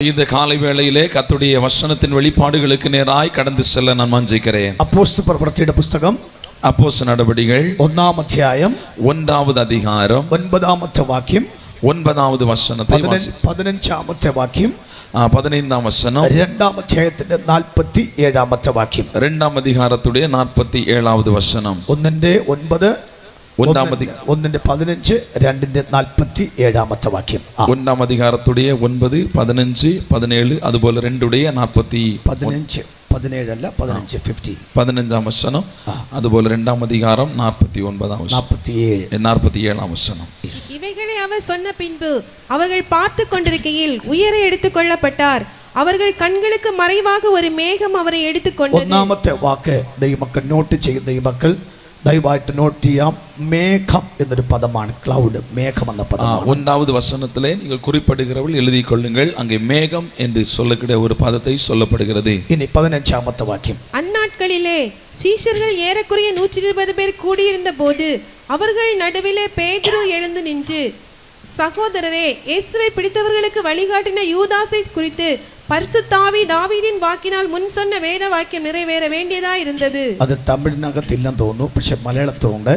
இந்த காலை வேளையிலே கர்த்தருடைய வசனத்தின் வெளிப்பாடுகளுக்கு நேராய் கடந்து செல்ல நான் வாஞ்சிக்கிறேன். അപ്പോസ്തല പ്രവൃത്തിയുടെ പുസ്തകം அப்போஸ்தல நடபடிகள் 1-ാം അധ്യായം 1-ാമത് அதிகாரம் 9-ാമത്തെ വാക്യം 9-ാമത് വചനത്തെ 15-ാമത്തെ വാക്യം 15-ാം വചനം 2-ാം അധ്യായത്തിന്റെ 47-ാമത്തെ വാക്യം 2-ാം അധികാരത്തിന്റെ 47-ാമത് വചനം 1-ന്റെ 9 1-ന്റെ 15 2-ന്റെ 47-ാമത്തെ വാക്യം 1-ാം അധികാരത്തിന്റെ 9 15 17 അതുപോലെ 2-ുடைய 15 17 അല്ല 15 50 15-ാം വചനം അതുപോലെ 2-ാം അധികാരം 49-ാം വചനം 47-ാം വചനം. இவைகளை அவர் சொன்ன பின்பு அவர்கள் பார்த்து கொண்டிருக்கையில் உயரே எடுத்துக்கொள்ளப்பட்டார். அவர்கள் கண்களுக்கு மறைவாக ஒரு மேகம் அவரை எடுத்துக்கொண்டது. ഒന്നാമത്തെ വാക്ക് ദൈവമക്കൾ നോട്ട് ചെയ്യുന്ന ദൈവമക്കൾ ദയവായിട്ട് നോട്ട് ചെയ്യാം. മേഘം എന്നൊരു പദമാണ്. ക്ലൗഡ്, മേഘം എന്ന പദമാണ്. 1-வது வசனத்திலே நீங்கள் குறிப்பிடுகிறவர்கள் எழுதிக் கொள்ளுங்கள். அங்கே மேகம் என்று சொல்லக்கூடிய ஒரு பதத்தை சொல்லப்படுகிறது. ഇനി 15-ാമത്തെ വാക്യം. அந்நாட்களிலே சீஷர்கள் ஏறக்குறைய 120 பேர் கூடியிருந்த போது அவர்கள் நடுவிலே பேதுரு எழுந்து நின்று, சகோதரரே, இயேசுவை பிடித்தவர்களுக்கு வழிகாட்டின யூதாசை குறித்து பரிசுத்த ஆவி தாவீதின் வாக்கினால் മുൻ சொன்ன വേദ വാക്യം നിറവേറ വേണ്ടിയതായി ഇരുന്നത്. അത് തമിഴിനകത്തില്ലെന്ന് തോന്നുന്നു, പക്ഷെ മലയാളത്തിലുണ്ട്.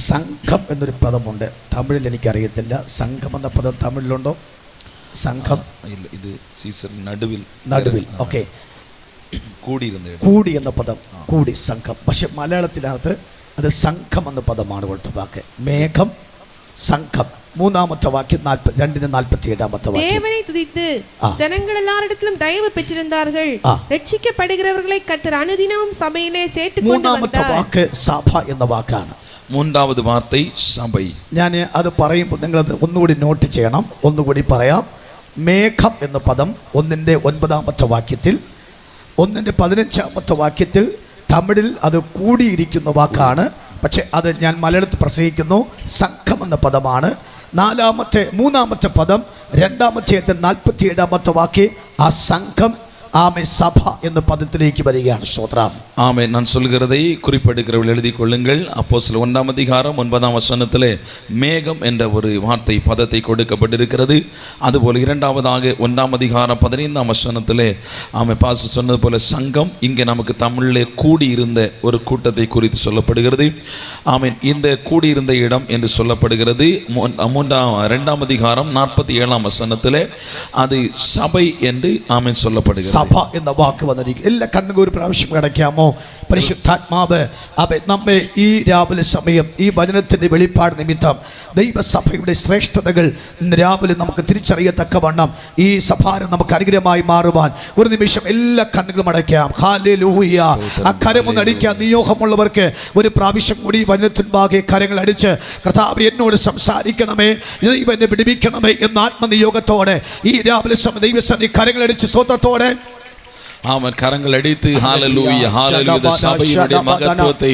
സംഘം എന്നൊരു പദമുണ്ട്. തമിഴിൽ എനിക്കറിയത്തില്ല. സംഘം എന്ന പദം തമിഴിലുണ്ടോ? സംഘം ഇത് സീസർ നടുവിൽ ഓക്കെ. കൂടി എന്ന പദം, കൂടി, സംഘം. പക്ഷെ മലയാളത്തിനകത്ത് അത് സംഘം എന്ന പദമാണ് കൊടുത്ത വാക്ക്. മേഘം, സംഘം. 3-ാമത്തെ വാക്യം 2-47-ാമത്തെ വാക്യം. தேவனை துதித்து ஜனங்கள் எல்லாரிடத்திலும் தயவு பெற்றிருந்தார்கள். ரட்சிக்கப்படுகிறவர்களை கர்த்தர் அனுதினமும் சபையிலே சேர்த்துக் கொண்டு வந்தார். 3-ാമത്തെ വാക്ക് സഭ എന്ന വാക്കാണ്. 3-வது വാர்த்தை സഭை. ഞാൻ അത് പറയുമ്പോൾ നിങ്ങൾ ഒന്നുകൂടി നോട്ട് ചെയ്യണം. ഒന്നുകൂടി പറയാം. മേഘം എന്ന പദം 1-ന്റെ 9-ാമത്തെ വാക്യത്തിൽ, 1-ന്റെ 15-ാമത്തെ വാക്യത്തിൽ തമിഴിൽ അത് കൂടിയിരിക്കുന്ന വാക്കാണ്. പക്ഷെ അത് ഞാൻ മലയാളത്തിൽ പ്രസംഗിക്കുന്നു. സംഘം എന്ന പദമാണ്. 3-ാമത്തെ പദം 2-ാമത്തെ 47-ാമത്തെ വാക്യം ആ സംഘം ആമേ സഭ എന്ന പദത്തിലേക്ക് വരികയാണ്. സ്തോത്രം. ஆமே. நான் சொல்கிறதை குறிப்பிடுகிறவர்கள் எழுதிக் கொள்ளுங்கள். அப்போஸ்தலர் 1-ாம் அதிகாரம் 9-ஆம் வசனத்திலே மேகம் என்ற ஒரு வார்த்தை பதத்தை கொடுக்கப்பட்டிருக்கிறது. அதுபோல 2-வதாக 1-ஆம் அதிகாரம் 15-ஆம் வசனத்திலே ஆமே பாஸ்டர் சொன்னது போல சங்கம் இங்கே நமக்கு தமிழிலே கூடியிருந்த ஒரு கூட்டத்தை குறித்து சொல்லப்படுகிறது. ஆமீன். இந்த கூடியிருந்த இடம் என்று சொல்லப்படுகிறது. 2-ஆம் அதிகாரம் 47-ஆம் வசனத்திலே அது சபை என்று ஆமீன் சொல்லப்படுகிறது. സഭ എന്ന വാക്ക് വന്നിരിക്കും. എല്ലാ കണ്ണുകൾ ഒരു പ്രാവശ്യം കിടക്കാമോ? പരിശുദ്ധാത്മാവ് നമ്മെ ഈ രാവിലെ സമയം ഈ വചനത്തിന്റെ വെളിപ്പാട് നിമിത്തം ദൈവസഭയുടെ ശ്രേഷ്ഠതകൾ ഇന്ന് രാവിലെ നമുക്ക് തിരിച്ചറിയത്തക്കവണ്ണം ഈ സഭാരം നമുക്ക് അനുഗ്രഹമായി മാറുവാൻ ഒരു നിമിഷം എല്ലാ കണ്ണുകളും അടയ്ക്കാം. ഹല്ലേലൂയ. ആ കരമൊന്ന് അടിക്കാൻ നിയോഗമുള്ളവർക്ക് ഒരു പ്രാവശ്യം കൂടി വചനത്തിൻപാകെ കരങ്ങൾ അടിച്ച് കർത്താവേ എന്നോട് സംസാരിക്കണമേ, ദൈവം എന്നെ വിടുവിക്കണമേ എന്ന ആത്മനിയോഗത്തോടെ ഈ രാവിലെ സമയം ദൈവസന്നിധി കരങ്ങൾ അടിച്ച് സ്വതത്തോടെ ஆமென் கரங்கள் அடித்து ஹalleluya ஹalleluya சபையுடைய மகத்துவத்தை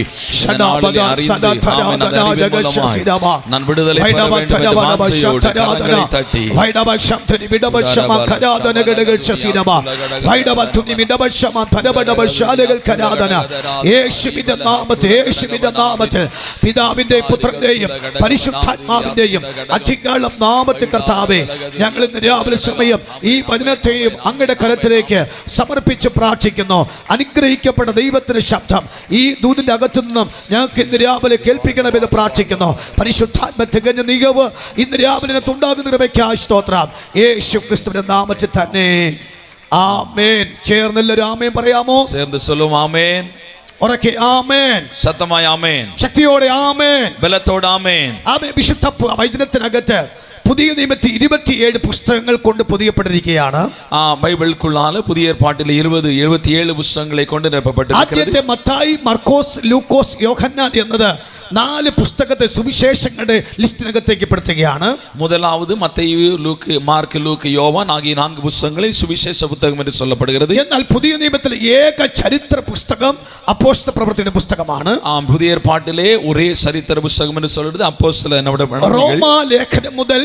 நான் விடுதலை பெற வேண்டும் என்ற வாஞ்சையோடு கரங்களை தட்டி യേശുവിന്റെ നാമത്തിൽ പിതാവിന്റെയും പുത്രന്റെയും പരിശുദ്ധാത്മാവിന്റെയും അധികാരം നാമത്തിൽ കർത്താവേ, ഞങ്ങൾ ഇന്ന് രാവിലെ സമയം ഈ വചനത്തെയും അങ്ങയുടെ കരത്തിലേക്ക് സമർപ്പിച്ച് പ്രാർത്ഥിക്കുന്നു. അനുഗ്രഹിക്കപ്പെട്ട ദൈവത്തിന്റെ ശബ്ദം ഈ ദൂതിന്റെ അകത്തു നിന്നും ഞങ്ങൾക്ക് ഇന്ന് രാവിലെ കേൾപ്പിക്കണമെന്ന് പ്രാർത്ഥിക്കുന്നു. പരിശുദ്ധാത്മ തികഞ്ഞ നികവ് ഇന്ന് രാവിലെ ഉണ്ടാകുന്നതിനായി സ്തോത്രം. യേശു ക്രിസ്തുവിന്റെ നാമത്തിൽ തന്നെ ആമേൻ. ചേർന്നെല്ലാവരും ആമേൻ പറയാമോ? ചേർന്ന് ചൊല്ലും ആമേൻ. ഉറക്കെ ആമേൻ. ശക്തമായി ആമേൻ. ശക്തിയോടെ ആമേൻ. ബലത്തോടെ ആമേൻ. ആമേൻ. വിശുദ്ധ വചനത്തിനകത്ത് പുതിയ നിയമത്തിൽ 27 പുസ്തകങ്ങൾ കൊണ്ട് പൊതിയപ്പെട്ടിരിക്കുകയാണ്. ബൈബിളിക്കുള്ളിൽ പുതിയ ഏർപ്പാട്ടിൽ 77 പുസ്തകങ്ങളെ കൊണ്ട് നിറപ്പപ്പെട്ടിരിക്കുന്നത്. ആദ്യത്തെ മത്തായി, മർക്കോസ്, ലൂക്കോസ്, യോഹന്നാൻ എന്നത് 4 പുസ്തകത്തെ സുവിശേഷങ്ങളുടെ ലിസ്റ്റിനകത്തേക്ക് പെടുത്തുകയാണ്. முதலாவது மத்தேயு, லூக்கு, மார்க், லூக்கு, யோவான் ஆகிய 4 புத்தகங்களை சுவிசேஷ புத்தகம் என்று சொல்லப்படுகிறது. എന്നാൽ പുതിയ നിയമത്തിലെ ഏക ചരിത്ര പുസ്തകം അപ്പോസ്തല പ്രവൃത്തിയുടെ പുസ്തകമാണ്. പുതിയ ഏർപ്പാട്ടിലെ ഒരേ ചരിത്ര പുസ്തകം എന്ന് சொல்றது അപ്പോസ്തല റോമാ ലേഖനം മുതൽ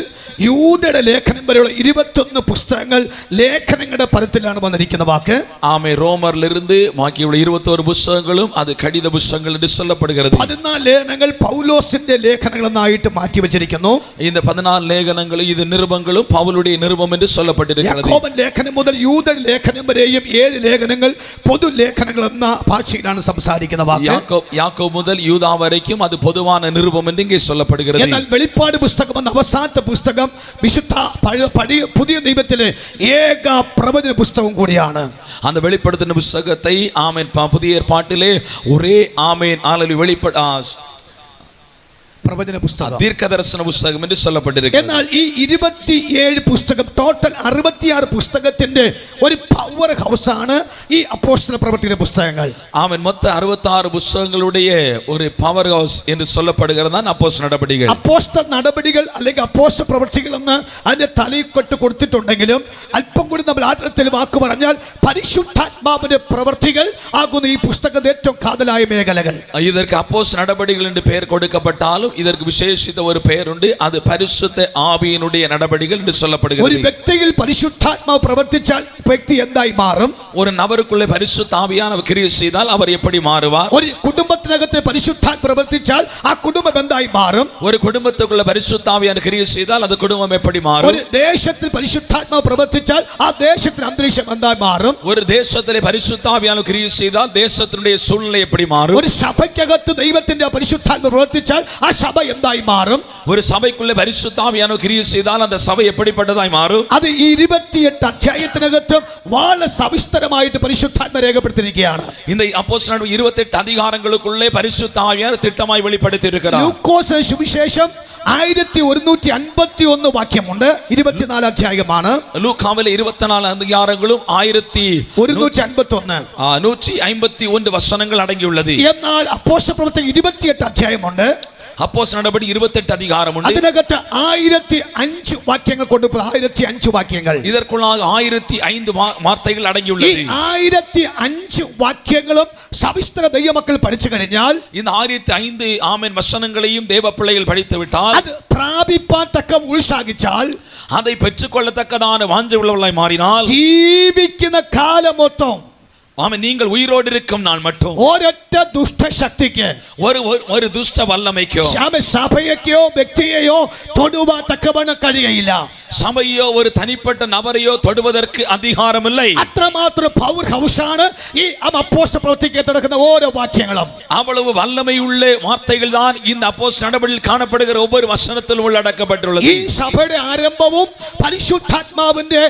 യൂദയുടെ ലേഖനം വരെയുള്ള 21 പുസ്തകങ്ങൾ ലേഖനങ്ങളുടെ പദത്തിലാണ് വന്നിരിക്കുന്ന വാക്ക്. ആമേ. റോമറിലിருந்து ബാക്കിയുള്ള 21 പുസ്തകങ്ങളും അത് കടിത പുസ്തകങ്ങൾ എന്ന് சொல்லப்படுகிறது. 14 ലേഖനങ്ങൾ പൗലോസിന്റെ ലേഖനങ്ങൾ എന്നായിട്ട് മാറ്റി വെച്ചിരിക്കുന്നു. இந்த 14 ലേഖനങ്ങൾ ഇത് നിരുപങ്ങളും പൗലുடைய നിരുപം എന്ന് சொல்லப்பட்டிருக்கிறது. യാക്കോബൻ ലേഖനം മുതൽ യൂദ ലേഖനം വരെയും 7 ലേഖനങ്ങൾ പൊതു ലേഖനങ്ങൾ എന്ന ഭാഷയിലാണ് സംസാരിക്കുന്ന വാക്ക്. യാക്കോബ് മുതൽ യൂദാ വരയ്ക്കും അത് പൊതുവാன നിരുപം എന്ന് ഇங்கே சொல்லப்படுகிறது. എന്നാൽ വെളിപ്പാട് പുസ്തകം എന്ന അവസാനത്തെ പുസ്തകം വിശുദ്ധ പുതിയ നിയമത്തിലെ ഏക പ്രവചന പുസ്തകം കൂടിയാണ്. அந்த வெளிப்படுத்தின புத்தகத்தை ஆமென் புதிய ஏற்பாட்டிலே ஒரே ஆமென் പ്രവചന പുസ്തകം ദീർഘദർശന പുസ്തകം എന്ന് சொல்லப்பட்டிருக்கிறது. എന്നാൽ ഈ 27 പുസ്തകം ടോട്ടൽ 66 പുസ്തകത്തിന്റെ ഒരു പവർ ഹൗസ് ആണ് ഈ അപ്പോസ്തല പ്രവൃത്തിയുടെ പുസ്തകങ്ങൾ. ஆமென் மொத்த 66 പുസ്തകങ്ങളുടെ ഒരു പവർ ഹൗസ് എന്ന് சொல்லப்படுகிறതാണ് അപ്പോസ്തല നടപടികൾ. അപ്പോസ്തല നടപടികൾ അല്ലെങ്കിൽ അപ്പോസ്തല പ്രവൃത്തികൾ എന്ന് അതിന്റെ തലയിൽക്കൊട്ട് കൊടുത്തിട്ടുണ്ടെങ്കിലും അല്പം കൂടി നമ്മൾ ആഴത്തിൽ വാക്ക് പറഞ്ഞാൽ പരിശുദ്ധാത്മാവിന്റെ പ്രവൃത്തികൾ ആകുന്ന ഈ പുസ്തകത്തിന്റെ ഏറ്റവും കാതലായ മേഖലകൾ. இதற்கு അപ്പോസ്തല നടപടികൾ என்று பெயர் கொடுக்கப்பட்டாலும் இதற்கு விசேஷித்த ஒரு பெயர் உண்டு. அது பரிசுத்த ஆவியினுடைய நடபடிகள் என்று சொல்லப்படுகிறது. ഒരു വ്യക്തിയിൽ പരിശുദ്ധാത്മാവ് പ്രവർത്തിച്ചാൽ വ്യക്തി എന്തായി മാറും? ஒரு நபருக்குள்ளே பரிசுத்த ஆவியானவர் கிரியை செய்தால் அவர் எப்படி மாறுவார்? ഒരു കുടുംബത്തിനകത്ത് പരിശുദ്ധാത്മാവ് പ്രവർത്തിച്ചാൽ ആ കുടുംബം എന്തായി മാറും? ஒரு குடும்பத்துக்குள்ள பரிசுத்த ஆவியானவர் கிரியை செய்தால் அது குடும்பம் எப்படி மாறும்? ഒരു ദേശത്തിൽ പരിശുദ്ധാത്മാവ് പ്രവർത്തിച്ചാൽ ആ ദേശത്തിന്റെ അന്തരീക്ഷം എന്തായി മാറും? ஒரு தேசத்திலே பரிசுத்த ஆவியானவர் கிரியை செய்தால் தேசத்தினுடைய சூழ்நிலை எப்படி மாறும்? ഒരു സഭയ്ക്കകത്ത് ദൈവത്തിന്റെ പരിശുദ്ധാത്മാവ് പ്രവർത്തിച്ചാൽ ആ സഭ എന്തായി മാറും? ஒரு சபைக்குள்ளே பரிசுத்த ஆவியானவர் கிரியை செய்தால் அந்த சபை எப்படிப்பட்டதாய் மாறும்? അത് 28 അധ്യായത്തിനകത്തും വളരെ സവിസ്തരമായിട്ട് പരിശുദ്ധാത്മാവ് രേഖപ്പെടുത്തിയിരിക്കുകയാണ്. இந்த அப்போஸ்தலர் 28 அதிகாரங்களுக்குள்ளே பரிசுத்த ஆவியானவர் திட்டமாய் வெளிப்படுத்தி இருக்கிறார். ലൂക്കോസിന്റെ സുവിശേഷം 1151 വാക്യമുണ്ട്. 24 അധ്യായമാണ്. ലൂക്കാവിലെ 24 அதிகாரங்களும் 1151 വചനങ്ങൾ അടങ്ങിയുള്ളത്. എന്നാൽ അപ്പോസ്തല പ്രവൃത്തി 28 അധ്യായമുണ്ട്. അപ്പോസ്തല നടപടി 28 അധികാരമുണ്ട്. അതിനകത്ത് 1005 വാക്യങ്ങൾ കൊണ്ട് 1005 വാക്യങ്ങൾ இதற்குள்ளாக 1005 വാർത്തകൾ അടങ്ങിയുള്ളത്. ഈ 1005 വാക്യങ്ങളും സവിസ്തര ദൈവമക്കൾ പഠിച്ചു കഴിഞ്ഞാൽ இந்த 1005 ആമേൻ വചനങ്ങളെയും ദേവപിള്ളകൾ പഠിച്ചു വിട്ടാൽ അത് പ്രാപിപ്പാൻ തക്കം ഉത്സാഹിച്ചാൽ அதை பெற்றுக்கொள்ளத்தக்கதான வாஞ்சை உள்ளவர்களாய் மாறினால் ജീവിക്കുന്ന കാലം മൊത്തം ஆமென் நீங்கள் உயிரோடு இருக்கும் நாள் மட்டும் ഒരൊറ്റ ദുഷ്ടശക്തിക്ക് ഒരു ദുഷ്ട വല്ലമയ്ക്കോ സഭയെയോ വ്യക്തിയെയോ തൊടുവാൻ തക്കവണ്ണം കഴിയയില്ല. சபையோ ஒரு தனிப்பட்ட நபரையோ தொடுவதற்கு அதிகாரம் இல்லை. അത്രമാത്രം പവർ ഹൗസാണ് ഈ അപ്പോസ്തല പ്രവൃത്തിക്ക് നടക്കുന്ന ഓരോ വാക്യങ്ങളും. அவ்வளவு வல்லமை உள்ள வார்த்தைகள் தான் இந்த அப்போஸ்தல நடபடியில் காணப்படுகிற ஒவ்வொரு வசனத்திலும் உள்ளடக்கப்பட்டுள்ளது. ഈ സഭയുടെ ആരംഭവും പരിശുദ്ധാത്മാവിന്റെ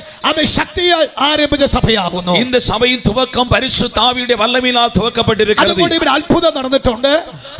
ശക്തിയാൽ ആരംഭിച്ച സഭയാകുന്നു. இந்த சபையின் துவக்கம் பரிசுத்த ஆவியுடைய வல்லமையினால் துவக்கப்பட்டிருக்கிறது. അതുകൊണ്ട് ഇവിടെ അത്ഭുതം നടന്നിട്ടുണ്ട്.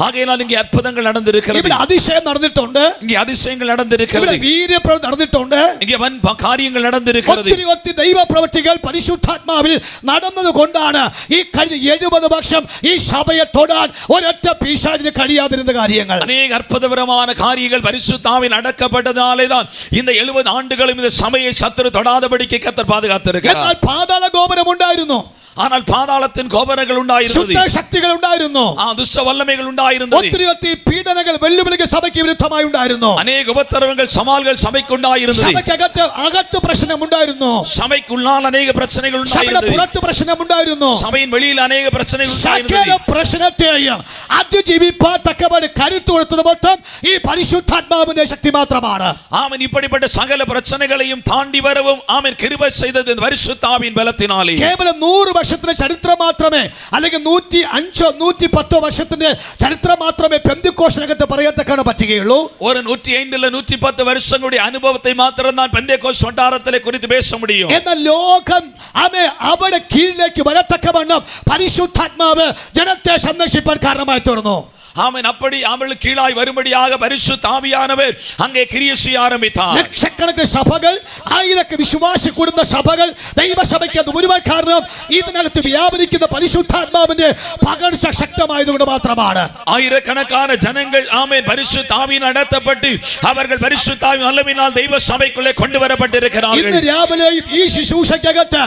ஆகையால் இங்கே அற்புதங்கள் நடந்திருக்கிறது. ഇവിടെ അതിശയം നടന്നിട്ടുണ്ട്. இங்கே அதிசயங்கள் நடந்திருக்கிறது. ഇവിടെ വീര്യപ്രവൃത്തി നടന്നിട്ടുണ്ട്. இங்கே വൻ കാര്യങ്ങൾ നടന്നിരിക്കുന്നത്. ഒത്തിരി ദൈവ പ്രവൃത്തികൾ പരിശുദ്ധാത്മാവിൽ നടന്നതുകൊണ്ടാണ് ഈ കഴിഞ്ഞ 70 വർഷം ഈ സഭയെ തൊടാൻ ഒരൊറ്റ പിശാചിന് കഴിയാതിരുന്ന കാര്യങ്ങൾ. അനേക അത്ഭുതപരമായ കാര്യങ്ങൾ പരിശുദ്ധാത്മാവിൽ നടക്കപ്പെട്ടതിനാലേதான் இந்த 70 ആണ്ടുകളും இந்த സഭയെ ശത്രു തൊടാതെപടിക്ക് കർത്തർ പാതുകാത്തിരിക്കുകയാണ്. എന്നാൽ പാതാള ഗോപുരം ഉണ്ടായിരുന്നു. ஆனால் பாதாளத்தின் கோபுரங்கள் ഉണ്ടായിരുന്നു. ശുദ്ധ ശക്തികൾ ഉണ്ടായിരുന്നു. ദുഷ്ട വല്ലമകൾ ഉണ്ടായിരുന്നു. ഒത്തിരി പീഡനങ്ങൾ വെല്ലുവിളികൾ സഭയ്ക്ക് വിരുദ്ധമായി ഉണ്ടായിരുന്നു. അനേക ഉപദ്രവങ്ങൾ സവാലുകൾ സഭയ്ക്ക് ഉണ്ടായിരുന്നു. അകത്ത് പ്രശ്നമുണ്ടായിരുന്നു. സഭയ്ക്കുള്ളിൽ അനേക പ്രശ്നങ്ങൾ ഉണ്ടായിരുന്നു. പുറത്ത് പ്രശ്നമുണ്ടായിരുന്നു. സഭയിൻ വെളിയിൽ അനേക പ്രശ്നങ്ങൾ ഉണ്ടായിരുന്നു. സകല പ്രശ്നത്തെയും അതിജീവിപ്പാൻ തക്കവണ്ണം കരുത്ത് കൊടുത്തത് മൊത്തം ഈ പരിശുദ്ധാത്മാവിന്റെ ശക്തി മാത്രമാണ്. ആമേൻ. இப்படிப்பட்ட സകല പ്രശ്നങ്ങളെയും താണ്ടി വരവും ആമേൻ കൃപ ചെയ്തത് പരിശുദ്ധാവിൻ ബലത്തിനാലേ. കേവലം 100 വർഷത്തിന്റെ ചരിത്രം മാത്രമേ അല്ലെങ്കിൽ 105 110 വർഷത്തിന്റെ ചരിത്രം മാത്രമേ പെന്തക്കോസ്തിനകത്ത് പറയത്തക്കാണ് പറ്റുകയുള്ളൂ. ഒരു 105 110 വർഷങ്ങളുടെ അനുഭവത്തെ മാത്രം ഞാൻ പെന്തക്കോസ്ത് വട്ടാരത്തിലെ കുറിച്ച് പേശ முடியும். എന്നാൽ ലോകം അവിടെ കീഴിലേക്ക് വരത്തക്കവണ്ണം പരിശുദ്ധാത്മാവ് ജനത്തെ സന്ദർശിപ്പാൻ കാരണമായി തീർന്നു. ஆமென். அப்படி அவளுக்கு கீழாய் வரும்படியாக பரிசுத்த ஆவியானவர் அங்கே கிரியை செய்ய ஆரம்பித்தார். ലക്ഷക്കണക്കിന് സഭകൾ ആയിരക്കണക്കിന് വിശ്വാസ കുടുംബ സഭകൾ ദൈവസഭയ്ക്ക് അത് മുഴുവൻ കാരണം ഇതിനകത്ത് വ്യാപരിക്കുന്ന പരിശുദ്ധാത്മാവിന്റെ പകർച്ച ശക്തമായതുകൊണ്ട് മാത്രമാണ്. ആയിരക്കണക്കാன ജനങ്ങൾ ആമേൻ பரிசுத்த ஆவியினால் நடத்தப்பட்டு அவர்கள் பரிசுத்த ஆவியின் வல்லமையினால் தெய்வ சபைக்குள்ளே கொண்டு வரப்பட்டிருக்கிறார்கள். ഇന്ന് രാവിലെയും ഈ ശുശ്രൂഷയ്ക്കകത്ത്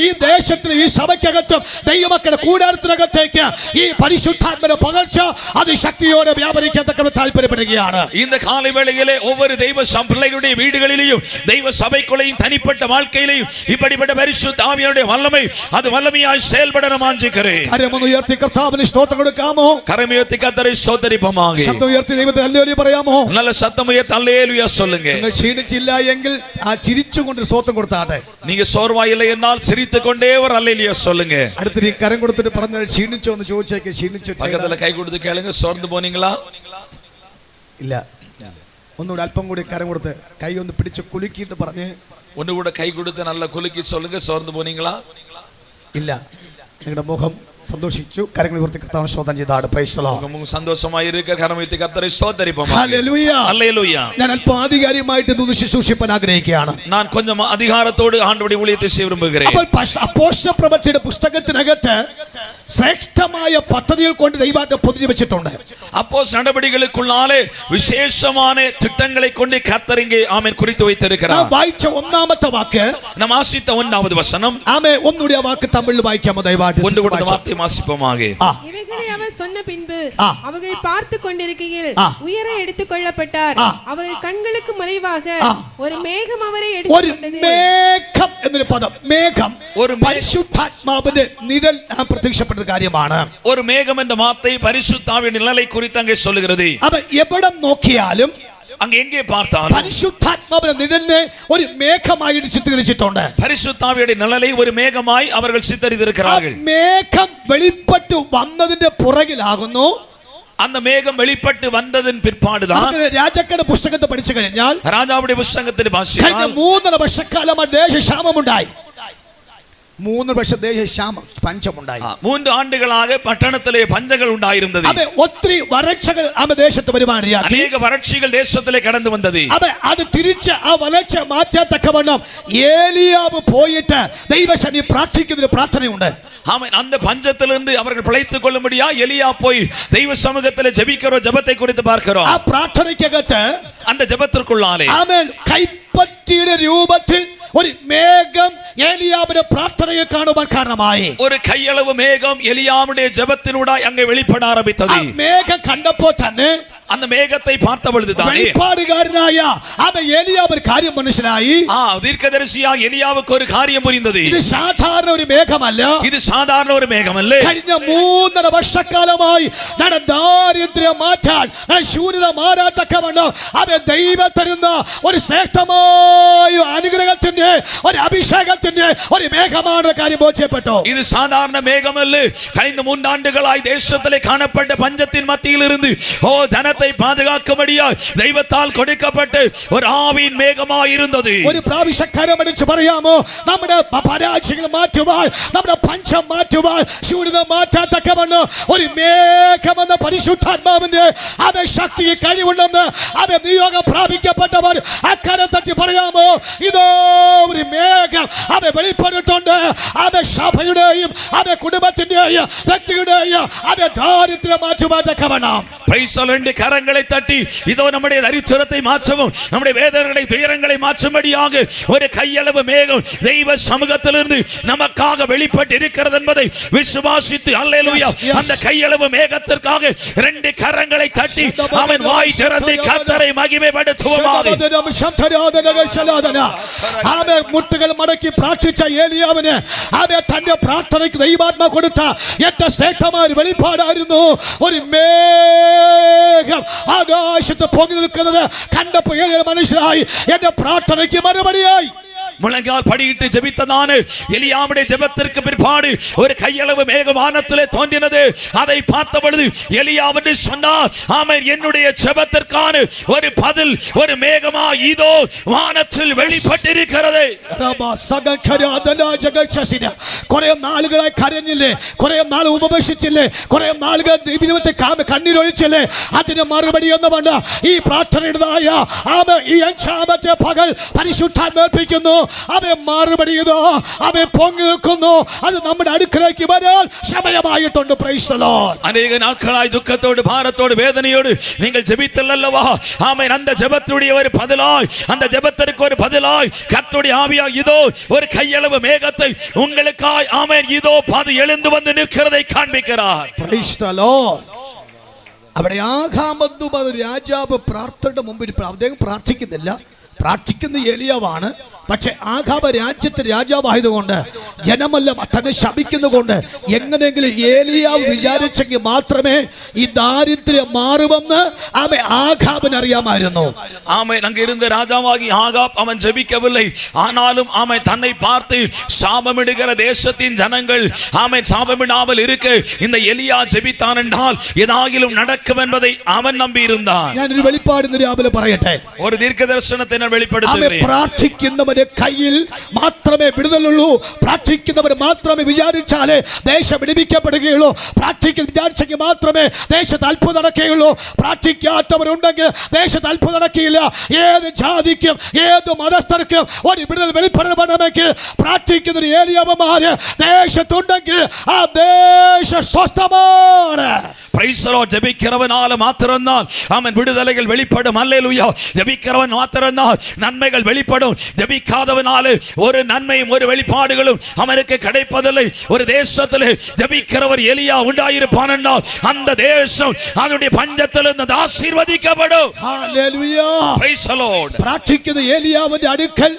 ഈ ദേശത്തിന് ഈ സഭയ്ക്കകത്തും ദൈവമക്കളുടെ കൂടാരത്തിനകത്തേക്ക് ഈ പരിശുദ്ധാത്മാവിന്റെ പകർച്ച അതിശക്തിയോടെ വ്യാപരിക്കാൻ തക്കവണ്ണം താല്പര്യപ്പെടുകയാണ്. இந்த காலை வேளையிலே ஒவ்வொரு தெய்வ பிள்ளைகளுடைய வீடுகளிலேயும் தெய்வ சபைக்குள்ளேயும் தனிப்பட்ட வாழ்க்கையிலேயும் இப்படிப்பட்ட பரிசுத்த ஆவியானுடைய வல்லமை அது வல்லமையாய் செயல்பட நான் வாஞ்சிக்கிறேன். കരമൊന്ന് ഉയർത്തി കർത്താവിന് സ്തോത്രം കൊടുക്കാമോ? கரமுயர்த்தி கர்த்தரை ஸ்தோத்திரிப்போமாக. ശബ്ദം ഉയർത്തി ദൈവത്തെ ഹല്ലേലൂയ പറയാമോ? நல்ல சத்தம் உயர்த்தி ஹல்லேலூயா சொல்லுங்க. നിങ്ങൾ ക്ഷീണിച്ചില്ല എങ്കിൽ ആ ചിരിച്ചുകൊണ്ട് സ്തോത്രം കൊടുത്താട്ടെ. நீங்க சோர்வாயில்லை என்றால் சிரித்துக்கொண்டே ஒரு ஹல்லேலூயா சொல்லுங்க. അടുത്ത ഈ കരം കൊടുത്തിട്ട് പറഞ്ഞാൽ ക്ഷീണിച്ചോ എന്ന് ചോദിച്ചേക്ക്. ക്ഷീണിച്ചിട്ട് பக்கத்துல கை கொடுத்து கேளுங்க, சோர்ந்து போனீங்களா? ഇല്ല. ഒന്നുകൂടെ അല്പം കൂടി കരം കൊടുത്ത് കൈ ഒന്ന് പിടിച്ച് കുലുക്കിയിട്ട് പറഞ്ഞ് ஒன்னு கூட கை கொடுத்து நல்லா குலுக்கி சொல்லுங்க, சோர்ந்து போனீங்களா? ഇല്ല. നിങ്ങളുടെ മുഖം സന്തോഷിച്ചു. കരങ്ങൾ ഉയർത്തി കർത്താവിനെ സ്തോത്രം ചെയ്താണ്. Price the Lord. முகம் சந்தோஷமா இருக்க கரம் உயர்த்தி கர்த்தரை ஸ்தோத்திரிப்போமாக. ഹല്ലേലൂയ. ஹல்லேலூயா. ഞാൻ അല്പം ആധികാരികമായിട്ട് ഇത് ശുശ്രൂഷിപ്പാൻ ആഗ്രഹിക്കുകയാണ്. நான் கொஞ்சம் அதிகாரத்தோடு ஆண்டவருடைய ஊழியத்தை செய்ய വിரும்புகிறேன். അപ്പോൾ അപ്പോസ്തല പ്രവൃത്തിയുടെ പുസ്തകത്തിനകത്ത് ശ്രേഷ്ഠമായ പദ്ധതികൾ കൊണ്ട് ദൈവത്തെ പൊതിഞ്ഞു വെച്ചിട്ടുണ്ട്. அப்போஸ் நடபடிகளுக்குள்ளாலே விசேஷமான திட்டங்களை கொண்டு கர்த்தர் இங்கே ஆமென் குறித்து வைத்திருக்கிறார். വായിച്ച ഒന്നാമത്തെ വാക്ക്, நாம் வாசித்த 1வது வசனம், ആമേ ഒന്നുകൂടി ആ വാക്ക് തമിഴിൽ വായിക്കാമോ ദയവായിട്ട്? ஒன்று கூட வார்த்தை வாசிப்போமாக. இவைகளை அவர் சொன்ன பின்பு ஆ. அவர்கள் பார்த்து கொண்டிருக்கையில் ஆ. உயர எடுத்துக் கொள்ளப்பட்டார். ஆ. அவர்கள் கண்களுக்கு மறைவாக ஆ. ஒரு மேகம் அவரை ഒരു எடுத்துக்கொண்டது. മേഘം എന്നൊരു പദം, മേഘം ഒരു പരിശുദ്ധാത്മാവിന്റെ നിഴൽ പ്രത്യക്ഷപ്പെട്ട കാര്യമാണ്. ஒரு மேகம் என்ற வார்த்தை பரிசுத்தாவின் நிழலை குறித்து அங்கே சொல்லுகிறது. അപ്പൊ എവിടെ നോക്കിയാലും அங்க எங்கே பார்த்தாலும் പരിശുദ്ധാത്മാവിന്റെ നിഴലിനെ ഒരു മേഘമായിട്ട് ചിത്രീകരിച്ചിട്ടുണ്ട്. பரிசுத்தாவியுடைய நிழலை ஒரு மேகமாய் அவர்கள் சித்தரித்திருக்கிறார்கள். മേഘം വെളിപ്പെട്ടു വന്നതിന്റെ പുറകിലാകുന്നു. அந்த மேகம் வெளிப்பட்டு வந்ததன் பிற்பாடுதான் രാജാക്കളുടെ പുസ്തകത്തെ പഠിച്ചു കഴിഞ്ഞാൽ ராஜாவுடைய புத்தகத்தில் കഴിഞ്ഞ வாசித்தால் 3 വർഷക്കാലമായി ദേശക്ഷാമമുണ്ടായി. 3 വർഷം ദേശക്ഷാമം, പഞ്ചമുണ്ടായി. 3 ஆண்டுகளாக பட்டணத்திலே பஞ்சங்கள் உண்டாயிருந்தது. അതെ, ഒത്തിരി വരൾച്ചകൾ ദേശത്ത് വരുവാനിടയാക്കി. அநேக வறட்சிகள் தேசத்திலே கடந்து வந்தது. അതെ, അത് തിരിച്ച് ആ വരൾച്ച മാറ്റാത്തക്കവണ്ണം ഏലിയാവ് പോയിട്ട് ദൈവസന്നിധിയിൽ പ്രാർത്ഥിക്കുന്ന ഒരു പ്രാർത്ഥനയുണ്ട്. ஆமென். அந்த பஞ்சத்திலிருந்து அவர்கள் பிழைத்துக் கொள்ளும்படியா எலியா போய் தெய்வ சமூகத்திலே ஜெபிக்கிற ஜெபத்தை குறித்து பார்க்கிறோம். ആ പ്രാർത്ഥനയ്ക്കകത്ത് அந்த ஜெபத்திற்குள்ளாலே ആമേൻ കൈപ്പറ്റിയുടെ രൂപത്തിൽ ഒരു മേഘം ഏലിയാവിന്റെ പ്രാർത്ഥനയെ കാണുവാൻ കാരണമായി. ஒரு கையளவு மேகம் எலியாவுடைய ஜெபத்தினூடாய் அங்கே வெளிப்பட ஆரம்பித்தது. മേഘം കണ്ടപ്പോൾ തന്നെ அந்த மேகத்தை பார்த்த பொழுதுதான் വെളിപ്പാടുകാരനായ ഏലിയാവ് ഒരു കാര്യം മനസ്സിലായി. தீர்க்கதரிசியா எலியாவுக்கு ஒரு காரியம் புரிந்தது. ഇത് സാധാരണ ഒരു മേഘമല്ല. இது சாதாரண ஒரு மேகமல்ல. കഴിഞ്ഞ 3 വർഷക്കാലമായി ദാരിദ്ര്യം മാറ്റാൻ, ശൂന്യത മാറാത്തക്കവണ്ണം അവൻ ദൈവം തരുന്ന ഒരു ശ്രേഷ്ഠമായ അനുഗ്രഹത്തിന്റെ ഒരു അഭിഷേകത്തിന്റെ ഒരു മേഘമാണ് കാര്യം ബോധ്യപ്പെട്ടു. இது சாதாரண மேகமல்ல. കഴിഞ്ഞ 3 ஆண்டுகளாய் தேசத்திலே காணப்பட்ட பஞ்சத்தின் மத்தியில் இருந்து ஜனத்தை பாதுகாக்கும்படியாய் தெய்வத்தால் கொடுக்கப்பட்ட ஒரு ஆவியின் மேகமாய் இருந்தது. ഒരു പ്രാവശ്യക്കാരം അടിച്ചു പറയാമോ? നമ്മുടെ പരാജയങ്ങൾ മാറ്റുവാൻ, നമ്മുടെ പഞ്ചം മാറ്റുവാൻ, ശൂന്യത മാറ്റാത്തക്കവണ്ണം ഒരു മേഘമെന്ന പരിശുദ്ധാത്മാവിന്റെ അവൻ ശക്തിയെ കഴിവുണ്ടെന്ന് അവൻ നിയോഗം പ്രാപിക്കപ്പെട്ടവർ അക്കരെ തട്ടി പറയാമോ? ഇതോ ഒരു മേഘം അവൻ വെളിപ്പെട്ടിട്ടുണ്ട്. അവൻ സഭയുടെയും അവൻ കുടുംബത്തിന്റെയും വ്യക്തിയുടെയും അവൻ ദാരിദ്ര്യം മാറ്റുവാൻ തക്കവണ്ണം கரங்களை தட்டி இதோ நம்முடைய தரித்திரத்தை மாற்றவும், நம்முடைய வேதனைகளை துயரங்களை மாற்றும்படியாக ஒரு கையளவு மேகம் தெய்வ சமூகத்திலிருந்து நமக்காக வெளிப்பட்டு இருக்கிறது என்பதை விசுவாசித்து அல்லேலூயா அந்த கையளவு மேகத்திற்காக 2 கரங்களை தட்டி அவன் வாய் திறந்து கர்த்தரை மகிமைப்படுத்துவோமாக. ആമേൻ. മുട്ടുകൾ മടക്കി പ്രാർത്ഥിച്ച ഏലിയാവിന് ആമേൻ തന്റെ പ്രാർത്ഥനയ്ക്ക് ദൈവാത്മാ കൊടുത്ത ഏറ്റവും ശ്രേഷ്ഠമായ വെളിപ്പാടായിരുന്നു ഒരു മേഘം ആകാശത്ത് പൊങ്ങി നിൽക്കുന്നത് കണ്ടപ്പോൾ ഏലിയാവ് മനസ്സിലായി, എന്റെ പ്രാർത്ഥനയ്ക്ക് മറുപടിയായി. முழங்கால் படியிட்டு ஜெபித்ததான எலியாவுடைய ஜெபத்திற்கு பிற்பாடு ஒரு கையளவு மேகம் வானத்திலே தோன்றினது. அதை பார்த்த பொழுது எலியாவு சொன்னார், ஆமென், என்னுடைய ஜெபத்திற்கான ஒரு பதில் ஒரு மேகமா இதோ வானத்தில் வெளிப்பட்டிருக்கிறது. കുറെ നാളുകളായി കരഞ്ഞില്ലേ, കുറെ നാൾ ഉപേക്ഷിച്ചില്ലേ, കുറെ നാളുകൾ ദൈവത്തെ കണ്ണീരൊഴിച്ചില്ലേ? അതിന് മറുപടി എന്ന് വേണ്ട ഈ പ്രാർത്ഥനയുടേതായ ഈ 5ാമത്തെ പകൽ പരിശുദ്ധാത്മേൽപ്പിക്കുന്നു. അവൻ മറുപടി ചെയ്തോ, അവൻ പൊങ്ങി നിൽക്കുന്നു. അത് നമ്മുടെ അടുക്കലേക്ക് വരാൻ സമയമായിട്ടുണ്ട്. Praise the Lord. അനേക നാட்களாய் ദുഃഖത്തോട് ഭാരത്തോട് വേദനയോട് നിങ്ങൾ ജെபித்தல்லவா? ஆமென். அந்த ஜெபத்துடைய ஒரு பதிலாய், அந்த ஜெபத்திற்கு ஒரு பதிலாய் கர்த்தருடைய ஆவியாய் இதோ ஒரு கையளவு மேகத்தை உங்களுக்காய் ஆமென் இதோ பாது எழுந்து வந்து நிற்கிறதை காண்பிக்கிறார். Price the Lord. അവിടെ ആഹാബെന്നും അത് രാജാവ് പ്രാർത്ഥനയുടെ മുമ്പിൽ അദ്ദേഹം പ്രാർത്ഥിക്കുന്നില്ല, പ്രാർത്ഥിക്കുന്ന ഏലിയാവാണ്. പക്ഷെ ആഹാബ് രാജ്യത്തെ രാജാവായതുകൊണ്ട് ജനമെല്ലാം തന്നെ ശപിക്കുന്നതുകൊണ്ട് എങ്ങനെയെങ്കിലും ഏലിയാവ് വിചാരിച്ചെങ്കിൽ മാത്രമേ ഈ ദാരിദ്ര്യം മാറുമെന്ന് ஆகாபின் அறியாமாയിരുന്നു. ஆமென். அங்க இருந்த ராஜாவாகி ஆகாப் அவன் ஜெபிக்கவில்லை. ஆனாலும் அவன் தன்னை பார்த்து சாபமிடுகிற தேசத்தின் ஜனங்கள் அவன் சாபமிடாமல் இருக்க இந்த எலியா ஜெபித்தான் என்றால் ஏதாகிலும் நடக்கும் என்பதை அவன் நம்பி இருந்தான். ഞാൻ ഒരു വെളിപ്പാട് രാവിലെ പറയട്ടെ. ஒரு தீர்க்கதரிசனத்தை நான் வெளிப்படுத்துகிறேன். പ്രാർത്ഥിക്കുന്നവന്റെ കയ്യിൽ മാത്രമേ വിടുതലുള്ളൂ. പ്രാർത്ഥിക്കുന്നവർ മാത്രമേ വിചാരിച്ചാലേ ദേശം വിടുവിക്കപ്പെടുകയുള്ളൂ. പ്രാർത്ഥിക്കാൻ വിചാരിച്ചെങ്കിൽ മാത്രമേ ദേശത്ത് അത്ഭുതം നടക്കുകയുള്ളൂ. പ്രാർത്ഥിക്കാത്തവരുണ്ടെങ്കിൽ ദേശത്ത് അത്ഭുതം നടക്കില്ല. ഏത് ജാതിക്കും ഏത് മതസ്ഥർക്കും ഒരു വിടുതൽ വെളിപ്പെടണമെങ്കിൽ പ്രാർത്ഥിക്കുന്ന ഒരു ഏലിയാവന്മാര് ദേശത്തുണ്ടെങ്കിൽ ആ ദേശ സ്വസ്ഥമാണ്. Praise the Lord. ஜெபிக்கிறவனால மாத்திரம்தான் ஆமென் விடுதலைகள் வெளிப்படும். அல்லேலூயா. ஜெபிக்கிறவன் மாத்திரம்தான் நன்மைகள் வெளிப்படும். ஜெபிக்காதவனால ஒரு நன்மையும் ஒரு வெளிப்பாடுகளும் அவனுக்கு கிடைப்பதில்லை. ஒரு தேசத்திலே ஜெபிக்கிறவர் எலியா உண்டாயிருப்பான் என்றால் அந்த தேசம் அதனுடைய பஞ்சத்திலிருந்து ஆசீர்வதிக்கப்படும். ഹല്ലേലൂയ. Praise the Lord. പ്രാർത്ഥിക്കുന്ന ഏലിയാവിന്റെ അടുക്കൽ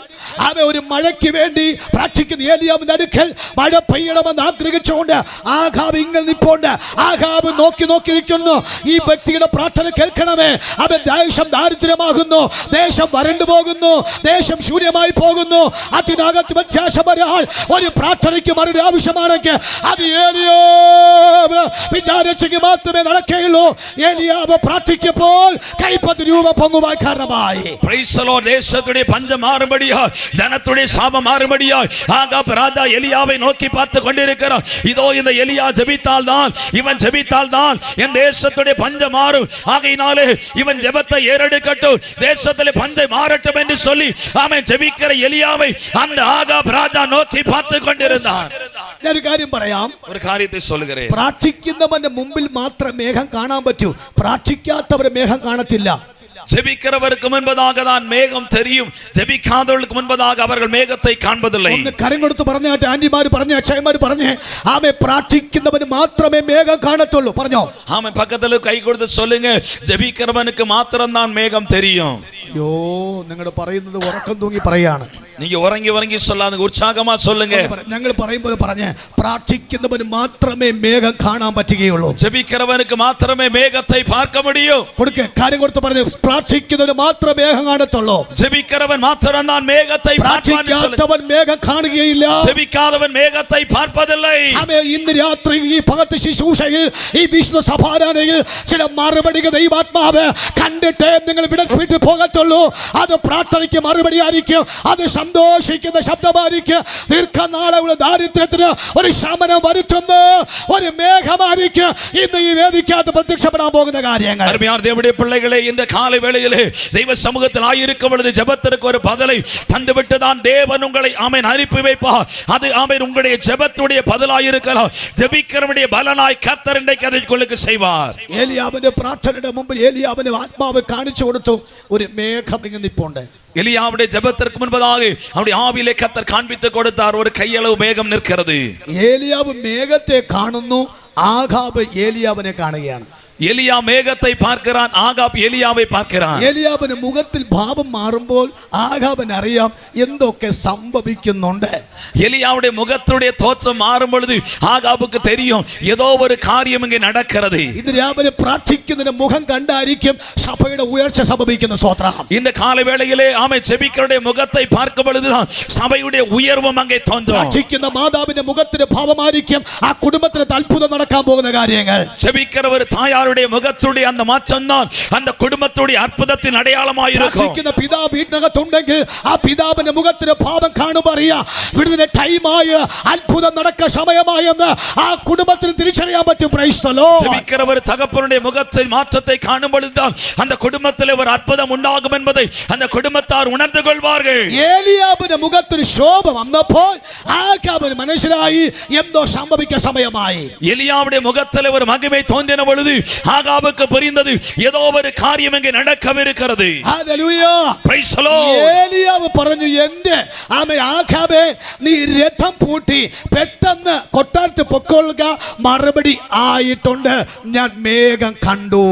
അവൻ ഒരു മഴയ്ക്ക് വേണ്ടി പ്രാർത്ഥിക്കുന്ന ഏലിയാവിന്റെ അടുക്കൽ മഴ പെയ്യണമെന്ന് ആഗ്രഹിച്ചുകൊണ്ട് ആഹാബ് ഇങ്ങനെ നിൽപ്പുണ്ട്. ആഹാബ് നോക്കിയിരിക്കുന്നു. ഈ വ്യക്തിയുടെ പ്രാർത്ഥന കേൾക്കണമേ. അവൻ ദേശം ദാരിദ്ര്യമാകുന്നു, ദേശം വരണ്ടു പോകുന്നു, ദേശം ശൂന്യമായി പോകുന്നു. അതിനകത്ത് വ്യത്യാസം വരാൻ ഒരു പ്രാർത്ഥനയ്ക്ക് മറുപടി ആവശ്യമാണെങ്കിൽ അത് ഏലിയാവ് വിചാരിച്ചെങ്കിൽ മാത്രമേ നടക്കുകയുള്ളൂ. ഏലിയാവ് പ്രാർത്ഥിച്ചപ്പോൾ കൈപ്പത്ത് രൂപ പൊങ്ങുവാൻ കാരണമായി. Praise the Lord. தேசத்துடைய பஞ்சம் மாறுபடியா, ஜனத்துடைய சாபம் மாறுபடியா ஆகாப் ராஜா எலியாவை நோக்கி பார்த்து கொண்டிருக்கிறார். இதோ இந்த எலியா ஜெபித்தால் தான், இவன் ஜெபித்தால் தான் என் தேசத்துடைய பஞ்சம் மாறும். ஆகையினாலே இவன் ஜெபத்தை ஏறெடுக்கட்டும், தேசத்திலே பஞ்சம் மாறட்டும் என்று சொல்லி அவன் ஜெபிக்கிற எலியாவை அந்த ஆகாப் ராஜா நோக்கி பார்த்து கொண்டிருந்தான். ഞാൻ ഒരു കാര്യം പറയാം. ഒരു കാര്യത്തെ சொல்கிறேன். പ്രാർത്ഥിക്കുന്നവന്റെ മുമ്പിൽ മാത്രം മേഘം കാണാൻ പറ്റൂ. പ്രാർത്ഥിക്കാത്തവരെ മേഘം കാണത്തില്ല. ஜெபிக்கிறவருக்கு முன்பதாக தான் மேகம் தெரியும். ஜெபிக்காதவர்களுக்கு முன்பதாக அவர்கள் மேகத்தை காண்பதில்லை. ഒന്ന് കരം കൊടുത്ത് പറഞ്ഞാട്ടെ. ആന്റിമാര് പറഞ്ഞേ, അച്ഛന്മാര് പറഞ്ഞേ, ആമേ പ്രാർത്ഥിക്കുന്നവന് മാത്രമേ മേഘം കാണത്തുള്ളൂ. പറഞ്ഞോ. ஆமே. பக்கத்துல கை கொடுத்து சொல்லுங்க, ஜெபிக்கிறவனுக்கு மாத்திரம் தான் மேகம் தெரியும். അയ്യോ, നിങ്ങൾ പറയുന്നത് ഉറക്കം തൂങ്ങി പറയാണ്. நீங்க உறங்கி சொல்லாத உற்சாகமா சொல்லுங்க. ഞങ്ങൾ പറയുമ്പോൾ പറഞ്ഞേ, പ്രാർത്ഥിക്കുന്നവന് മാത്രമേ മേഘം കാണാൻ പറ്റുകയുള്ളൂ. ஜெபிக்கிறவனுக்கு மாத்திரமே மேகத்தை பார்க்க முடியும். കൊടുക്കേ, കാര്യം കൊടുത്ത് പറഞ്ഞു. പ്രാർത്ഥിക്കുന്നവന് മാത്രമേ മേഘം കാണത്തുള്ളൂ. ஜெபிக்கிறவன் மாத்திரம் தான் மேகத்தை பார்ப்பான். മേഘം കാണുകയില്ല. ஜெபிக்காதவன் மேகத்தை பார்ப்பதில்லை. ആമേ. ഇന്ന് രാത്രി ഈ ഭഗത്ത് ശുശ്രൂഷയിൽ ഈ വിശുദ്ധ സഭാരാധനയിൽ ചില മറുപടികൾ ദൈവാത്മാവ് കണ്ടിട്ട് നിങ്ങൾ വിട്ടു പോകത്തുള്ളൂ. അത് പ്രാർത്ഥനയ്ക്ക് മറുപടി ആയിരിക്കും. അത് സന്തോഷിക്കുന്ന ശബ്ദമായിരിക്കും. ദീർഘനാളുള്ള ദാരിദ്ര്യത്തിന് ഒരു ശമനം വരുത്തുന്ന ഒരു മേഘമായിരിക്കും ഇന്ന് ഈ വേദിക്കകത്ത് പ്രത്യക്ഷപ്പെടാൻ പോകുന്ന കാര്യങ്ങൾ. அருமையான தேவனுடைய பிள்ளைகளே, இந்த காலை வேளையிலே தெய்வ சமூகத்தில் ஆயிருக்கும் பொழுது ஜெபத்திற்கு ஒரு பதிலை தந்துவிட்டு தான் தேவன் உங்களை ஆமென் அனுப்பி வைப்பார். அது ஆமென் உங்களுடைய ஜெபத்துடைய பதிலாயிருக்கலாம். ஜெபிக்கிறவனுடைய பலனாய் கர்த்தர் இன்றைக்கு அதை உங்களுக்கு செய்வார். ഏലിയാവിന്റെ പ്രാർത്ഥനയുടെ മുമ്പിൽ ഏലിയാവിന്റെ ആത്മാവ് കാണിച്ചു കൊടുത്തു. ഒരു മേഘം ഇങ്ങനെ നിൽപ്പുണ്ട്. எலியாவுடைய ஜெபத்திற்கு முன்பதாக அவருடைய ஆவியிலே கர்த்தர் காண்பித்து கொடுத்தார். ஒரு கையளவு மேகம் நிற்கிறது. ഏലിയാവ് മേഘത്തെ കാണുന്നു. ആഹാബ് ഏലിയാവിനെ കാണുകയാണ്. எலியா மேகத்தை பார்க்கிறான், ஆகாப் எலியாவை பார்க்கிறான். ഏലിയാവിന്റെ മുഖത്തിൽ ഭാവം മാറുമ്പോൾ ആഹാബിന് അറിയാം എന്തൊക്കെ സംഭവിക്കുന്നുണ്ട്. எலியாவுடைய முகத்துடைய தோற்றம் மாறும் பொழுது ஆகாபுக்கு தெரியும் ஏதோ ஒரு காரியம் இங்கே நடக்கிறது. ഇത് രാവിലെ പ്രാർത്ഥിക്കുന്നതിന്റെ മുഖം കണ്ടായിരിക്കും സഭയുടെ ഉയർച്ച സംഭവിക്കുന്ന. സ്തോത്രം. இந்த காலை வேளையிலே ஆமை ஜெபிக்கிறவருடைய முகத்தை பார்க்கும் பொழுதுதான் சபையுடைய உயர்வும் அங்கே தோன்றும். പ്രാർത്ഥിക്കുന്ന മാതാവിന്റെ മുഖത്തിന്റെ ഭാവമായിരിക്കും ആ കുടുംബത്തിന് അത്ഭുതം നടക്കാൻ പോകുന്ന കാര്യങ്ങൾ. ஜெபிக்கிறவர் தாயாருடைய முகத்துடைய அந்த மாற்றம் தான் அந்த குடும்பத்துடைய அற்புதத்தின் அடையாளமாக இருக்கும். പ്രാർത്ഥിക്കുന്ന പിതാവ് വീട്ടിനകത്തുണ്ടെങ്കിൽ ആ പിതാവിന്റെ മുഖത്തിന്റെ ഭാവം കാണുമ്പോൾ അറിയാം വിടുതലിന്റെ ടൈമായ അത്ഭുതം നടക്ക സമയമായെന്ന് ആ കുടുംബത്തിന് തിരിച്ചറിയാൻ പറ്റും. Price the Lord. ஜெபிக்கிறவர் தகப்பனுடைய முகத்தில் மாற்றத்தை காணும் பொழுதுதான் அந்த குடும்பத்தில் ஒரு அற்புதம் உண்டாகும் என்பதை அந்த குடும்பத்தார் உணர்ந்து கொள்வார்கள். ഏലിയാവിന്റെ മുഖത്തൊരു ശോഭ വന്നപ്പോൾ ആഹാബിന് മനസ്സിലായി എന്തോ സംഭവിക്കാൻ സമയമായി. எலியாவுடைய முகத்தில் ஒரு மகிமை தோன்றின பொழுது ஆகாபுக்கு புரிந்தது ஏதோ ஒரு காரியம் இங்கே நடக்கவிருக்கிறது. ഹല്ലേലൂയ. Praise the Lord. ഏലിയാവ് പറഞ്ഞു, എന്റെ ആഖാബേ നീ രഥം പൂട്ടി പെട്ടെന്ന് കൊട്ടാരത്തിൽ പൊക്കോളുക, മറുപടി ആയിട്ടുണ്ട്, ഞാൻ മേഘം കണ്ടു.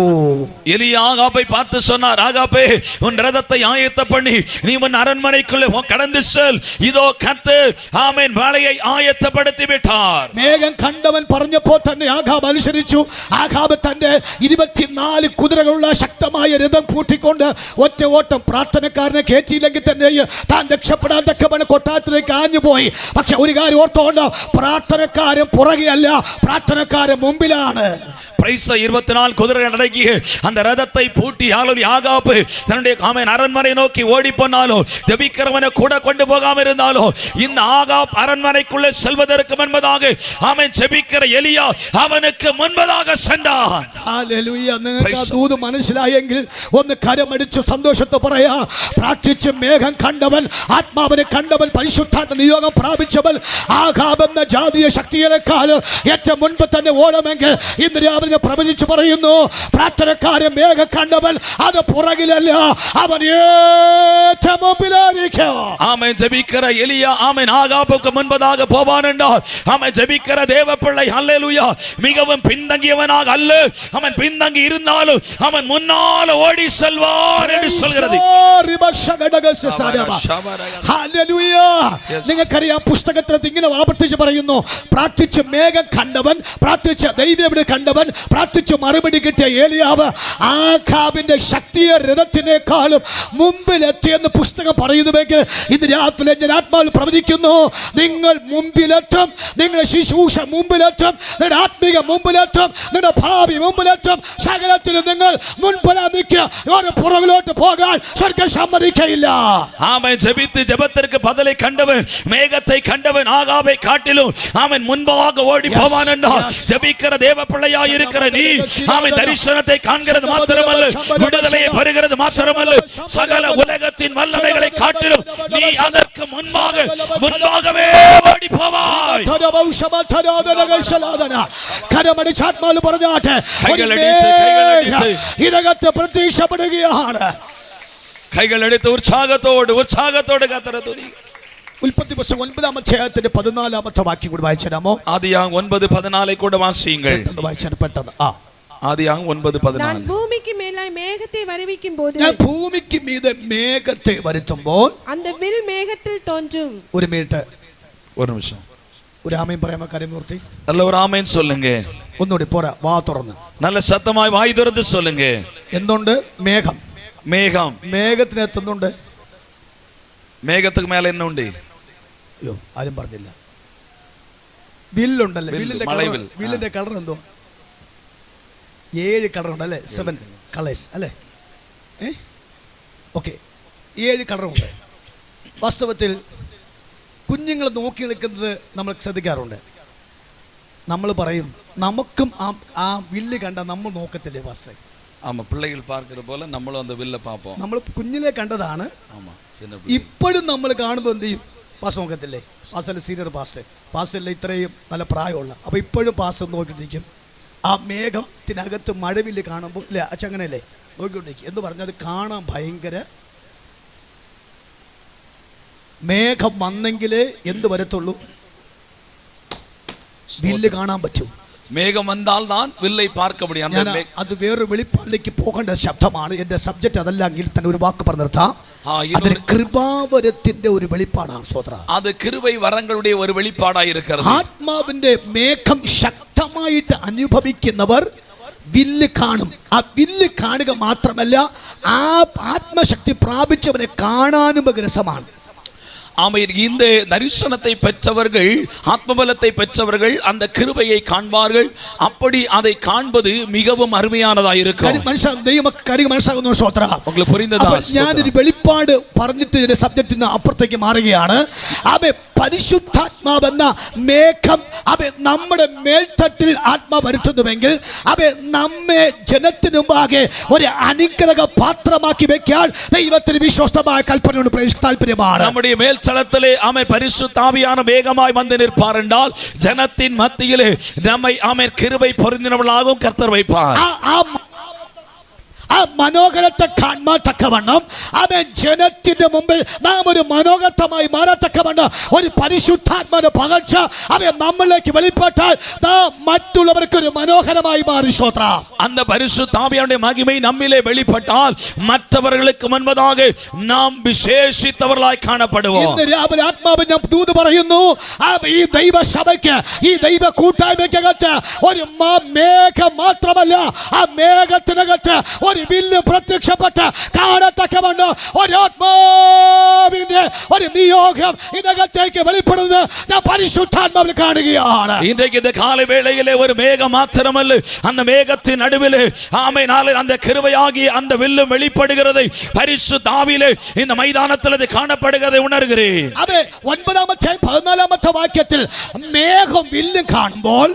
எலியா ஆகாபை பார்த்து சொன்னார், ஆகாபே உன் ரதத்தை ஆயத்த பண்ணி நீ உன் அரண்மனைக்குள்ளே கடந்து செல், இதோ கர்த்தர் ஆமென் வேலையை ஆயத்தப்படுத்தி விட்டார். മേഘം കണ്ടവൻ പറഞ്ഞപ്പോൾ തന്നെ ആഖാബ് അനുസരിച്ചു. ആഖാബ് തന്റെ 24 കുതിരകളുള്ള ശക്തമായ രഥം പൂട്ടിക്കൊണ്ട് ഒറ്റ ഓട്ടം, പ്രാർത്ഥനക്കാരനെ കയറ്റിയില്ലെങ്കിൽ തന്നെ താൻ രക്ഷപ്പെടാൻ തക്കവണ്ണം കൊട്ടാരത്തിലേക്ക് ആഞ്ഞുപോയി. പക്ഷെ ഒരു കാര്യം ഓർത്തോണ്ട്, പ്രാർത്ഥനക്കാരൻ പുറകെയല്ല, പ്രാർത്ഥനക്കാരൻ മുമ്പിലാണ്. 24 குதிரைகள் அடங்கிய அந்த ரதத்தை பூட்டி ஆளுநர் ஆகாபு தன்னுடைய அரண்மனை நோக்கி ஓடி போனாலும், ஜெபிக்கிறவனை கூட கொண்டு போகாம இருந்தாலும், இந்த ஆகாப் அரண்மனைக்குள்ளே செல்வதற்கு முன்பதாக அவன் ஜெபிக்கிற எலியா அவனுக்கு முன்பதாக சென்றான். ഹല്ലേലൂയ. നിങ്ങൾക്ക് ദൂത് മനസ്സിലായെങ്കിൽ ഒന്ന് കരമടിച്ച് സന്തോഷത്തെ പറയാ. പ്രാർത്ഥിച്ച് മേഘം കണ്ടവൻ, ആത്മാവിനെ കണ്ടവൻ, പരിശുദ്ധാത്മ നിയോഗം പ്രാപിച്ചവൻ, ആഖാബ് എന്ന ജാതീയ ശക്തികളെക്കാൾ ഏറ്റവും മുൻപ് തന്നെ ഓടമെങ്കിൽ ഇന്ന് രാവിലെ പ്രവചിച്ചു പറയുന്നു, പ്രാർത്ഥനക്കാരൻ മേഘം കണ്ടവൻ അത് പുറകിലല്ല, അവൻ ഏറ്റവും മുമ്പിലായിരിക്കും. ആമേൻ. ജെபிக்கிற எலியா ஆமென் ஆகாபுக்கு முன்பதாக போவான் என்றால், ஆமென் ஜெபிக்கிற தேவ பிள்ளை ஹல்லேலூயா மிகவும் பின்தங்கியவனாக அல்ல, அவன் பின்தங்கி இருந்தாலும் அவன் முன்னால் ஓடி செல்வான் என்று சொல்கிறது. ഹല്ലേലൂയ. നിങ്ങൾക്കറിയാം, പുസ്തകത്തിൽ ഇങ്ങനെ ആവർത്തിച്ച് പറയുന്നു, പ്രാർത്ഥിച്ച് മേഘം കണ്ടവൻ, പ്രാർത്ഥിച്ച ദൈവം കണ്ടവൻ, പ്രാർത്ഥിച്ചു മറുപടി കിട്ടിയ ഏലിയാവ് ആഖാബിന്റെ ശക്തിയെ രഥത്തിനേക്കാളും മുമ്പിലെത്തിയെന്ന് പുസ്തകം പറയുന്നുവെങ്കിൽ ഇന്ന് രാത്രി ഞാൻ ആത്മാവിൽ പ്രവചിക്കുന്നു, നിങ്ങൾ മുമ്പിലെത്തും, നിങ്ങളുടെ ശുശ്രൂഷ മുമ്പിലെത്തും, നിങ്ങളുടെ ആത്മീക മുമ്പിലെത്തും, നിങ്ങളുടെ ഭാവി മുമ്പിലെത്തും. സകലത്തിലും നിങ്ങൾ മുൻപിലാ നിൽക്കുക, ഒരു പുറകിലോട്ട് പോകാൻ സ്വർഗ്ഗം സമ്മതിക്കയില്ല. ஆமென். ஜெபித்து ஜெபத்திற்கு பதிலை கண்டவன், மேகத்தை கண்டவன் ஆகாபை காட்டிலும் அவன் முன்பாக ஓடி போவான் என்றால், ஜெபிக்கிற தேவ பிள்ளையா இருக்கிற நீ ஆமென் தரிசனத்தை காண்கிறது மாத்திரமல்ல, விடுதலையை பெறுகிறது மாத்திரமல்ல, சகல உலகத்தின் வல்லமைகளை காட்டிலும் நீ அதற்கு முன்பாகவே ஓடி போவாய். കരമടിച്ച് ആത്മാവിൽ പറഞ്ഞാട്ടെ, ഇതിനകത്ത് പ്രത്യക്ഷപ്പെടുകയാണ്. കൈകൾ എടുത്ത് ഉത്സാഹത്തോട് കർത്തരെ തുതിക്കുക. ഉൽപ്പത്തി പുസ്തകം 9-ാം അധ്യായത്തിന്റെ 14-ാമത്തെ വാക്യം കൂടി വായിച്ചാമോ? ആദിയാം 9:14 കൂടെ വാസിയുங்கள். വായിച്ചാൽ പെട്ടെന്ന്. ആദിയാം 9:14. நான் பூமிக்கு மேலாய் மேகத்தை வருவிக்கும் போது, ഞാൻ ഭൂമിക്ക് മീതെ മേഘത്തെ വരുത്തുമ്പോൾ அந்த வில் மேகத்தில் தோன்றும். ഒരു മിനിറ്റ്, ഒരു നിമിഷം, ഒരു ആമേൻ പറയാമോ? കരമൂർത്തി நல்ல ஒரு ஆமென் சொல்லுங்க. ഒന്നുകൂടി പോരാ, വാ തുറന്ന് நல்ல சத்தமாய் வாய் திறந்து சொல்லுங்க. എന്തുണ്ട്? മേഘം. மேகம். മേഘത്തിന് എത്തുന്നുണ്ട്. மேகத்துக்கு மேல என்ன உண்டு? അയ്യോ, ആരും പറഞ്ഞില്ല. വില്ലുണ്ടല്ലേ? മലവിൽ. വില്ലിന്റെ കളർ എന്തോ? 7 കളറുണ്ട് അല്ലേ? 7 കളേഴ്സ് അല്ലേ? ഓക്കെ, 7 കളറുണ്ട്. വാസ്തവത്തിൽ കുഞ്ഞുങ്ങൾ നോക്കി നിൽക്കുന്നത് നമ്മൾ ശ്രദ്ധിക്കാറുണ്ട്. നമ്മൾ പറയും, നമുക്കും ആ വില്ല് കണ്ട നമ്മൾ നോക്കത്തില്ലേ വാസ്തവ? ஆமா, பிள்ளைகள் பார்க்கிற போல நம்மளும் அந்த வில்ல பார்ப்போம். നമ്മൾ കുഞ്ഞിലെ കണ്ടതാണ്. ஆமா, ഇപ്പോഴും നമ്മൾ കാണുമ്പോൾ എന്ത് ചെയ്യും? പാസ് നോക്കത്തില്ലേ? പാസ്റ്റർ സീനിയർ പാസ്റ്ററിലെ ഇത്രയും നല്ല പ്രായമുള്ള, അപ്പോൾ ഇപ്പോഴും പാസ്റ്റർ നോക്കിയിരിക്കും. ആ മേഘത്തിനകത്ത് മഴവില്ല് കാണുമ്പോൾ ഇല്ലേ അച്ഛൻ അങ്ങനെയല്ലേ നോക്കിക്കൊണ്ടിരിക്കും എന്ന് പറഞ്ഞത് കാണാൻ ഭയങ്കര. മേഘം വന്നെങ്കിലേ എന്ത് വരത്തുള്ളൂ? വില്ല് കാണാൻ പറ്റൂ. மேகம் வந்தால் தான் வில்லை பார்க்க முடியும். അത് വേറൊരു വെളിപ്പാടിലേക്ക് പോകേണ്ട ശബ്ദമാണ്. എന്റെ സബ്ജക്റ്റ് അതല്ലെങ്കിൽ തന്നെ ഒരു വാക്ക് പറഞ്ഞു നിർത്താം. അതൊരു കൃപാവരത്തിന്റെ ഒരു വെളിപ്പാടാണ്. സ്വതന്ത്ര അത് കൃപൈ വരങ്ങളുടെ ഒരു വെളിപ്പാടായി ഇരിക്കുന്നത്. ആത്മാവിന്റെ മേഘം ശക്തമായിട്ട് അനുഭവിക്കുന്നവർ വില്ല് കാണും. ആ വില്ല് കാണുക മാത്രമല്ല, ആ ആത്മശക്തി പ്രാപിച്ചവനെ കാണാനും രസമാണ്. இந்த தரிசனத்தை பெற்றவர்கள், ஆத்மபலத்தை பெற்றவர்கள் அந்த கிருபையை காண்பார்கள். அப்படி அதை காண்பது மிகவும் அருமையானதாக இருக்கும். உங்களுக்கு புரிந்ததா? ഞാനൊരു വെളിപ്പാട് പറഞ്ഞിട്ട് സബ്ജക്റ്റിന് അപ്പുറത്തേക്ക് മാറുകയാണ്. പരിശുദ്ധാത്മാവെന്ന മേഘം നമ്മുടെ മേൽത്തട്ടിൽ ആത്മാ വരുത്തുന്നുവെങ്കിൽ നമ്മെ ജനത്തിനു മുമ്പാകെ ഒരു അനുഗ്രഹ പാത്രമാക്കി വെക്കാൻ ദൈവത്തിന് വിശ്വസ്തമായ കൽപ്പനയോട് താല്പര്യമാണ്. நம்முடைய மேல் தளத்திலே பரிசுத்த ஆவியான வேகமாய் வந்து நிற்பார் என்றால் ஜனத்தின் மத்தியிலே நம்மை கிருபை பொருந்தினவர்களாகவும் கர்த்தர் வைப்பார். ആ മനോഹരത്തെ കാണാൻ തക്കവണ്ണം ജനത്തിന്റെ മുമ്പിൽ നാം ഒരു മനോഹരമായി മാറത്തക്കവണ്ണം ഒരു പരിശുദ്ധാത്മാവിന്റെ പകർച്ച നമ്മളിലേക്ക് വെളിപ്പെട്ടാൽ നാം മറ്റുള്ളവർക്ക് ഒരു മനോഹരമായി മാറി. സ്തോത്രം. அந்த பரிசுத்த ஆவியானுடைய மகிமை நம்மிலே வெளிப்பட்டால் மற்றவர்களுக்கு முன்பதாக நாம் விசேஷித்தவர்களாய் காணப்படுவோம். ഇന്ന് രാവിലെ ആത്മാവ് ഞാൻ ദൂത് പറയുന്നു, ഈ ദൈവസഭയ്ക്ക്, ഈ ദൈവ കൂട്ടായ്മയ്ക്കകത്ത് ഒരു മേഘം മാത്രമല്ല, ആ മേഘത്തിനകത്ത് ഒരു വില്ല് പ്രത്യക്ഷപ്പെട്ട് കാണത്തക്കവണ്ണം ഒരു ആത്മാവിന്റെ ഒരു നിയോഗം ഇതിനകത്തേക്ക് വെളിപ്പെടുന്നത് ഞാൻ പരിശുദ്ധാത്മാവിൽ കാണുകയാണ്. இன்றைக்கு இந்த காலை வேளையிலே ஒரு மேகம் மாத்திரமல்ல, அந்த மேகத்தின் நடுவிலே ஆமெனாலே அந்த கிருபையாகிய அந்த வில்லும் வெளிப்படுகிறதை பரிசுத்த ஆவியிலே இந்த மைதானத்தில் அது காணப்படுகிறதை உணர்கிறேன். 9-ാമത്തെ 14-ാമത്തെ വാക്യത്തിൽ മേഘം വില്ലും കാണുമ്പോൾ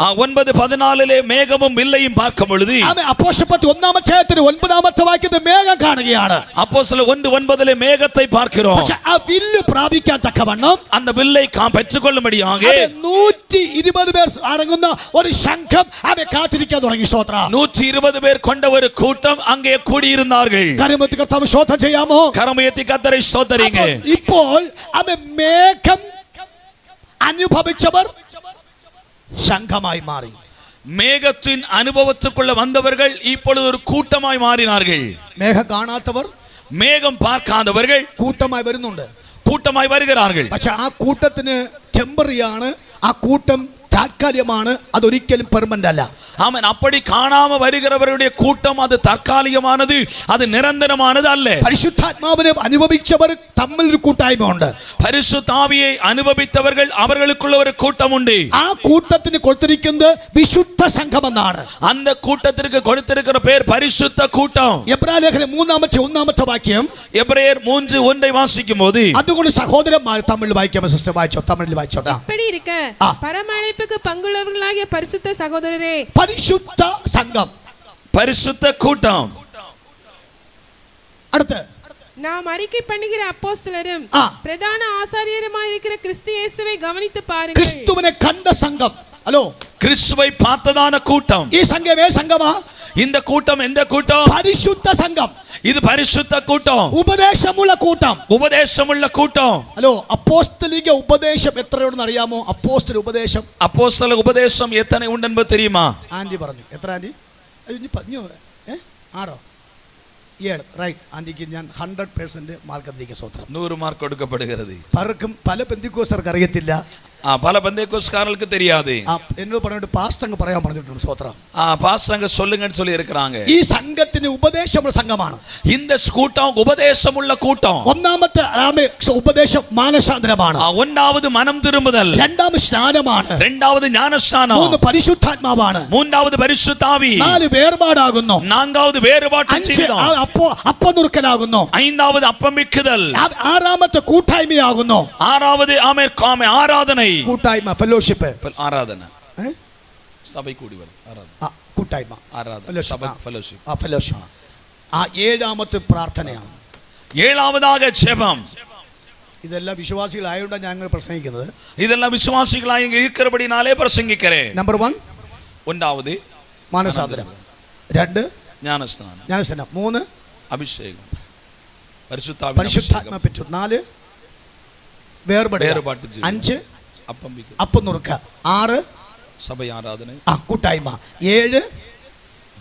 9:14 മേഘവും വില്ലയും பார்க்கும் பொழுது അപ്പോസ്തലപ്രവൃത്തി 1-ാമത്തെ 9-ാമത്തെ വാക്യത്തിൽ മേഘം കാണുകയാണ്. அப்போஸ்தலர் 1:9 மேகத்தை பார்க்கிறோம். പക്ഷേ ആ വില്ല് പ്രാപിക്കാൻ തക്കവണ്ണം அந்த வில்லை பெற்றுக்கொள்ளும்படியாக 120 പേർ അടങ്ങുന്ന ഒരു സംഘം കാത്തിരിക്കാൻ തുടങ്ങി. സ്തോത്രം. 120 പേർ കൊണ്ട ഒരു കൂട്ടം അங்கே കൂടിയിരുന്നാர்கள். കരമുയർത്തി കർത്താവേ സ്തോത്രം ചെയ്യാമോ? കരമുയർത്തി കർത്താവേ സ്തോത്രിங்க. ഇപ്പോൾ മേഘം അനുഭവിച്ചവർ സംഘമായി മാറി. மேகத்தின் அனுபவத்துக்குள்ள வந்தவர்கள் இப்பொழுது ஒரு கூட்டமாய் மாறினார்கள். മേഘം കാണാത്തവർ, மேகம் பார்க்காதவர்கள் കൂട്ടമായി വരുന്നുണ്ട്, கூட்டமாய் வருகிறார்கள். പക്ഷെ ആ കൂട്ടത്തിന് ടെമ്പറിയാണ്, ആ കൂട്ടം താൽക്കാലികമാണ്, അതൊരിക്കലും പെർമനന്റ് അല്ല. ஆமென். அப்படி காணாம வருகிறவருடைய கூட்டம் அது தற்காலிகமானது, அது நிரந்தரமானது அல்ல. പരിശുദ്ധാത്മാവിനെ അനുഭവിച്ചവർ തമ്മിൽ ഒരു കൂട്ടായ്മ ഉണ്ട്. பரிசுத்த ஆவியை அனுபவித்தவர்கள் அவர்களுக்குள்ள ஒரு கூட்டம் உண்டு. ആ കൂട്ടത്തിന് കൊടുത്തിരിക്കുന്നത് വിശുദ്ധ സംഘം എന്നാണ്. அந்த கூட்டத்திற்கு கொடுத்திருக்கிற பெயர் பரிசுத்த கூட்டம். എബ്രായ ലേഖനം 3-ാമത്തെ വാക്യം, எபிரேயர் 3:1 വാസിക്കുம்போது, അതുകൊണ്ട് സഹോദരന്മാർ തമിഴിൽ വായിക്കാമോ? സിസ്റ്റർ വായിച്ചോ, തമിഴിൽ വായിച്ചോട്ടാ. இப்படி இருக்க பரமழைப்புக்கு பங்குள்ளவர்களாகிய பரிசுத்த சகோதரரே, പരിശുദ്ധ സംഘം, பரிசுத்த கூட்டம். അടുത്ത நாம் அறிக்கை பண்ணுகிற அப்போஸ்தலரும் பிரதான ஆசாரியருமாய் இருக்கிற கிறிஸ்து இயேசுவை கவனித்து பாருங்கள். ക്രിസ്തുവിനെ കണ്ട സംഘം. ഹലോ, கிறிஸ்துவை பார்த்ததான கூட்டம். ഈ സംഘമേ സംഘമാ? இந்த கூட்டம் எந்த கூட்டம்? പരിശുദ്ധ സംഘം. இது பரிசுத்த கூட்டம், ഉപദേശമുള്ള കൂട്ടം, உபதேசமுள்ள கூட்டம். ഹലോ, അപ്പോസ്തലിക ഉപദേശം എത്രയുണ്ടെന്ന് അറിയാമോ? അപ്പോസ്തല ഉപദേശം, அப்போஸ்தல உபதேசம் எத்தனை உண்டு என்பது தெரியுமா? ആന്റി പറഞ്ഞു. എത്ര ആന്റി? 6 7 റൈറ്റ്. ആന്റിക്ക് ഞാൻ 100% മാർക്ക് തന്നിരിക്കും. സ്വത്രം. 100 മാർക്ക് കൊടുക്കപ്പെടുகிறது. പലർക്കും പല പെന്തിക്കോസ്തർക്ക് അറിയത്തില്ല, பல பெந்தேகோஸ்காரர்களுக்கு தெரியாது. എന്നോട് പറഞ്ഞിട്ട് പാസ്റ്റർ അങ്ങ് പറയാൻ പറഞ്ഞിട്ടുണ്ട്. സ്വത്രം. பாஸ்டர் அங்க சொல்லுங்கன்னு சொல்லி இருக்கிறாங்க. ഈ സംഘത്തിന് ഉപദേശമുള്ള സംഘമാണ്. இந்த கூட்டம் உபதேசமுள்ள கூட்டம். ഒന്നാമത്തെ ഉപദേശം മാനസാന്തരമാണ്. ஒன்றாவது மனம் திரும்புதல், രണ്ടാമത് സ്നാനമാണ്, இரண்டாவது ஞானஸ்நானம், മൂന്ന് പരിശുദ്ധാത്മാവാണ്, மூன்றாவது பரிசுத்த ஆவி, 4 വേർപാടാകുന്നു, நான்காவது வேறுபாட்டு ജീവിതம், അപ്പം നുറുക്കലാകുന്നു, ஐந்தாவது அப்பமிக்குதல், ആറാമത്തെ കൂട്ടായ്മയാകുന്നു, ஆறாவது ஆராதனை, കൂട്ടായ്മ ഫെലോഷിപ്പ്, ஆராதனை சபை கூடி வரும், ஆராதனை കൂട്ടായ്മ, ஆராதனை சபை ஃபெலோஷிப், ഫെലോഷിപ്പ്. ഏഴാമത്തെ പ്രാർത്ഥനയാണ്. ஏழாவதாக ஜெபம். ഇതെല്ലാം വിശ്വാസികളായതുകൊണ്ടാണ് ഞങ്ങൾ പ്രസംഗിക്കുന്നത്. இதெல்லாம் விசுவாசிகளாய் இருக்கிறபடினாலே பிரசங்கிக்கிறேன். നമ്പർ 1 ஒன்றாவது മാനസാന്തരം, 2 ஞானஸ்நானம், 3 அபிஷேகம், പരിശുദ്ധാത്മ പെറ്റു, 4 വേർപാട്ട്, 5 അപ്പം നുറുക്ക, 6 സഭ ആരാധന, കൂട്ടായ്മ, 7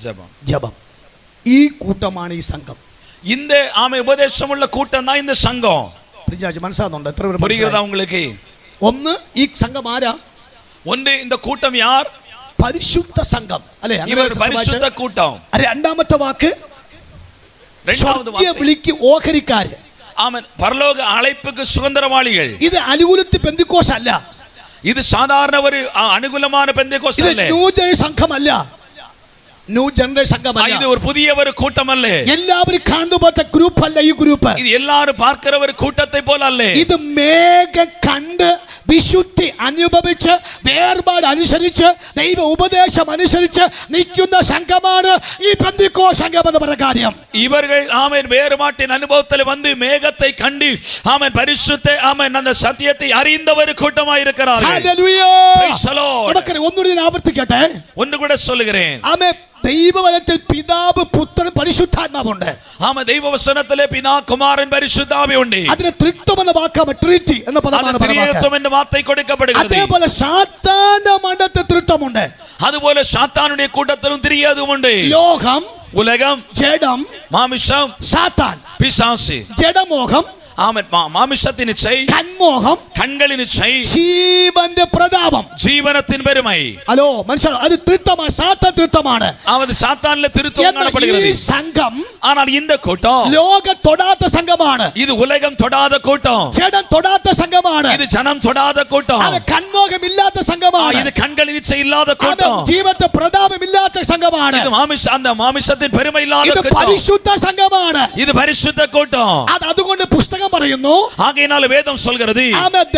ജപം. ഈ കൂട്ടമാണ് ഈ സംഘം. இந்த உபதேசமுள்ள கூட்டம் தான் இந்த சங்கம். മനസ്സിലാകുന്നുണ്ട്? എത്ര പേർ புரிகிறதா உங்களுக்கு? ഒന്ന്, ഈ സംഘം ആരാ? ஒன்று, இந்த கூட்டம் யார்? പരിശുദ്ധ സംഘം അല്ലേ? പരിശുദ്ധ കൂട്ടം. രണ്ടാമത്തെ വാക്ക് വിളിക്ക് ഓഹരിക്കാര്. ആമേൻ. പരലോക അழைப்புக்கு சுதந்திரவாளிகள். ഇത് അനുകൂലത്തി പെന്തക്കോസ് അല്ല, ഇത് സാധാരണ ഒരു അനുകൂലமான പെന്തക്കോസ് അല്ല, നൂതന സംഘമല്ല, ന്യൂ ജനറേഷൻ സംഘമല്ല. இது ஒரு புதிய ஒரு கூட்டம் அல்ல. എല്ലാവരും കാണുമ്പോഴത്തെ ഗ്രൂപ്പ് അല്ല ഈ ഗ്രൂപ്പ്. இது எல்லாரும் பார்க்கிற ஒரு கூட்டத்தை போல அல்ல. ഇത് മേഘം കണ്ട് വിശുദ്ധി അനുഭവിച്ച് വേർപാട് അനുസരിച്ച് ദൈവ ഉപദേശം അനുസരിച്ച് നിൽക്കുന്ന സംഘമാണ് ഈ പെന്തക്കോസ്ത് സംഘം എന്ന് പറഞ്ഞ കാര്യം. இவர்கள் ஆமென் வேறுபாட்டின் அனுபவத்தில் வந்து மேகத்தை கண்டு ஆமென் பரிசுத்த ஆமென் அந்த சத்தியத்தை அறிந்த ஒரு கூட்டமாய் இருக்கிறார்கள். ഹല്ലേലൂയ. Praise the Lord. നമുക്കറിയാം, ഒന്നുകൂടി ഞാൻ ആവർത്തിക്കട്ടെ. ஒன்று கூட சொல்லுகிறேன். ആമേൻ. ദൈവവചനത്തിൽ പിതാവ് പുത്രൻ പരിശുദ്ധാത്മാവുണ്ട്. ஆமா தெய்வ வசனத்திலே பிதா குமாரன் பரிசுத்த ஆவி உண்டு. അതിന് ത്രിത്വം എന്ന വാക്കാണ്, ട്രിനിറ്റി എന്ന പദമാണ് ത്രിയേകത്വം എന്ന വാர்த்தை കൊടുക്കപ്പെടുகிறது. അതേപോലെ സാത്താന്റെ മണ്ഡലത്തിൽ ത്രിത്വമുണ്ട്. അതുപോലെ സാത്താനുடைய கூட்டத்திலும் ത്രിയേകത്വം ഉണ്ട്. ലോകം, உலகம், ജഡം, மாமிசம், സാത്താൻ, பிசாசு, ജഡമോഹം, ஆமென் மாமிசத்தின் இச்சை, കന്മോഹം, கண்களின் இச்சை, ജീവന്റെ പ്രതാപം, ஜீவனத்தின் பெருமை. ഹലോ മനസ്സിലാ, അത് ത്രിത്വമാണ്, സാത്താൻ ത്രിത്വമാണ്. அவது சாத்தான்ல திருத்துவம் காணப்படுகிறது. ഈ സംഘം ஆனால் இந்த கூட்டம் ലോകം തൊടാത്ത സംഘമാണ്. இது உலகம் தொடாத கூட்டம். ജഡം തൊടാത്ത സംഘമാണ്. இது ஜனம் தொடாத கூட்டம். അത് കന്മോഹം ഇല്ലാത്ത സംഘമാണ്. இது கண்களின் இச்சை இல்லாத கூட்டம். ജീവന്റെ പ്രതാപം ഇല്ലാത്ത സംഘമാണ്. இது அந்த மாமிசத்தின் பெருமை இல்லாத ഇത് கூட்டம். പരിശുദ്ധ സംഘമാണ്. இது பரிசுத்த கூட்டம். അതുകൊണ്ട് പുസ്തകം പറയുന്നു, ஆகையினால வேதம் சொல்கிறது,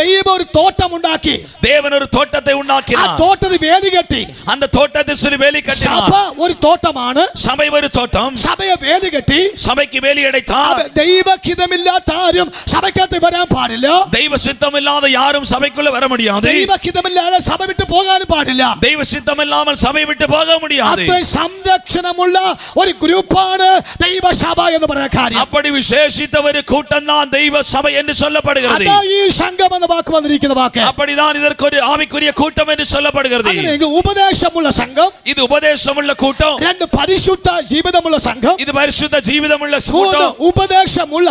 ദൈവം ഒരു തോട്ടം ഉണ്ടാക്കി, தேவன் ஒரு தோட்டத்தை ആ உண்டாக்கினார். തോട്ടത്തിൽ വേലി കെട്ടി. அந்த தோட்டத்தை சிறு வேலி സഭ கட்டினார். ഒരു തോട്ടമാണ്. சபை ஒரு தோட்டம். സഭയെ വേലി കെട്ടി. சபைக்கு வேலி அடைத்தார். ദൈവഹിതമില്ലാത്ത ആരും സഭയ്ക്കകത്ത് വരാൻ പാടില്ല. தெய்வ சித்தம் இல்லாத யாரும் சபைக்குள்ள வர முடியாது. ദൈവഹിതമില്ലാതെ സഭ വിട്ട് പോകാനും പാടില്ല. தெய்வ சித்தம் இல்லாமல் சபை விட்டு போக முடியாது. അത്രയും സംരക്ഷണമുള്ള ഒരു ഗ്രൂപ്പാണ് ദൈവസഭ എന്ന് പറയുന്ന കാര്യം. அப்படி விசேஷித்த ஒரு கூட்டம் தான் தெய்வ சபை என்று சொல்லப்படுகிறது. അതാ ഈ സംഘം എന്ന വാക്ക് വന്നിരിക്കുന്ന വാക്ക്. அப்படிதான் இதற்கு ஒரு ஆவிக்குரிய கூட்டம் என்று சொல்லப்படுகிறது. അങ്ങനെ ഉപദേശമുള്ള സംഘം, இது உபதேசமுள்ள கூட்டம். രണ്ട് പരിശുദ്ധ ജീവിതമുള്ള സംഘം, இது பரிசுத்த ஜீவிதமுள்ள മൂന്ന് கூட்டம். ഉപദേശമുള്ള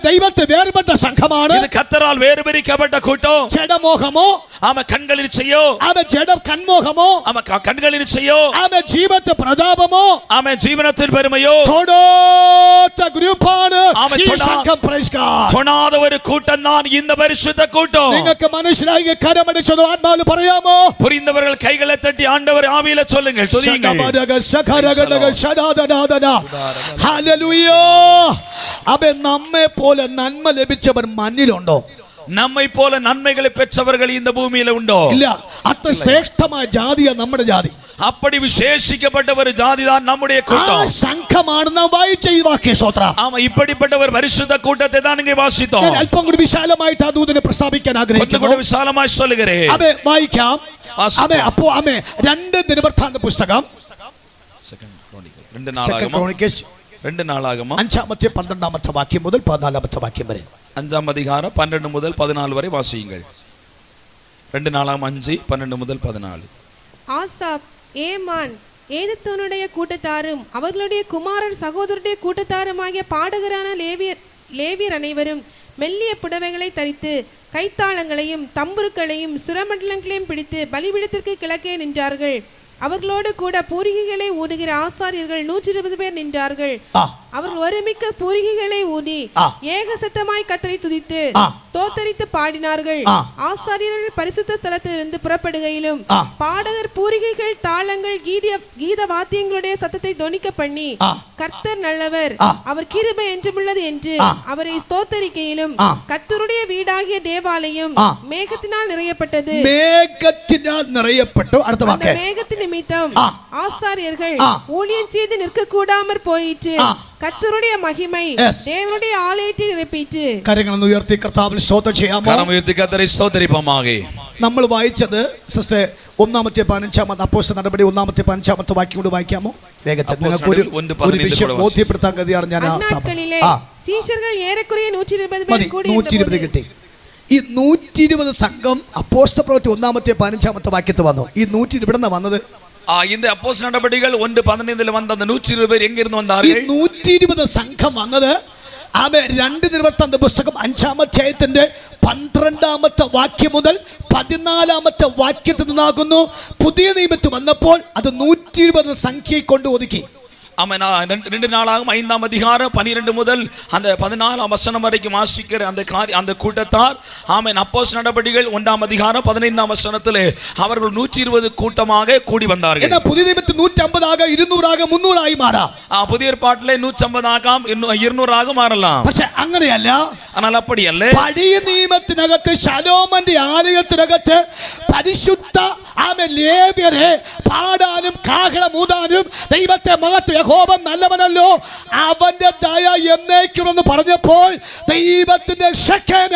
ദൈവത്തെ വേർപെട്ട സംഘമാണ്. இது கர்த்தரால் வேறுபிரிக்கப்பட்ட கூட்டம். ജഡമോഹമോ, ஆமா കண்களிൽ செய்யோ, ജഡം കന്മോഹമോ, ஆமா கண்களில் செய்யோ, ജീവത്തെ പ്രതാപമോ, ஆமா ஜீவனத்தின் பெருமையோ തൊടാത്ത ഗ്രൂപ്പാണ് ആമേൻ, ഈ സംഘം. Praise God. தொடாத ஒரு கூட்டம் தான் இந்த பரிசுத்த கூட்டம். നിങ്ങൾക്ക് മനസ്സിലായി കരമടിച്ചതോ ആത്മാവിൽ പറയാമോ? புரிந்தவர்கள் கைகளை தட்டி ஆண்டவர் ஆவியில சொல்லுங்கள், துதியுங்கள். ഹല്ലേലൂയ. അബേ നമ്മെ പോലെ നന്മ ലഭിച്ചവർ മണ്ണിലുണ്ടോ? நம்மை போல நன்மைகளை பெற்றவர்கள் இந்த பூமியில உண்டோ? ഇല്ല. അത്ര ശ്രേഷ്ഠമായ ജാതിയാ നമ്മുടെ ജാതി. அப்படி விசேஷிக்கப்பட்ட ஒரு ஜாதி தான் நம்முடைய ആ கூட்டம். സംഘമാണ് നാം വായിച്ച ഈ വാക്യ സ്തോത്രം. ஆமா இப்படிப்பட்ட ஒரு பரிசுத்த கூட்டத்தை தான் இங்கே வாசித்தோம். ഞാൻ അല്പം കൂടി വിശാലമായിട്ട് ആ ദൂതനെ പ്രസ്താവിക്കാൻ கொஞ்சம் ആഗ്രഹിക്കുന്നു. கூட விசாலமாய் சொல்லுகிறேன். അബേ വായിക്കാം. വാസിക്കാം. അബേ അപ്പോ അമേ 2 ദിനവൃത്താന്ത പുസ്തകം, ரெண்டு സെക്കൻഡ് ക്രോണിക്കൽസ് 2 நாளாகமம் 5-ാമത്തെ 12-ാമത്തെ വാക്യം മുതൽ 14-ാമത്തെ വാക്യം വരെ. 5ஆம் அதிகாரம் 12 முதல் 14 வரை வாசியுங்கள். 2 நாளாகமம் 5:12 முதல் 14. ஆசாப், ஏமான், ஏதத்தோனுடைய கூட்டத்தாரும் அவர்களுடைய குமாரர் சகோதரருடைய கூட்டத்தாருமாகிய பாடகரான லேவியர் அனைவரும் மெல்லிய புடவைகளை தரித்து கைத்தாளங்களையும் தம்புருக்களையும் சுரமண்டலங்களையும் பிடித்து பலிபீடத்திற்கு கிழக்கே நின்றார்கள். அவர்களோடு கூட பூரிகைகளை ஊதுகிற ஆசாரியர்கள் 120 பேர் நின்றார்கள். அவர்கள் ஒருமிக்க பூரிகைகளை ஊதி ஏக சத்தமாய் கர்த்தரை துதித்து ஸ்தோத்தரித்து பாடினார்கள். ஆசாரியர்கள் பரிசுத்த ஸ்தலத்திலிருந்து புறப்படுகையிலும் பாடகர் பூரிகைகள், தாளங்கள், கீத வாத்தியங்களுடைய சத்தத்தை தொனிக்க பண்ணி கர்த்தர் நல்லவர், அவர் கிருபை என்றுமுள்ளது என்று அவரை ஸ்தோத்தரிக்கையிலும் கர்த்தருடைய வீடாகிய தேவாலயம் மேகத்தினால் நிறையப்பட்டது. அந்த மேகத்தின் நிமித்தம் ஆசாரியர்கள் ஊழியம் செய்து நிற்க கூடாமற் போயிற்று. கர்த்தருடைய மகிமை தேவனுடைய ஆலயத்தை நிரப்பிற்று. കരങ്ങൾ ഉയർത്തി കർത്താവിനെ സ്തോത്രം ചെയ്യാമോ? கரம் உயர்த்தி கர்த்தரை ஸ்தோத்திரிப்போமாக. നമ്മൾ വായിച്ചത് സിസ്റ്റർ 1-ാമത്തെ 15-ാമത്തെ അപ്പോസ്തല നടപടി 1-ാമത്തെ 15-ാമത്തെ വാക്യം കൂടി വായിക്കാമോ? വേഗത്തിൽ നിങ്ങൾക്ക് ഒരു വിഷയം ബോധ്യപ്പെടുത്താൻ ഗതിയാണ് ഞാൻ. അന്നാட்களிலே ശിഷ്യர்கள் ഏറെക്കുറെ 120 പേർ കൂടി 120 കിട്ടി. ഈ 120 സംഘം അപ്പോസ്തല പ്രവൃത്തി 1-ാമത്തെ 15-ാമത്തെ വാക്യത്തിൽ വന്നു. ഈ 120 ഇവിടെ നിന്ന് വന്നത്. இந்த அப்போஸ்தல நடபடிகள் 1:15 வந்த அந்த 120 பேர் எங்க இருந்து வந்தார்கள்? ഈ 120 സംഘം വന്നത് 2 ദിനവൃത്താന്ത പുസ്തകം 5-ാം അധ്യായത്തിന്റെ 12-ാമത്തെ വാക്യം മുതൽ 14-ാമത്തെ വാക്യത്തിൽ നിന്നാകുന്നു. പുതിയ നിയമത്തിൽ വന്നപ്പോൾ അത് 120 സംഖ്യയെ കൊണ്ട് ഒതുക്കി. ஆமென். 2 நாளாகும் 5ஆம் அதிகாரம் 12 முதல் அந்த 14ஆம் வசனம் வரைக்கும் வாசிக்கிற அந்த கூட்டத்தார் ஆமென் அப்போஸ்தலர் நடபடிகள் 1ஆம் அதிகாரம் 15ஆம் வசனத்திலே அவர்கள் 120 கூட்டமாக கூடி வந்தார்கள். என்ன புதிய நிமித்தம் 150 ஆக 200 ஆக 300 ആയി മാറാം. പുതിയ ഏർപ്പാട്ടിലെ 150 ആകാം 200 ആകാം മാറலாம். പക്ഷെ അങ്ങനെയല്ല. എന്നാൽ അപ്പടിയല്ല. പഴയ നിയമത്തിനകത്ത് ശലോമോന്റെ ആലയത്തിനകത്ത് പരിശുദ്ധ ആമേൻ ലേവ്യരെ പാടാനും കാഹളം ഊതാനും ദൈവത്തെ മഹത്വ യഹോവ നല്ലവനല്ലോ അവന്റെ ദയ എന്നേക്കുമെന്ന് പറഞ്ഞപ്പോൾ ദൈവത്തിന്റെ ശക്തന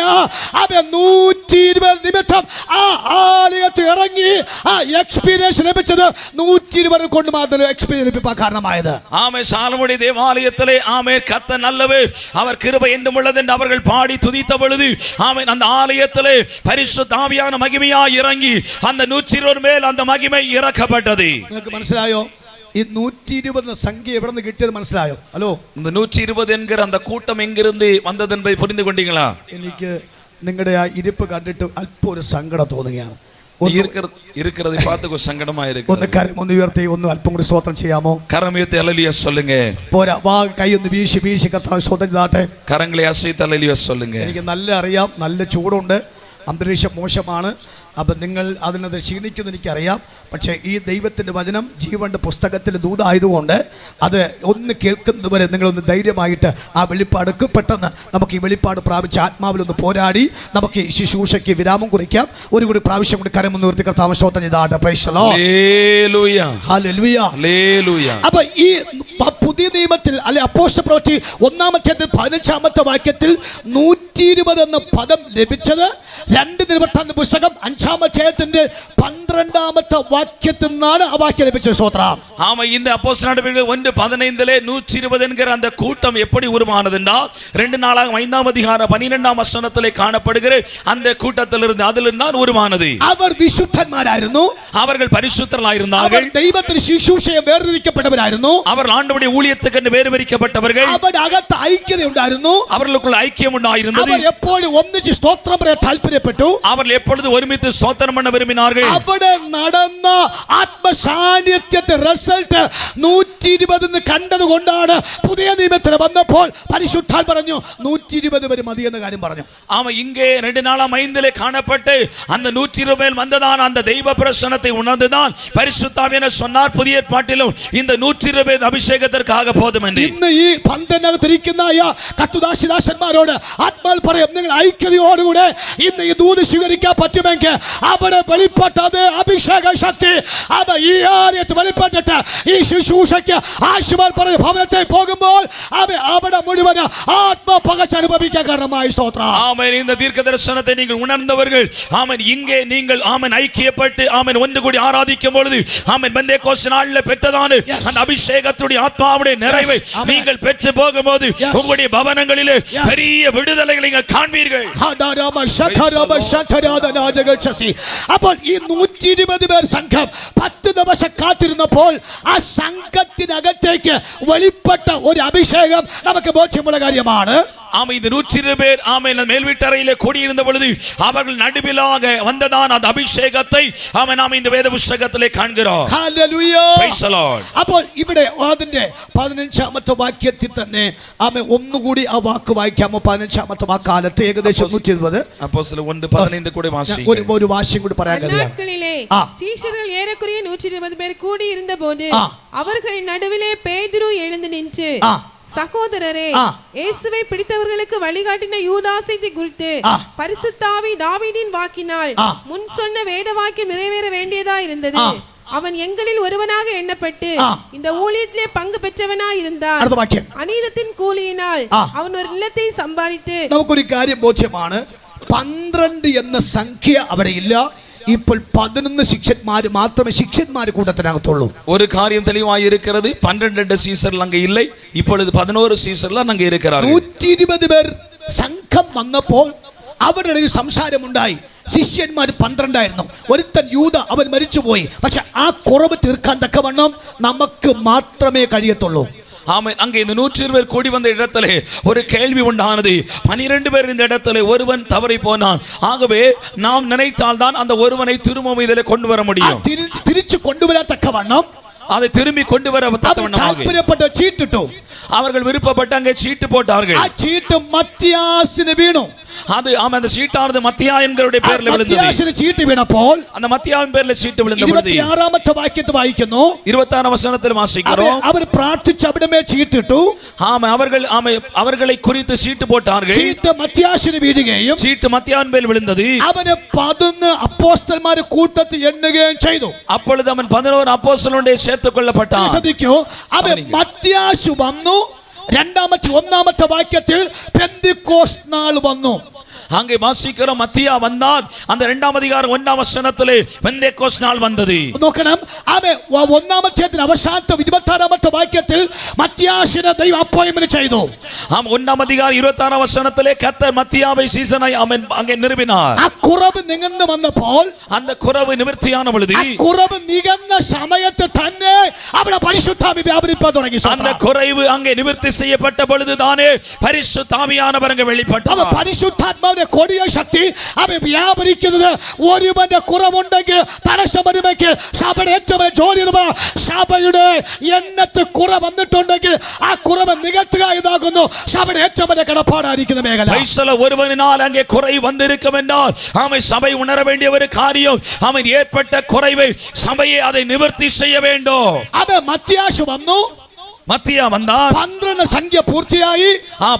അവൻ 120 നിമിത്തം ആ ആലയത്തിൽ ഇറങ്ങി ആ എക്സ്പീരിയൻസ് ലഭിച്ചത് 120 കൊണ്ട് മാത്രം എക്സ്പീരിയൻസ് ലഭിക്കാൻ കാരണമായത്. ആമേൻ. ശലോമോന്റെ ദേവാലയത്തിലെ ആമേൻ കർത്തൻ നല്ലവർ അവർ കൃപ എന്നും ഉള്ളത് എന്ന് അവർ പാടി തുതിത്ത പൊழுது ആമേൻ அந்த ஆலயத்திலே பரிசுத்த ஆவியான மகிமையாய் இறங்கி அந்த 120 மேல் அந்த மகிமை இறக்கப்பட்டது. നിങ്ങൾക്ക് മനസ്സിലായോ? ഈ 120 സംഖ്യ എവിടെ നിന്ന് കിട്ടിയത് മനസ്സിലായോ? ഹലോ, இந்த 120 என்கிற அந்த கூட்டம் எங்கிருந்து வந்தது என்பதை புரிந்து கொண்டீங்களா? എനിക്ക് നിങ്ങളുടെ ആ ഇരിപ്പ് കണ്ടിട്ട് അല്പം ഒരു സങ്കടം തോന്നുകയാണ്. இருக்கிறதை பார்த்து ஒரு சங்கடமா இருக்கு. ഒന്ന് കരം ഒന്ന് ഉയർത്തി ഒന്ന് അല്പം കൂടി സ്തോത്രം ചെയ്യാമോ? கரம் உயர்த்தி அல்லேலூயா சொல்லுங்க. പോരാ, വാ കൈ ഒന്ന് വീശി കർത്താവ് സ്തോത്രം ചെയ്താട്ടെ. கரங்களை அசைத்து அல்லேலூயா சொல்லுங்க. എനിക്ക് നല്ല അറിയാം, നല്ല ചൂടുണ്ട്, അന്തരീക്ഷം മോശമാണ്. അപ്പം നിങ്ങൾ അതിനത് ക്ഷീണിക്കുമെന്ന് എനിക്കറിയാം. പക്ഷേ ഈ ദൈവത്തിൻ്റെ വചനം ജീവന്റെ പുസ്തകത്തിൽ ദൂതായതുകൊണ്ട് അത് ഒന്ന് കേൾക്കുന്നത് വരെ നിങ്ങളൊന്ന് ധൈര്യമായിട്ട് ആ വെളിപ്പാട് പെട്ടെന്ന് നമുക്ക് ഈ വെളിപ്പാട് പ്രാപിച്ച് ആത്മാവിലൊന്ന് പോരാടി നമുക്ക് ഈ ശുശ്രൂഷയ്ക്ക് വിരാമം കുറിക്കാം. ഒരു കൂടി പ്രാവശ്യം കൂടി കരമൊന്ന് ഉയർത്തി കർത്താവ് സ്തോത്രം ചെയ്താട്ടെ. Praise the Lord. Hallelujah. Hallelujah. Hallelujah. അപ്പോൾ ഈ പുതിയ നിയമത്തിൽ അല്ലെ അപ്പോസ്തല പ്രവൃത്തി 1-ാം അധ്യായത്തിൽ 15-ാമത്തെ വാക്യത്തിൽ 120 എന്ന പദം ലഭിച്ചത് 2 ദിനവൃത്താന്ത പുസ്തകം 5-ാം അധ്യായത്തിന്റെ 12-ാമത്തെ വാക്യത്തിൽ നിന്നാണ് ആ വാക്യം ലഭിച്ചത്. സ്തോത്രം. ஆமா, இந்த அப்போஸ்தலர் நடபடிகள் 1:15 120 என்கிற அந்த கூட்டம் எப்படி உருவானது என்றால் 2 நாளாகும் 5ஆம் அதிகாரம் 12ஆம் வசனத்திலே காணப்படுகிற அந்த கூட்டத்திலிருந்து அதிலிருந்து தான் உருவானது. അവർ വിശുദ്ധന്മാരായിരുന്നു, அவர்கள் பரிசுத்தர்களாயிருந்தார்கள், ദൈവത്തിന് ശുശ്രൂഷയെ വേർതിരിക്കപ്പെട്ടവരായിരുന്നു, അവർ ஆண்டவருடைய ஊழியத்துக்கு வேறுபிரிக்கப்பட்டவர்கள், അവരകത്ത് ഐക്യത ഉണ്ടായിരുന്നു, அவர்களுக்குள் ஐக்கியம் உண்டாயிருந்தது, അവർ എപ്പോഴും ഒന്നിച്ച് സ്തോത്രം പറയാൻ താല്പര്യപ്പെട്ടു, அவர்கள் எப்பொழுது ഒരുമിച്ച് സ്തോത്രം பண்ண விரும்பினார்கள். അവിടെ നടന്ന ആത്മസാന്നിധ്യത്തെ റിസൾട്ട് 120 കണ്ടതുകൊണ്ടാണ് പുതിയ നിയമത്തിൽ വന്നപ്പോൾ പരിശുദ്ധാത്മാവ് പറഞ്ഞു 120 പേര് മതി എന്ന കാര്യം പറഞ്ഞു. ஆமா, இங்கே 2 நாளாம் 5 காணப்பட்டு அந்த 120 மேல் வந்ததான் அந்த தெய்வ பிரசன்னத்தை உணர்ந்துதான் பரிசுத்தாவியானவர் சொன்னார், புதிய ஏற்பாட்டிலும் இந்த 120 பேர் അഭിഷേകത്തിற்காக போதும் என்று. ഇന്ന് ഈ പന്തനകത്തിരിക്കുന്ന കത്തുദാസിദാസന്മാരോട് ആത്മാവിൽ പറയും, നിങ്ങൾ ഐക്യതയോടുകൂടെ ഇന്ന് ഈ ദൂത് സ്വീകരിക്കാൻ പറ്റുമെങ്കിൽ അവിടെ വെളിപ്പെട്ടത് അഭിഷേക ശക്തി ഈ ആലയത്തിൽ വെളിപ്പെട്ടിട്ട് ഈ ശുശ്രൂഷയ്ക്ക് ആശുമാർ പറഞ്ഞ ഭവനത്തിൽ പോകുമ്പോൾ അവിടെ മുഴുവൻ ആത്മപകർച്ച അനുഭവിക്കാൻ കാരണമായി. സ്തോത്രം. ஆமென். இந்த தீர்க்க தரிசனத்தை நீங்கள் உணர்ந்தவர்கள் ஆமென் இங்கே நீங்கள் ஆமென் ஐக்கியப்பட்டு ஆமென் ஒன்று கூடி ஆராதிக்கும் பொழுது ஆமென் பெந்தேகோஸ்து நாளில் பெற்றதான அந்த அபிஷேகத்துடைய ஆத்மாவுடைய நிறைவை நீங்கள் பெற்று போகும்போது உங்களுடைய பவனங்களிலே பெரிய விடுதலைகளை நீங்கள் காண்பீர்கள். അപ്പോൾ ഈ 120 പേർ സംഘം 10 ദിവസം കാത്തിരുന്നപ്പോൾ ആ സംഘത്തിനകത്തേക്ക് വെളിപ്പെട്ട ഒരു അഭിഷേകം നമുക്ക് ബോധ്യമുള്ള കാര്യമാണ്. ஆமா, இந்த 120 பேர் ஆமென் மேல் வீட்டறையிலே கூடியிருந்த பொழுது அவர்கள் நடுவிலாக வந்ததான் அந்த அபிஷேகத்தை ஆமென் நாம் இந்த வேத പുസ്തകത്തിലെ കാൺகிறோம். ഹല്ലേലൂയ. Price the Lord. അപ്പോൾ ഇവിടെ അതിന്റെ 15-ാമത്തെ വാക്യത്തിൽ തന്നെ ആമേൻ ഒന്നുകൂടി ആ വാക്ക് വായിക്കാമോ? 15-ാമത്തെ വാക്കാലത്ത് ഏകദേശം 120 അപ്പോസ്തലർ 1:15 കൂടി വായിക്കാം. ഒരു വാക്യം കൂടി പറയാൻ കഴിയും. நாட்களிலே சீஷர்கள் ஏறக்குறைய 120 பேர் கூடி இருந்தபோது அவர்கள் நடுவிலே பேதுரு எழுந்து நின்று, சகோதரரே, இயேசுவை பிடித்தவர்களுக்கு வழிகாட்டின யூதாசை குறித்து பரிசுத்த ஆவி தாவீதின் வாக்கினால் முன் சொன்ன வேத வாக்கியம் நிறைவேற வேண்டியதா இருந்தது. அவன் எங்களில் ஒருவனாக எண்ணப்பட்டு இந்த ஊழியத்திலே பங்கு பெற்றவனாய் இருந்தார். அநீதத்தின் கூலியினால் அவன் ஒரு நிலத்தை சம்பாதித்து. നമുക്കൊരു കാര്യം ബോധ്യമാണ്, 12 എന്ന സംഖ്യ അവിടെ ഇല്ല. ഇപ്പോൾ 11 ശിഷ്യന്മാർ മാത്രമേ ശിഷ്യന്മാർ കൂട്ടത്തിനകത്തുള്ളൂ. ஒரு காரியம் தெளிவாய் இருக்கிறது, 12 சீசர்கள் அங்கே இல்லை, இப்பொழுது 11 சீசர்கள் அங்கே இருக்கிறார்கள். 120 പേർ സംഘം വന്നപ്പോൾ അവരുടെ ഒരു സംസാരമുണ്ടായി. ശിഷ്യന്മാർ 12 ആയിരുന്നു. ഒരുത്തൻ യൂദ, അവൻ മരിച്ചുപോയി. പക്ഷെ ആ കുറവ് തീർക്കാൻ തക്കവണ്ണം നമുക്ക് മാത്രമേ കഴിയത്തുള്ളൂ. ஆமென். அங்கே இந்த 120 பேர் கூடி வந்த இடத்திலே ஒரு கேள்வி உண்டானது. 12 பேர் இந்த இடத்திலே ஒருவன் தவறி போனான். ஆகவே நாம் நினைத்தால் தான் அந்த ஒருவனை திரும்பவும் இதிலே கொண்டு வர முடியும். തിരിച്ചു കൊണ്ടുവരാൻ തക്കവണ്ണം அதை திரும்பி கொண்டு வர അവർ தத்தவண்ணமாக താല്പര്യപ്പെട്ട ചീട്ടിട്ടു. அவர்கள் விருப்பப்பட்டு அங்கே சீட்டு போட்டார்கள். ആ ചീട്ട് മത്യാസിന് വീണു. அது ஆமா அந்த சீட்டானது மத்தியா என்கிறவருடைய பேர்ல விழுந்தது. മത്യാസിന് ചീട്ട് വീണപ്പോൾ அந்த மத்தியாவின் பேர்ல சீட்டு விழுந்த பொழுது 26ാമത്തെ വാക്യത്തിൽ വായിക്കുന്നു, 26 வசனத்தில் வாசிக்கிறோம், അവർ പ്രാർത്ഥിച്ച് അവിടമേ ചീട്ടിട്ടു. ஆமா அவர்களை குறித்து சீட்டு போட்டார்கள். ചീട്ട് മത്യാസിന് വീഴുകയും சீட்டு மத்தியாவின் பேர் விழுந்தது. അവനെ 11 അപ്പോസ്തലന്മാരെ കൂട്ടത്തിൽ എണ്ണുകയും ചെയ്തു. அப்பொழுது அவன் 11 அப்போஸ்தலரோடு சேர்த்துக் கொள்ளப்பட்டான். ശ്രദ്ധിക്കൂ, അവൻ മത്യാസ് വന്നു. രണ്ടാമത്തെ 1ാമത്തെ വാക്യത്തിൽ പെന്തിക്കോസ്ത് നാൾ വന്നു. அங்கே வாசிக்கிறோம், மத்தியா வந்தான். அந்த 2ஆம் அதிகாரம் 1ஆம் வசனத்திலே பெந்தேகோஸ்து நாள் வந்தது. നോക്കണം, അവൻ 1ാമത്തെ അവസാനത്തെ 26ാമത്തെ വാക്യത്തിൽ മത്യാസിനെ ദൈവം അപ്പോയിന്റ്മെന്റ് ചെയ്തു. ஆம் 1ஆம் அதிகாரம் 26ஆம் வசனத்திலே கர்த்தர் மத்தியாவை சீசனாய் அவன் அங்கே நிறுவினார். ആ കുറവ് നികന്നു വന്നപ്പോൾ, அந்த குறைவு நிவர்த்தியான பொழுது, ആ കുറവ് നികന്ന സമയത്ത് തന്നെ അവിടെ പരിശുദ്ധാത്മാവ് വ്യാപരിപ്പാൻ തുടങ്ങി. அந்த குறைவு அங்கே நிவர்த்தி செய்யப்பட்ட பொழுது தானே பரிசுத்த ஆவியானவர் அங்கே வெளிப்பட்டார். പരിശുദ്ധാത്മാവിന്റെ കൊടിയ ശക്തി അവൻ വ്യാപരിക്കുന്നത് ഒരുവന്റെ കുറവുണ്ടെങ്കിൽ തടസ്സം വരുമെങ്കിൽ സഭയുടെ ഏറ്റവും വലിയ ജോലി എന്ന് പറയാം, സഭയുടെ എണ്ണത്തിൽ കുറവ് വന്നിട്ടുണ്ടെങ്കിൽ ആ കുറവ് നികത്തുക ഇതാകുന്നു സഭയുടെ ഏറ്റവും വലിയ കടപ്പാടായിരിക്കുന്ന മേഖല. ஒருவனால் அங்கே குறை வந்திருக்கும் என்றால் அவன் சபை உணர வேண்டிய ஒரு காரியம், அவன் ஏற்பட்ட குறைவை சபையை அதை நிவர்த்தி செய்ய வேண்டும். അവൻ മത്യാസ് വന്നു. மத்தியா வந்தான். 12 സംഖ്യ പൂർത്തിയായി.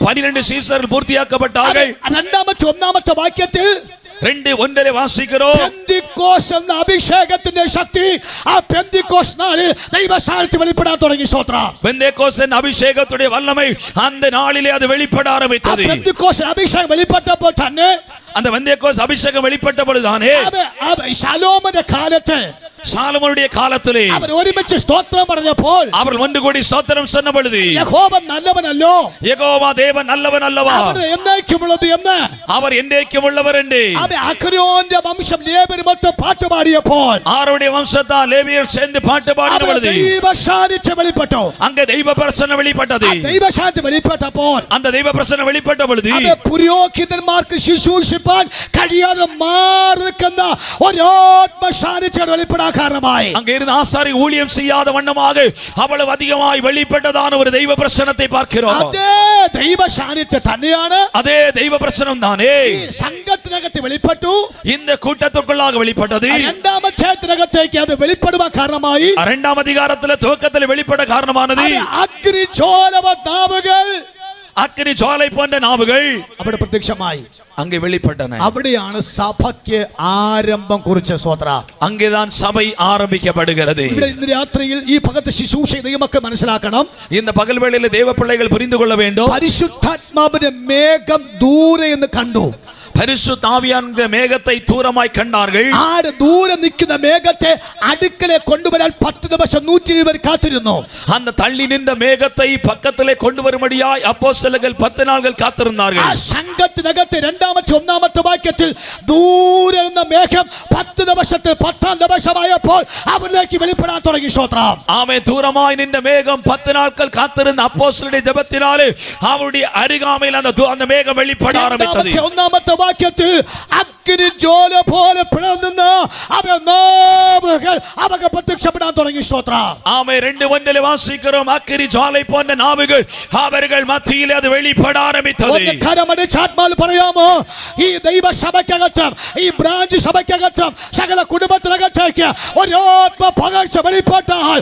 12 சீசர்கள் பூர்த்தியாக்கப்பட்டார்கள். രണ്ടാമത്തെ 1ാമത്തെ വാക്യത്തിൽ 2:1 வாசிக்கிறோம், പെന്തിക്കോസ്ത് എന്ന അഭിഷേകത്തിന്റെ ശക്തി ആ പെന്തിക്കോസ്ത് നാളിൽ ദൈവസാന്നിധ്യം വെളിപ്പെടാൻ തുടങ്ങി. സ്തോത്രം. பெந்தேகோஸ்தின் அபிஷேகத்துடைய வல்லமை அந்த நாளிலே அது வெளிப்பட ஆரம்பித்தது. പെന്തിക്കോസ്ത് അഭിഷേകം വെളിപ്പെട്ടപ്പോൾ തന്നെ, அந்த பெந்தேகோஸ்து அபிஷேகம் வெளிப்பட்ட பொழுதுதானே ശലോമോന്റെ കാലത്ത്, சாலமோனுடைய காலத்திலே അവർ ഒരുമിച്ച് സ്തോത്രം പറഞ്ഞപ്പോൾ, அவர்கள் ஒன்று கூடி ஸ்தோத்திரம் சொன்ன பொழுது, യഹോവ നല്ലവനല്ലോ, யெகோவா தேவன் நல்லவன் அல்லவா, அவர் എന്നേക്കുമുള്ളത് എന്ന്, அவர் என்றைக்கும் உள்ளவர் என்று അഹരോന്റെ വംശം ലേവ്യർ മൊത്തം പാട്ട് പാടിയപ്പോൾ, ஆரோடைய வம்சத்தார் லேவியர் சேர்ந்து பாட்டு பாடின பொழுது ദൈവസാന്നിധ്യം വെളിപ്പെട്ടു. அங்கே தெய்வ பிரசன்னம் வெளிப்பட்டது. ദൈവസാന്നിധ്യം വെളിപ്പെട്ടപ്പോൾ அந்த தெய்வ பிரசன்னம் வெளிப்பட்ட பொழுது പുരോഹിതന്മാർക്ക് ശുശ്രൂഷിപ്പാൻ കഴിയാതെ മാറി നിൽക്കുന്ന ഒരാത്മസാന്നിധ്യം വെളിപ്പെടാൻ കാരണമായി. அங்கே இருந்து ஆசாரி ஊழியம் செய்யாத வண்ணமாக அவ்வளவு அதிகமாய் வெளிப்பட்டதான ஒரு தெய்வ பிரசன்னத்தை பார்க்கிறோம். അതേ ദൈവസാന്നിധ്യം തന്നെയാണ് அதே தெய்வ பிரசன்னம் தானே സംഘത്തിനകത്ത് വെളിപ്പെട്ടു. இந்த கூட்டத்துக்குள்ளாக வெளிப்பட்டது. രണ്ടാമത്തെ അധ്യായത്തിനകത്തേക്ക് അത് വെളിപ്പെടുവാൻ കാരണമായി. 2ஆம் அதிகாரத்திலே துவக்கத்தில் வெளிப்பட காரணமானது അഗ്നിജ്വാലവ നാവുകൾ, அக்கினி ஜுவாலை போன்ற நாவுகள் അവിടെ പ്രത്യക്ഷമായി. அங்கே வெளிப்பட்டன. അവിടെയാണ് സഭയ്ക്ക് ആരംഭം കുറിച്ച. സ്തോത്ര. அங்கேதான் சபை ஆரம்பிக்கப்படுகிறது. ഇവിടെ ഇന്ന് രാത്രിയിൽ ഈ ഭഗത്ത് ശുശ്രൂഷ ദൈവമക്കൾ മനസ്സിലാക്കണം. இந்த பகல் வேளையிலே தேவ பிள்ளைகள் புரிந்து கொள்ள வேண்டும். പരിശുദ്ധാത്മാവിന്റെ മേഘം ദൂരെ എന്ന് കണ്ടു. பரிசுத்த ஆவியானவருடைய மேகத்தை தூரமாய் கண்டார்கள். ആര് ദൂരെ നിൽക്കുന്ന മേഘത്തെ അടുക്കലെ കൊണ്ടുവരാൻ 10 ദിവസം 120 കാത്തിരുന്നു. அந்த தள்ளி நின்ற மேகத்தை பக்கத்திலே கொண்டு வரும்படியாய் அப்போஸ்தலர்கள் 10 நாட்கள் காத்திருந்தார்கள். ആ സംഘത്തിനകത്ത് രണ്ടാമത്തെ 1ാമത്തെ വാക്യത്തിൽ ദൂരെ നിന്ന മേഘം 10 ദിവസത്തിൽ 10ാം ദിവസമായപ്പോൾ അവരിലേക്ക് വെളിപ്പെടാൻ തുടങ്ങി. സ്തോത്രം. ஆமென். தூரமாய் நின்ற மேகம் 10 நாட்கள் காத்திருந்த அப்போஸ்தலருடைய ஜெபத்தினாலே அவருடைய அருகாமையில் அந்த மேகம் வெளிப்பட ஆரம்பித்தது. 1ാമത്തെ വാക്യത്തിൽ അഗ്നിജ്വാല പോലെ പിളർന്ന നാവുകൾ അവർക്ക് പ്രത്യക്ഷപ്പെടാൻ തുടങ്ങി. സ്തോത്രം. ஆமென். 2:1 வாசிக்கிறோம், அக்கினி ஜுவாலை போன்ற நாவுகள் அவர்கள் மத்தியிலே அது வெளிப்பட ஆரம்பித்தது. ആത്മാവിൽ പറയാമോ, ഈ ദൈവ സഭയ്ക്കകത്തും ഈ ബ്രാഞ്ച് സഭയ്ക്കകത്തും സകല കുടുംബത്തിനകത്തേക്ക് ഒരു ആത്മ പകർച്ച വെളിപ്പെട്ടാൽ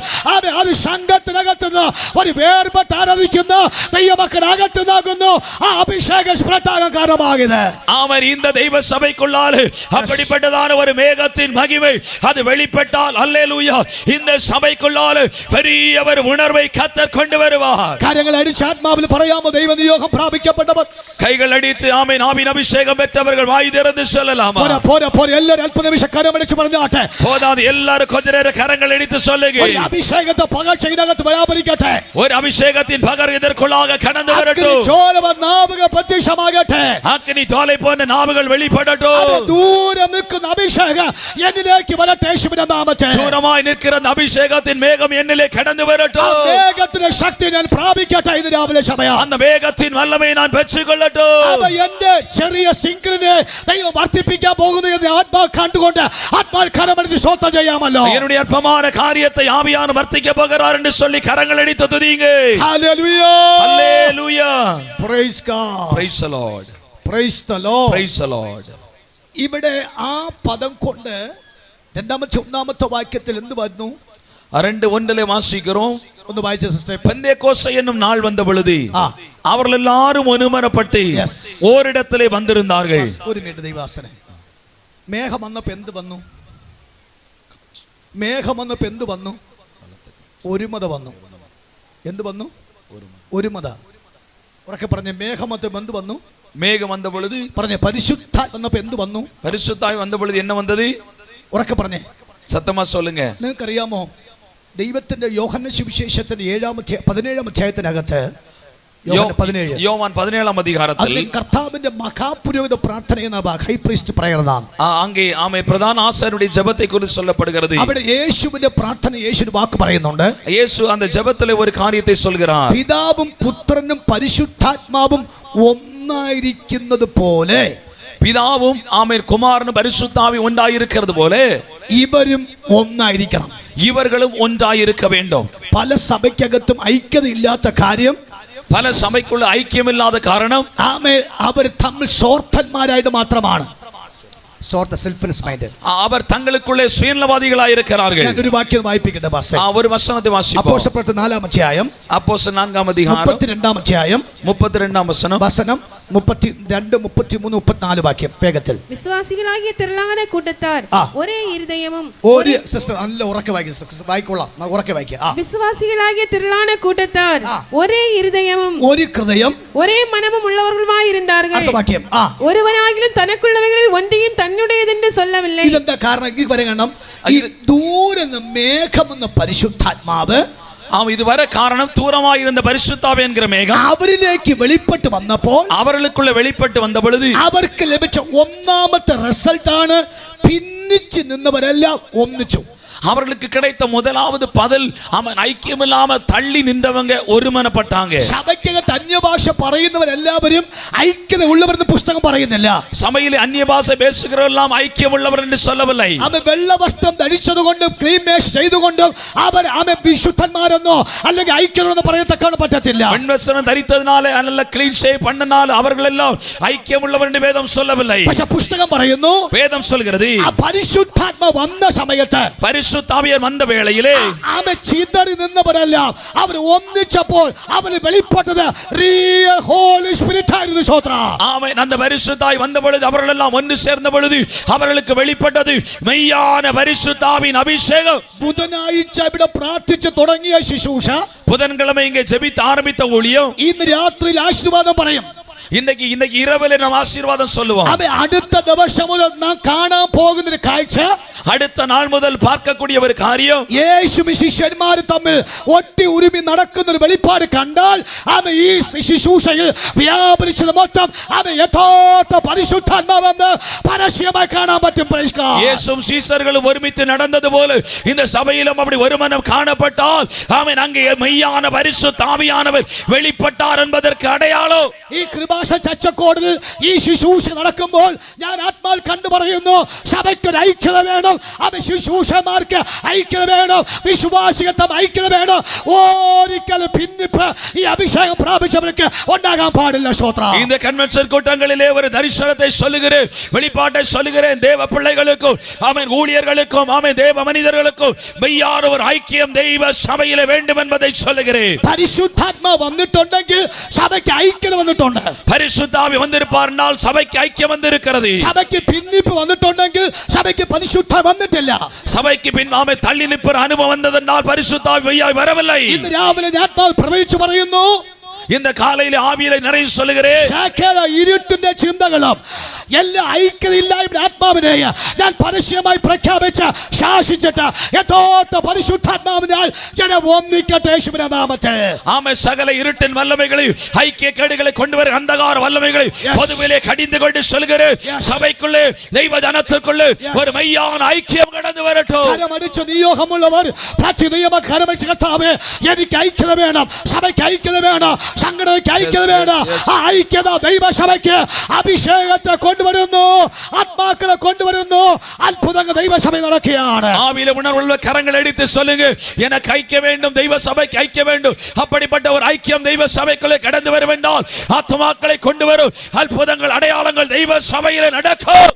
അത് സംഘത്തിനകത്തുനിന്ന് ഒരു വേർപെട്ട് ആരാധിക്കുന്ന ദൈവമക്കളകത്തുനിന്നാകുന്നു ആ അഭിഷേക സ്പ്രെഡാകാൻ കാരണമാകുന്നത്. அவர் இந்த தெய்வ சபைக்குள்ளாலே அப்படிப்பட்டதான ஒரு மேகத்தின் மகிமை அது வெளிப்பட்டால் அல்லேலூயா இந்த சபைக்குள்ளாலே பெரிய ஒரு உணர்வை கர்த்தர் கொண்டு வருவார். കാര്യങ്ങൾ അടിച്ച് ആത്മാവിൽ പറയാമോ, ദൈവ നിയോഗം പ്രാപിക്കപ്പെട്ടവർ கைகள் அடித்து ஆமென் ஆவியின் அபிஷேகம் பெற்றவர்கள் வாய் திறந்து சொல்லலாமா? പോരാ എല്ലാവരും അല്പ നിമിഷം കരമടിച്ച് പറഞ്ഞാട്ടെ. போதாது, எல்லாரும் கொஞ்ச நேரம் கரங்கள் அடித்து சொல்லுங்க. ഒരു അഭിഷേകത്തെ പകർച്ച ഇതിനകത്ത് വ്യാപരിക്കട്ടെ. ஒரு அபிஷேகத்தின் பகர் இதற்குள்ளாக கடந்து வரட்டும். അഗ്നിജ്വാല നാവുകൾ പ്രത്യക്ഷമാകട്ടെ. அக்கினி ஜுவாலை போன்ற நாவுகள் வெளிப்படட்டும். ദൂരെ നിൽക്കുന്ന അഭിഷേകം എന്നിലേക്ക് വരട്ടെ. യേശുവിന്റെ നാമത്തിൽ தூரமாய் நிற்கிற அந்த அபிஷேகத்தின் மேகம் என்னிலே கடந்து வரட்டும். മേഘത്തിന്റെ ശക്തി ഞാൻ പ്രാപിക്കട്ടെ. ഇന്ന് രാവിലെ സമയം அந்த மேகத்தின் வல்லமையை நான் பெற்றுக்கொள்ளட்டும். എന്റെ ചെറിയ സിംഗിളിനെ ദൈവം വർദ്ധിപ്പിക്കാൻ പോകുന്നു എന്ന് ആത്മാവ് കണ്ടുകൊണ്ട് ആത്മാവ് കരമടിച്ച് സ്വസ്ഥം ചെയ്യാമല്ലോ. என்னுடைய அற்பமான காரியத்தை ஆவியானவர் வர்த்திக்க போகிறார் என்று சொல்லி கரங்கள் அடித்து துதியுங்க. Hallelujah. Hallelujah. Praise God. Praise the Lord. Praise the Lord. Praise the Lord. ഇവിടെ ആ പദം കൊണ്ട് രണ്ടാമത്തെ ഒന്നാമത്തെ വാക്യത്തിൽ എന്ത് വരുന്നു? 2:1 വാസിக்கிறோம். ഒന്ന് വായിച്ച സിസ്റ്റർ. பெந்தேகோஸ்தே என்னும் நாள் வந்த பொழுது அவர்கள் எல்லாரும் ஒருமனப்பட்டு ஓரிடத்திலே வந்திருந்தார்கள். ഒരു മിനിറ്റ് ദൈവാസനെ. മേഘം വന്നപ്പോൾ എന്ത് വന്നു? മേഘം വന്നപ്പോൾ എന്ത് വന്നു? ഒരുമത വന്നു. എന്ത് വന്നു? ഒരുമത. ഉറക്കെ പറഞ്ഞേ. മേഘം വന്നപ്പോൾ എന്ത് വന്നു? மேகம் வந்த பொழுது പറഞ്ഞേ. പരിശുദ്ധാത്മ വന്നപ്പോൾ എന്ത് വന്നു? பரிசுத்தாய் வந்த பொழுது என்ன வந்தது? ഉറക്കെ പറഞ്ഞേ. சத்தமா சொல்லுங்க. നിങ്ങൾക്കറിയാമോ ദൈവത്തിന്റെ യോഹന്ന സുവിശേഷത്തിന്റെ 17 അധ്യായത്തിനകത്ത് யோவான் 17 அதிகாரத்தில் കർത്താവിന്റെ മഹാപുരോഹിത പ്രാർത്ഥന എന്ന ഹൈ പ്രീസ്റ്റ് പ്രയർതാണ്. அங்கே ஆமே பிரதான ஆசாரியருடைய ஜெபத்தை குறித்து சொல்லப்படுகிறது. അവിടെ യേശുവിന്റെ പ്രാർത്ഥന യേശുവിന്റെ വാക്ക് പറയുന്നുണ്ട്. இயேசு அந்த ஜெபத்திலே ஒரு காரியத்தை சொல்கிறார். പിതാവും പുത്രനും പരിശുദ്ധാത്മാവും ഒന്നായിരിക്കുന്നത് പോലെ പിതാവും ആമേൻ കുമാരനും പരിശുദ്ധാവിയും ഒന്നായിരിക്കുന്നത് പോലെ ഇവരും ഒന്നായിരിക്കണം. ഇവர்களும் ஒன்றாயிருக்க வேண்டும். പല സഭയ്ക്കകത്തും ഐക്യതയില്ലാത്ത കാര്യം, പല സഭയ്ക്കുള്ള ഐക്യമില്ലാത്ത കാരണം അവർ തമ്മിൽ സ്വാർത്ഥന്മാരായിട്ട് മാത്രമാണ്. അവർ തங்களுக்குள்ளே சுயநலவாதிகளாய் இருக்கிறார்கள். ഒരു വാക്യം വായിപ്പിക്കട്ടെ പാസ്റ്റർ. ഒരു വചനത്തെ വാസിപ്പോ. അപ്പോസ്തലപ്രവൃത്തി 4-ാം അധ്യായം 4-ാം അധ്യായം 32-ാം അധ്യായം 32-ാം വചനം 32, 33, 34 വാക്യം വേഗത്തിൽ. വിശ്വാസികളാകിയ തിരളാന കൂട്ടത്താർ ഒരേ ഇരുദയവും ഒരു സിസ്റ്റർ നല്ല ഉറക്കെ വായിക്കുക. വായിക്കൊള്ളാം. ഉറക്കെ വായിക്കുക. വിശ്വാസികളാകിയ തിരളാന കൂട്ടത്താർ ഒരേ ഇരുദയവും ഒരു ഹൃദയം ഒരേ മനവും ഉള്ളവർകളുമായി இருந்தார்கள். അടുത്ത വാക്യം. ഒരുവനാകിലും തനക്കുള്ളവകളിൽ ഒന്റെയും തന്നുടേതെന്ന് சொல்லவில்லை. ഇതെന്താ കാരണം? ഈ പറയണം. ഈ ദൂരെ നിന്ന് മേഘമെന്ന പരിശുദ്ധാത്മാവ് இது வர காரணம் தூரமாயிருந்த பரிசுத்தாவி என்கிற மேகம் അവരിലേക്ക് വെളിപ്പെട്ട് വന്നപ്പോൾ அவர்களுக்குள்ள வெளிப்பட்டு வந்த பொழுது അവർക്ക് ലഭിച്ച ഒന്നാമത്തെ റിസൾട്ട് ആണ് ഭിന്നിച്ച് നിന്നവരെല്ലാം ഒന്നിച്ചു. அவர்களுக்கு கிடைத்த முதலாவது பதில் அவன் ஐக்கியமில்லாம தள்ளி நின்றவங்க ஒருமனப்பட்டாங்க. സഭയ്ക്കകത്ത് അന്യഭാഷ പറയുന്നവരെല്ലാവരും ഐക്യത ഉള്ളവരെന്ന് പുസ്തകം പറയുന്നില്ല. സഭയിലെ അന്യഭാഷ പേശുகிறവരെല്ലാം ഐക്യമുള്ളവർ എന്ന് சொல்லவில்லை. അവൻ വെള്ള വസ്ത്രം ധരിച്ചതുകൊണ്ടും ക്ലീൻ മേഷ് ചെയ്തുകൊണ്ടും അവർ വിശുദ്ധന്മാരെന്നോ അല്ലെങ്കിൽ ഐക്യമെന്നോ പറയത്തക്കാണ് പറ്റത്തില്ല. വെൺവസ്ത്രം ധരിച്ചതിനാലെ അല്ല ക്ലീൻ ഷേവ് பண்ணனால അവர்களെല്ലാം ഐക്യമുള്ളവർ എന്ന് വേദം சொல்லவில்லை. പക്ഷേ പുസ്തകം പറയുന്നു, വേദം சொல்கிறது, പരിശുദ്ധാത്മ വന്ന സമയത്ത് പരിശുദ്ധാവിയർ വന്ന വേളയിലെ അവൻ ചിതറി നിന്നവരെല്ലാം അവർ ഒന്നിച്ചപ്പോൾ അവന് വെളിപ്പെട്ടത് റിയൽ ഹോളി സ്പിരിറ്റ് ആയിരുന്നു. ആമേൻ. அந்த பரிசுத்தாய் வந்த பொழுது அவர்களெல்லாம் ஒன்று சேர்ந்த பொழுது அவர்களுக்கு வெளிப்பட்டது மெய்யான பரிசுத்தாவின் அபிஷேகம். ബുധനാഴ്ച ഇവിടെ പ്രാർത്ഥിച്ചു തുടങ്ങിയ ശുശ്രൂഷ, புதன்கிழமை இங்கே ஜெபித்து ஆரம்பித்த ஊழியம் ഇന്ന് രാത്രിയിൽ ആശീർവാദം പറയും. இன்னைக்கு இரவிலே நாம் ஆசீர்வாதம் சொல்லுவோம். അടുത്ത ദിവസം മുതൽ നാം കാണാൻ പോകുന്ന ഒരു കാഴ്ച, அடுத்த நாள் முதல் பார்க்கக்கூடிய ஒரு காரியம், യേശുവും ശിഷ്യന്മാരും തമ്മിൽ ഒട്ടി ഉരുമി നടക്കുന്ന ഒരു വെളിപ്പാട് കണ്ടാൽ അവൻ ഈ ശുശ്രൂഷയിൽ വ്യാപരിച്ചത് മൊത്തം അവൻ യഥാർത്ഥ പരിശുദ്ധാത്മാവെന്ന് പരസ്യമായി കാണാൻ പറ്റും. இயேசுவும் சீஷர்களும் ஒருமித்து நடந்தது போல இந்த சபையிலும் அப்படி ஒருமனம் காணப்பட்டால் அவன் அங்கே மெய்யான பரிசுத்த ஆவியானவர் வெளிப்பட்டார் என்பதற்கு அடையாளம். ഈ കൃപാസന ചർച്ചക്കോടിൽ ഈ ശുശ്രൂഷ നടക്കുമ്പോൾ ഞാൻ ആത്മാവിൽ കണ്ടു പറയുന്നു, സഭയ്ക്ക് ഐക്യത വേണം. അവൻ ശുശ്രൂഷമാർക്ക് ഐക്യത വേണം. വിശ്വാസികത്വം ഐക്യത വേണം. ഒരിക്കലും ഭിന്നിപ്പ് ഈ അഭിഷേകം പ്രാപിച്ചവർക്ക് ഉണ്ടാകാൻ പാടില്ല. ஸ்தோத்திரம். இந்த கன்வென்ஷன் கூட்டங்களிலே ஒரு தரிசனத்தை சொல்லுகிறேன், வெளிப்பாட்டை சொல்லுகிறேன். தேவ பிள்ளைகளுக்கும் ஆமென் ஊழியர்களுக்கும் ஆமென் தேவ மனிதர்களுக்கும் மெய்யான ஒரு ஐக்கியம் தெய்வ சபையிலே வேண்டும் என்பதை சொல்லுகிறேன். പരിശുദ്ധാത്മാ വന്നിട്ടുണ്ടെങ്കിൽ സഭയ്ക്ക് ഐക്യത വന്നിട്ടുണ്ട്. பரிசுத்தாவி வந்திருப்பார்னால் சபைக்கு ஐக்கியம் வந்திருக்கிறது. സഭയ്ക്ക് ഭിന്നിപ്പ് വന്നിട്ടുണ്ടെങ്കിൽ സഭയ്ക്ക് പരിശുദ്ധ വന്നിട്ടില്ല. சபைக்கு பின் ஆமென் தள்ளி நிற்பர் அனுபவம் வந்ததென்றால் பரிசுத்தாவி மெய்யாய் வரவில்லை. ഇന്ന് രാവിലെ ആത്മാവ് പ്രവചിച്ചു പറയുന്നു, இந்த காலையில ஆவியிலே நிறைய சொல்லுகிறேன், സകല ഇരുട്ടിന്റെ ചിന്തകളും എല്ലാ ഐക്യതയില്ലായ്മ ആത്മാവിനെ ഞാൻ പരസ്യമായി പ്രഖ്യാപിച്ച് ശാസിച്ചിട്ട് യഥാർത്ഥ പരിശുദ്ധാത്മാവിനാൽ ജനം ഒന്നിക്കട്ടെ യേശുവിന്റെ നാമത്തിൽ. ஆமென். சகல இருட்டின் வல்லமைகளை ஐக்கிய கேடுகளை கொண்டு வர அந்தகார வல்லமைகளை பொதுவிலே கடிந்து கொண்டு சொல்கிறேன், சபைக்குள்ளே தெய்வ ஜனத்துக்குள்ளே ஒரு மெய்யான ஐக்கியம் கடந்து வரட்டும். കരമടിച്ച് നിയോഗമുള്ളവർ കരമടിച്ച് കർത്താവേ എനിക്ക് ഐക്യത വേണം, സഭയ്ക്ക് ഐക്യത വേണം, സംഘടനയ്ക്ക് ഐക്യത വേണം. ആ ഐക്യത ദൈവസഭയ്ക്ക് അഭിഷേകത്തെ കൊണ്ട് കൊണ്ടുവരുന്നു, ആത്മാക്കളെ കൊണ്ടുവരുന്നു. അത്ഭുതങ്ങൾ ദൈവസഭ നടക്കുകയാണ്. ஆவியில உணர்வுள்ள கரங்களை எடுத்து சொல்லுங்க, எனக்கு ஐக்கிய வேண்டும், தெய்வ சபைக்கு ஐக்கிய வேண்டும். அப்படிப்பட்ட ஒரு ஐக்கியம் தெய்வ சபைக்குள்ளே கடந்து வரும் என்றால் ஆத்மாக்களை கொண்டு வரும் அற்புதங்கள் அடையாளங்கள் தெய்வ சபையிலே நடக்கும்.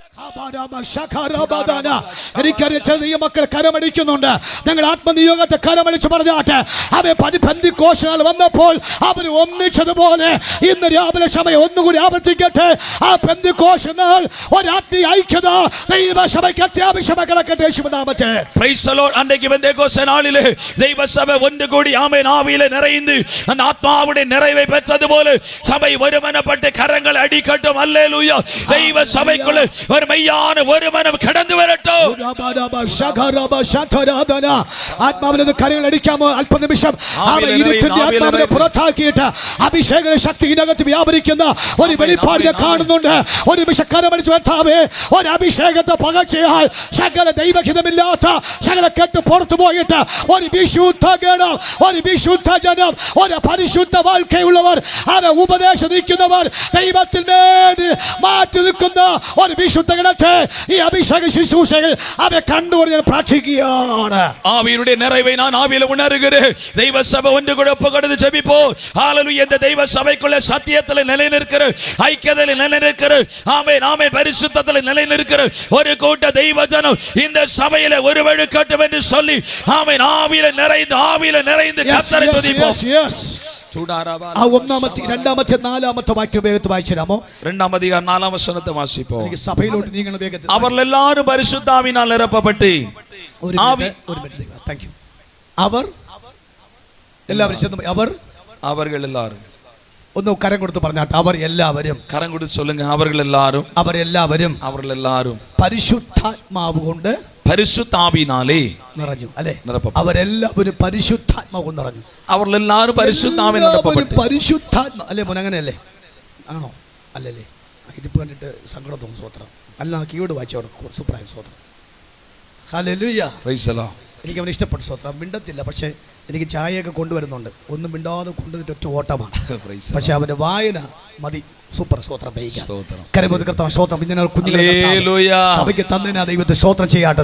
എനിക്കറിയാം ചെറിയ മക്കൾ കരമടിക്കുന്നുണ്ട്. ഞങ്ങൾ ആത്മനിയോഗത്തെ കരമടിച്ച് പറഞ്ഞാട്ടെ. അവയെ പെന്തിക്കോസ്തുനാൾ വന്നപ്പോൾ അവർ ഒന്നിച്ചതുപോലെ ഇന്ന് രാവിലെ സമയം ഒന്നുകൂടി ആവർത്തിക്കട്ടെ. ആ പെന്തിക്കോസ്തുനാൾ ഒരാത്മീയ ഐക്യത ദൈവസഭയ്ക്ക് അത്യാവശ്യമായി കിടക്കട്ടെ. യേശുവിനാമത്തിൽ പ്രൈസ് ദി ലോർഡ്. അன்றைக்கு பெந்தேகோஸ்தே நாளிலே தெய்வ சபை ஒன்று கூடி ஆமென் ஆவியிலே நிறைந்து அந்த ஆத்மாவுடைய நிறைவை பெற்றதுபோல சபை ஒருமனப்பட்டு கரங்களை அடிக்கட்டும். அல்லேலூயா. தெய்வ சபைக்குள்ள ஒரு மெய்யான ஒரு மனம் கடந்து வரட்டும். ആത്മാവിനെ കരങ്ങൾ അടിക്കാമോ? അല്പനിമിഷം ആത്മാവിനെ പുറത്താക്കിയിട്ട് അഭിഷേക ശക്തി ഇതിനകത്ത് വ്യാപരിക്കുന്ന ഒരു വെളിപ്പാടിനെ കാണുന്നുണ്ട്. ഒരു നിമിഷം കരമടിച്ചു വെത്താവേ. ഒരു അഭിഷേകത്തെ പകർച്ചയാൽ സകല ദൈവഹിതമില്ലാത്ത സകല കെട്ട് പുറത്തു പോയിട്ട് ഒരു വിശുദ്ധ ഗണം, ഒരു വിശുദ്ധ ജനം, ഒരു പരിശുദ്ധ വാഴ്ക്കയുള്ളവർ, അവ ഉപദേശം നിൽക്കുന്നവർ, ദൈവത്തിൽ വേണ്ടി മാറ്റി നിൽക്കുന്ന ഒരു വിശുദ്ധ ഗണത്തെ ഈ അഭിഷേക ശുശ്രൂഷയിൽ അവയെ കണ്ടുകൊണ്ട് പ്രാർത്ഥിക്കുകയാണ്. ஆவியினுடைய நிறைவை நான் ஆவியில உணர்கிறேன். தெய்வ சபை ஒன்று கூட ஒப்புக்கொண்டு ஜெபிப்போம். ஹalleluya. இந்த தெய்வ சபைக்குள்ள சத்தியத்தில் நிலைநிற்கிற, ஐக்கியத்தில் நிலைநிற்கிற, ஆமென் ஆமென், பரிசுத்தத்தில் நிலைநிற்கிற ஒரு கூட்ட தெய்வ ஜனம் இந்த சபையிலே ஒருவழுக்கட்டும் என்று சொல்லி ஆமென் ஆவியில நிறைந்து கர்த்தரை துதிப்போம். ആ ഒന്നാമത്തെ രണ്ടാമത്തെ നാലാമത്തെ വാക്യം വേഗത്തിൽ വായിച്ചിരാമോ? 2-ാം അധികാരം 4-ാം വചനത്തെ വാസിപ്പോ. സഭയിലോട്ട് നീങ്ങണം വേഗത്തിൽ. അവർ എല്ലാവരും പരിശുദ്ധാവിനാൽ നിറപ്പപ്പെട്ട് അവർ എല്ലാവരും அவர்கள் எல்லாரும் ഒന്ന് കരം കൊടുത്ത് പറഞ്ഞാട്ടെ. അവർ എല്ലാവരും കരം കൊടുത്ത് சொல்லுங்க. அவர்கள் எல்லாரும் പരിശുദ്ധാത്മാവ് കൊണ്ട് പരിശുദ്ധാവിനാലേ നിറഞ്ഞു. അല്ലേ? അവരെല്ലാവരും പരിശുദ്ധാത്മാവ് കൊണ്ട് നിറഞ്ഞു. അവരെല്ലാവരും പരിശുദ്ധാവിൽ നിറപ്പപ്പെട്ടു. പരിശുദ്ധാത്മ അല്ലേ മോനെ? അങ്ങനെയല്ലേ? ആണോ? അല്ലല്ലേ? ഇതിപ്പോ കണ്ടിട്ട് സങ്കടം തോന്നും. സ്വത്രം അല്ല, കീയോട് വായിച്ചോടെ സൂപ്പറായ സ്വത്രം. ഹല്ലേലൂയ. Price the Lord. എനിക്ക് അവനെ ഇഷ്ടപ്പെട്ടു. സ്വത്രം മിണ്ടത്തില്ല, പക്ഷേ എനിക്ക് ചായയൊക്കെ കൊണ്ടുവരുന്നുണ്ട്. ഒന്നും മിണ്ടാതെ കൊണ്ടുവന്നിട്ട് ഒറ്റ ഓട്ടമാണ്. പക്ഷെ അവന്റെ വായന മതി. സൂപ്പർ സ്തോത്രം. സഭയ്ക്ക് തന്നതിനാ ദൈവത്തെ സ്തോത്രം ചെയ്യട്ടെ.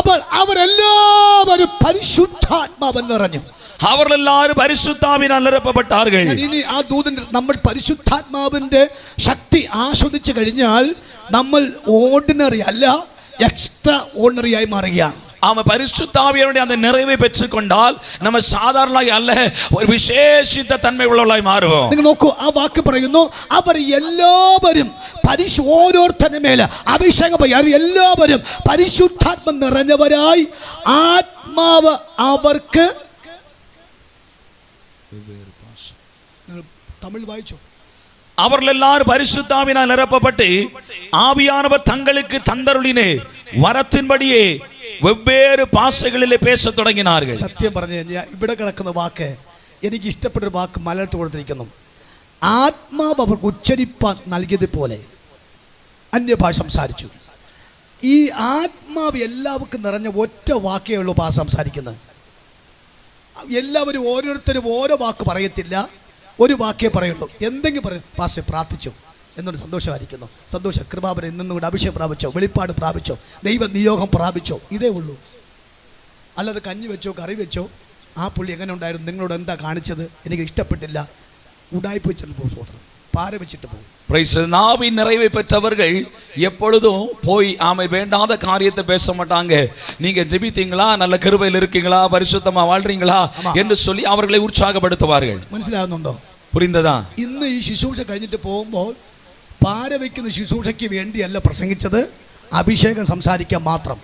അപ്പോൾ അവരെല്ലാവരും പരിശുദ്ധാത്മാവെന്ന് നിറഞ്ഞു. അവരെല്ലാവരും പരിശുദ്ധാവിനാൽ നിറപ്പപ്പെട്ടാர்கள். ഇനി ആ ദൂതൻ നമ്മൾ പരിശുദ്ധാത്മാവിന്റെ ശക്തി ആസ്വദിച്ചു കഴിഞ്ഞാൽ നമ്മൾ ഓർഡിനറി അല്ല, എക്സ്ട്രാ ഓർഡിനറി ആയി മാറുകയാണ്. அவன் பரிசுத்தாவியனுடைய அந்த நிறைவை பெற்றுக்கொண்டால் நம்ம சாதாரண அல்ல, ஒரு விசேஷித்த தன்மை உள்ளவர்களாய் மாறுவோம். നിങ്ങൾ നോക്കൂ, ആ വാക്ക് പറയുന്നു അവർ എല്ലാവരും ഓരോരുത്തരുടെ മേലെ അഭിഷേകം എല്ലാവരും പരിശുദ്ധാത്മ നിറഞ്ഞവരായി ആത്മാവ് അവർക്ക് തമിഴ് വായിച്ചു. அவர்கள் எல்லாரும் பரிசுத்தாவினால் நிரப்பப்பட்டு ஆவியானவர் தங்களுக்கு தந்தருளினே வரத்தின்படியே വെവ്വേറെ ഭാഷകളിലെ പേശ തുടങ്ങിനാர்கள். സത്യം പറഞ്ഞു കഴിഞ്ഞാൽ ഇവിടെ കിടക്കുന്ന വാക്ക് എനിക്ക് ഇഷ്ടപ്പെട്ട ഒരു വാക്ക് മലയാളത്തിൽ കൊടുത്തിരിക്കുന്നു. ആത്മാവ് അവർക്ക് ഉച്ചരിപ്പാൻ നൽകിയതുപോലെ അന്യഭാഷ സംസാരിച്ചു. ഈ ആത്മാവ് എല്ലാവർക്കും നിറഞ്ഞ ഒറ്റ വാക്കേ ഉള്ളൂ ഭാഷ സംസാരിക്കുന്നത്. എല്ലാവരും ഓരോരുത്തരും ഓരോ വാക്ക് പറയത്തില്ല, ഒരു വാക്കേ പറയുള്ളൂ. എന്തെങ്കിലും പറയും, പാസ്റ്റർ പ്രാർത്ഥിച്ചു എന്നൊരു സന്തോഷമായിരിക്കുന്നു. സന്തോഷം. കൃപാവരം ഇന്നും കൂടെ അഭിഷേകം പ്രാപിച്ചോ, വെളിപ്പാട് പ്രാപിച്ചോ, ദൈവ നിയോഗം പ്രാപിച്ചോ, ഇതേ ഉള്ളൂ. അല്ലാതെ കഞ്ഞി വെച്ചോ കറി വെച്ചോ ആ പുള്ളി എങ്ങനെ ഉണ്ടായിരുന്നു, നിങ്ങളോട് എന്താ കാണിച്ചത്, എനിക്ക് ഇഷ്ടപ്പെട്ടില്ല, ഉടായ്പ വെച്ചിട്ട് പോകും, സ്വതന്ത്രം പാര വെച്ചിട്ട് പോകും. நாவின் நிறைவை பெற்றவர்கள் எப்பொழுதும் போய் ஆமை வேண்டாத காரியத்தை பேச மாட்டாங்க. நீங்க ஜெபித்தீங்களா, நல்ல கிருபையில் இருக்கீங்களா, பரிசுத்தமா வாழ்றீங்களா என்று சொல்லி அவர்களை உற்சாகப்படுத்துவார்கள். മനസ്സിലാകുന്നുണ്ടോ? புரிந்ததா? ഇന്ന് ഈ ശുശ്രൂഷ കഴിഞ്ഞിട്ട് പോകുമ്പോൾ പാര വയ്ക്കുന്ന ശുശ്രൂഷയ്ക്ക് വേണ്ടിയല്ല പ്രസംഗിച്ചത്, അഭിഷേകം സംസാരിക്കാൻ മാത്രം.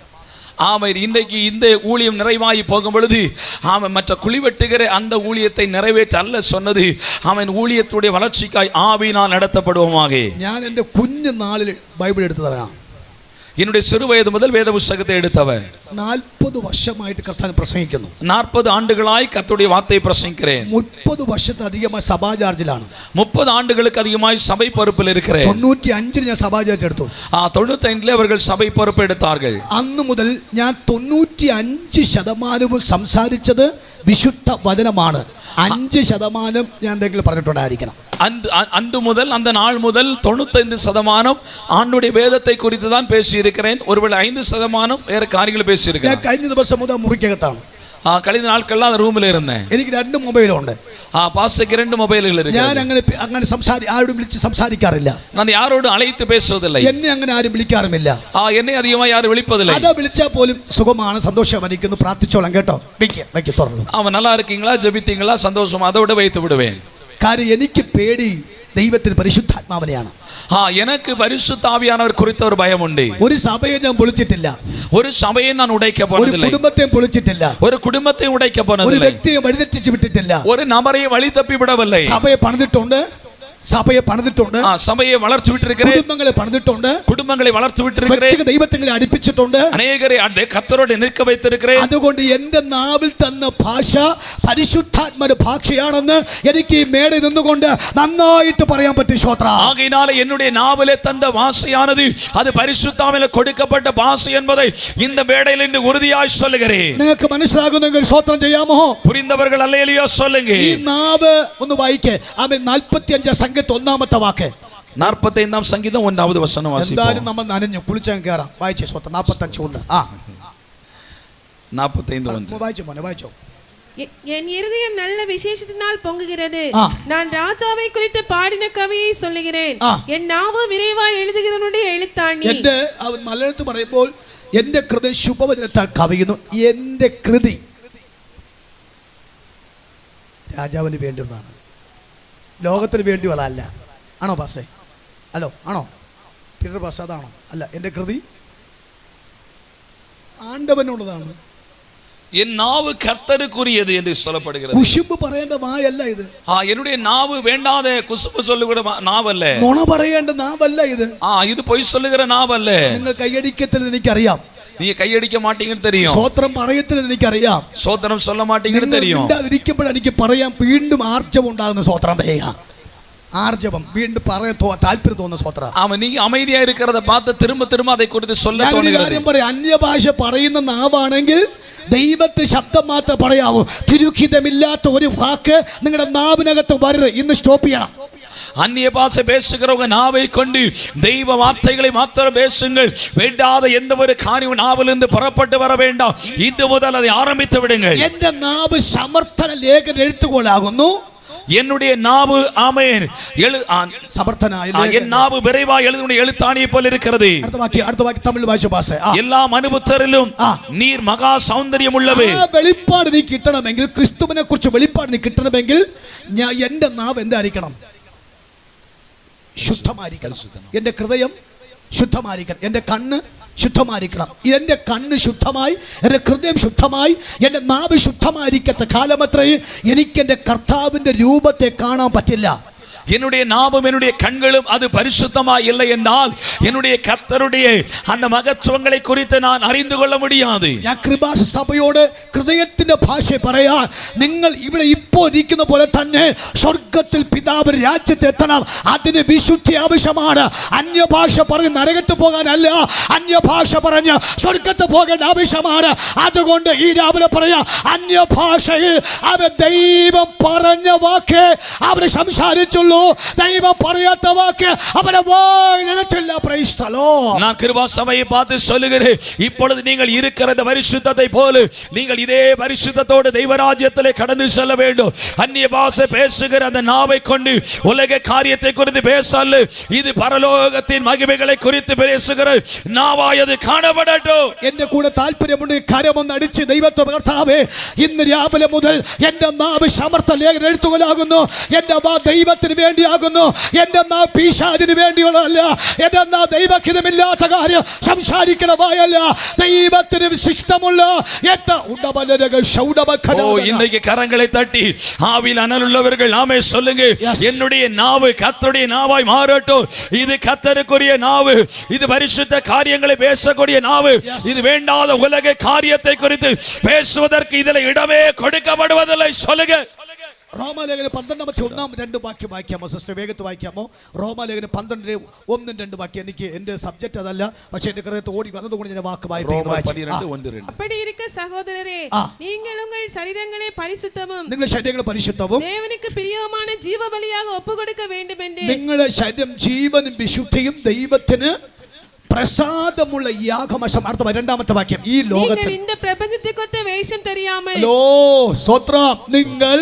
ஆமை இன்றைக்கு இந்த ஊழியம் நிறைவாகி போகும் பொழுது ஆமை மற்ற குழிவெட்டுகிற அந்த ஊழியத்தை நிறைவேற்ற அல்ல சொன்னது, அவன் ஊழியத்துடைய வளர்ச்சிக்காய் ஆவியினால் நடத்தப்படுவோமாக. ഞാൻ എൻ്റെ കുഞ്ഞു നാളിൽ ബൈബിൾ എടുത്തവനാണ്. என்னுடைய சிறு வயது முதல் வேத புத்தகத்தை எடுத்தவன். 40 വർഷമായിട്ട് കർത്താൻ പ്രസംഗിക്കുന്നു. 40 ആണ്ടുകളായി കർത്തருடைய வார்த்தையை பிரசங்கிக்கிறேன். 30 വർഷത്തെ അധികമായി സഭാ ചാർജിലാണ്. 30 ആണ്ടുகளுக்கு அதிகമായി சபை பொறுப்பில் இருக்கிறேன். 95 ഞാൻ സഭാ ചാർജ് എടുത്തു. 95 അവர்கள் സഭை பொறுപ്പ് എടുത്താர்கள். അന്ന് മുതൽ ഞാൻ 95% സംസാരിച്ചത് വിശുദ്ധ വചനമാണ്. 5% ഞാൻ എന്തെങ്കിലും പറഞ്ഞിട്ടുണ്ടായിരിക്കണം. அன்று முதல் அந்த நாள் முதல் 95% ஆண்டுடைய வேதத்தை குறித்து தான் பேசியிருக்கிறேன். ஒருவேளை 5% வேற காரியங்கள் பேசியிருக்கேன். ഞാൻ കഴിഞ്ഞ ദിവസം മുതൽ മുറിക്കകത്താണ്. കഴിഞ്ഞ നാൾക്കെല്ലാം റൂമിൽ ഇരുന്നേ. എനിക്ക് 2 മൊബൈലുണ്ട്. പാസ്റ്റർക്ക് 2 മൊബൈലുകൾ ഇருக்கு. ഞാൻ അങ്ങനെ ആരോടും വിളിച്ച് സംസാരിക്കാറില്ല. ഞാൻ ആരോടും അழைத்து பேசுவதில்ல. എന്നെ അങ്ങനെ ആരും വിളിക്കാറുമില്ല. എന്നെ അധികമായി ആരും വിളിപ്പതില്ല. അതാ വിളിച്ചാൽ പോലും സുഖമാണ്, സന്തോഷമായിരിക്കുന്നു, പ്രാർത്ഥിച്ചോളാം കേട്ടോ, വെക്ക് തുറന്നു. അവൻ நல்லா இருக்கீங்களா, ஜெபித்தீங்களா, சந்தோஷமா, அதோட வைத்து விடுவேன். കാര്യം എനിക്ക് പേടി ദൈവത്തിന് പരിശുദ്ധാത്മാവിനെയാണ്. எனக்கு பரிசுத்தாவியானவர் குறித்த ஒரு பயம் உண்டு. ഒരു സഭയെ ഞാൻ പൊളിച്ചിട്ടില്ല. ഒരു സഭയെ ഞാൻ ഉടയ്ക്ക പോണതില്ല. ഒരു കുടുംബത്തെ പൊളിച്ചിട്ടില്ല. ഒരു കുടുംബത്തെ ഉടയ്ക്ക പോണതില്ല. ഒരു വ്യക്തിയെ വഴിതെറ്റിച്ച് വിട്ടിട്ടില്ല. ഒരു നബരെ വഴി തപ്പി വിടവല്ലേ. സഭയെ പണിതിട്ടുണ്ട്. സഭയെ വളർത്തി വിട്ടിരിக்கிறேன். കുടുംബങ്ങളെ പണിതിട്ടുണ്ട്. കുടുംബങ്ങളെ വളർത്തി വിട്ടിരിக்கிறேன். ദൈവത്തെ അടുപ്പിച്ചിട്ടുണ്ട്. അനേകരെ കർത്തരോട് നിൽക്ക വച്ചിരിக்கிறேன். അതുകൊണ്ട് എന്റെ നാവിൽ തന്ന ഭാഷ പരിശുദ്ധാത്മാവിന്റെ ഭാഷയാണെന്ന് എനിക്ക് ഈ മേടയിൽ നിന്നുകൊണ്ട് നന്നായിട്ട് പറയാൻ പറ്റും. സ്തോത്രം. ആകയാൽ என்னுடைய നാവിലെ തന്ന ഭാഷയാണത് അത് പരിശുദ്ധാത്മാവിനാൽ കൊടുക്കപ്പെട്ട ഭാഷ என்பதை இந்த மேடையில் இன்று உறுதியாய் சொல்லுகிறேன். നിങ്ങൾക്ക് മനസ്സിലാകുന്നെങ്കിൽ സ്തോത്രം ചെയ്യാമോ? புரிந்தவர்கள் அல்லேலூயா சொல்லுங்க. ഈ നാവ് ഒന്ന് വായിക്കേ. ആമേൻ. 45 സംഗീതം 1-ാമത്തെ വാക്ക്. 45-ാം സംഗീതം 1-ാമത് വചനം വാസിപ്പോ. എന്തായാലും നമ്മൾ നനഞ്ഞു കുളിച്ചാൽ കേറാം. വായിച്ചേ സ്തോത്രം. 45:1. 45:1 വായിച്ചോ മോനെ, വായിച്ചോ. என் இருதயம் நல்ல விசேஷத்தினால் பொங்குகிறது. நான் ராஜாவை குறித்து பாடின கவியை சொல்லுகிறேன். என் നാവ് വിരവായി എഴുതുகிறവനുடைய എഴുത്താണി. എന്റെ അവൻ മലയാളത്തിൽ പറയുമ്പോൾ എന്റെ കൃതി ശുഭവചനത്താൽ കവിയുന്നു. എന്റെ കൃതി രാജാവിന് വേണ്ടിയുള്ളതാണ്, ലോകത്തിന് വേണ്ടിയുള്ളതല്ല. ആണോ പാസേ? ഹലോ, ആണോ പീറ്റർ പാസ്? അതാണോ? അല്ല, എന്റെ കൃതി ആണ്ടവനുള്ളതാണ്. என் நாவு கர்த்தருக்குரியது என்று சொல்லப்படுகிறது. കുശുമ്പ് പറയേണ്ട വായല്ല ഇത്. என்னுடைய நாவு வேண்டாத குசும்பு சொல்லுகிற நாவல்ல. നുണ പറയേണ്ട നാവല്ല ഇത്. இது பொய் சொல்லுகிற നാവല്ല. നിങ്ങൾ കൈയടിക്കത്തില്ലെന്ന് എനിക്കറിയാം. நீங்க கையடிக்க மாட்டீங்கன்னு தெரியும். സ്തോത്രം പറയത്തില്ലെന്ന് എനിക്കറിയാം. സ്തോത്രം சொல்ல மாட்டீங்கன்னு தெரியும். മിണ്ടാതിരിക്കുമ്പോൾ എനിക്ക് പറയാം. വീണ്ടും ആർജവം ഉണ്ടാകുന്ന സ്തോത്രം ചെയ്യുക. ആർജവം വീണ്ടും പറയാൻ താല്പര്യം തോന്നുന്ന സ്തോത്രം. நீங்க அமைதியா இருக்கிறத பார்த்து திரும்ப திரும்ப அதை குறித்து சொல்ல தோணுகிறது. കാര്യം പറയാം. അന്യഭാഷ പറയുന്ന നാവാണെങ്കിൽ ദൈവത്തെ ശബ്ദം മാത്രം പറയാവൂ. തിരുഹിതമില്ലാത്ത ഒരു വാക്ക് നിങ്ങളുടെ നാവിനകത്ത് വരരുത്. ഇന്ന് സ്റ്റോപ്പ് ചെയ്യണം. அந்நிய பாஷை பேசுகிறவங்க நாவை கொண்டு தெய்வ வார்த்தைகளை மாத்திரம் பேசுங்கள். வேண்டாத எந்த ஒரு காரியம் நாவிலிருந்து புறப்பட்டு வர வேண்டாம். இன்று முதல் அதை ஆரம்பித்து விடுங்கள். എന്റെ നാവ് സമർത്ഥന ലേഖന എഴുത്തുകോലാകുന്നു. என்னுடைய நாவு ஆமென் സമർത്ഥനായ என் நாவு விரைவாய் எழுதுடைய எழுத்தாணியை போல இருக்கிறது. അടുത്ത വാക്യം തമിഴ് വായിച്ച പാസ്. എല്ലാ മനുപുത്രരിലും നീർ മഹാ സൗന്ദര്യം ഉള്ളവേ. വെളിപ്പാട് നീ കിട്ടണമെങ്കിൽ, ക്രിസ്തുവിനെ കുറിച്ച് വെളിപ്പാട് നീ കിട്ടണമെങ്കിൽ എന്റെ നാവ് എന്തായിരിക്കണം? ശുദ്ധമായിരിക്കണം. എന്റെ ഹൃദയം ശുദ്ധമായിരിക്കണം. എന്റെ കണ്ണ് ശുദ്ധമായിരിക്കണം. എന്റെ കണ്ണ് ശുദ്ധമായി, എന്റെ ഹൃദയം ശുദ്ധമായി, എന്റെ നാവ് ശുദ്ധമായിരിക്കത്ത കാലമത്രയും എനിക്ക് എന്റെ കർത്താവിന്റെ രൂപത്തെ കാണാൻ പറ്റില്ല. என்னுடைய நாவும் என்னுடைய கண்களும் அது பரிசுத்தமா இல்லை என்றால் என்னுடைய கர்த்தருடைய அந்த மகத்துவங்களை குறித்து நான் அறிந்து கொள்ள முடியாது. ഞാൻ കൃപാസ സഭയോട് ഹൃദയത്തിന്റെ ഭാഷ പറയാൻ, നിങ്ങൾ ഇവിടെ ഇപ്പോൾ ഇരിക്കുന്ന പോലെ തന്നെ സ്വർഗത്തിൽ പിതാവ് രാജ്യത്ത് എത്തണം. അതിന് വിശുദ്ധി ആവശ്യമാണ്. അന്യഭാഷ പറഞ്ഞ് നരകത്ത് പോകാനല്ല, അന്യഭാഷ പറഞ്ഞ് സ്വർഗത്ത് പോകാൻ ആവശ്യമാണ്. അതുകൊണ്ട് ഈ രാവിലെ പറയാം, അന്യഭാഷയിൽ അവൻ ദൈവം പറഞ്ഞ വാക്ക് അവന് സംസാരിച്ചുള്ളൂ. ദൈവം പറയാത്ത വാക്ക് അവനെ വായിലെടുത്തില്ല. Price the Lord. நான் கிருபா சபையை பார்த்து சொல்லுகிறேன், இப்பொழுது நீங்கள் இருக்கிற இந்த பரிசுத்தத்தை போல நீங்கள் இதே பரிசுத்தத்தோடு தெய்வராஜ்யத்திலே கடந்து செல்ல வேண்டும். அந்நிய பாஷை பேசுகிற அந்த நாவை கொண்டு உலக காரியத்தை குறித்து பேசல்ல, இது பரலோகத்தின் மகிமைகளை குறித்து பேசுகிற നാവായത് കാണപ്പെടട്ടെ. എന്റെ കൂടെ താല്പര്യമുണ്ട്. കരമൊന്ന് അടിച്ച് ദൈവത്തെ കർത്താവേ, ഇന്ന് രാവിലെ മുതൽ എന്റെ നാവ് സമർത്ഥ ലേഖന എഴുത്തുകളാകുന്നു. എന്റെ വാ ദൈവത്തിന് വേണ്ടിയാകുന്നു. എന്റെ നാ പിശാചിന് വേണ്ടിയുള്ളതല്ല. എന്റെ നാ ദൈവഹിതമില്ലാത്ത കാര്യം സംസാരിക്കണ വായല്ല, ദൈവത്തിന് ശിഷ്ടമുള്ള இன்னைக்கு கரங்களை தட்டி ஆவியில் அனலுள்ளவர்கள் நாமே சொல்லுங்க, என்னுடைய நாவு கர்த்தருடைய நாவாய் மாறட்டும். இது கர்த்தருக்குரிய நாவு, இது பரிசுத்த காரியங்களை பேசக்கூடிய நாவு. இது வேண்டாத உலக காரியத்தை குறித்து பேசுவதற்கு இதில் இடமே கொடுக்கப்படுவதில்லை. சொல்லுங்க. റോമാലേഖനം 12:1-2 വാക്യം വായിക്കാമോ സിസ്റ്റർ? വേഗത്ത് വായിക്കാമോ? റോമാലേഖനം 12:1-2 വാക്യം. എനിക്ക് എന്റെ സബ്ജക്റ്റ് അതല്ല, പക്ഷെ എന്റെ കൃത്യത്തെ ഓടി വന്നതുകൊണ്ട് ഞാൻ വാക്ക് വായിച്ചു. அப்படி இருக்க சகோதரரே, நீங்கள் உங்கள் சரீரங்களை பரிசுத்தமும் നിങ്ങളുടെ ശരീരങ്ങൾ പരിശുദ്ധവും தேவனுக்கு பிரியமான ஜீவ பலியாக ஒப்புக்கொடுக்க வேண்டும் என்று. നിങ്ങളുടെ ശരീരം ജീവനും വിശുദ്ധിയും ദൈവത്തിന് പ്രസാദമുള്ള യാഗമശം. അടുത്ത രണ്ടാമത്തെ വാക്യം. ഈ ലോകത്തിൽ இந்த பிரபஞ்சத்துக்கொத்த வேஷம் தெரியாமல் സ്വത്രം നിങ്ങൾ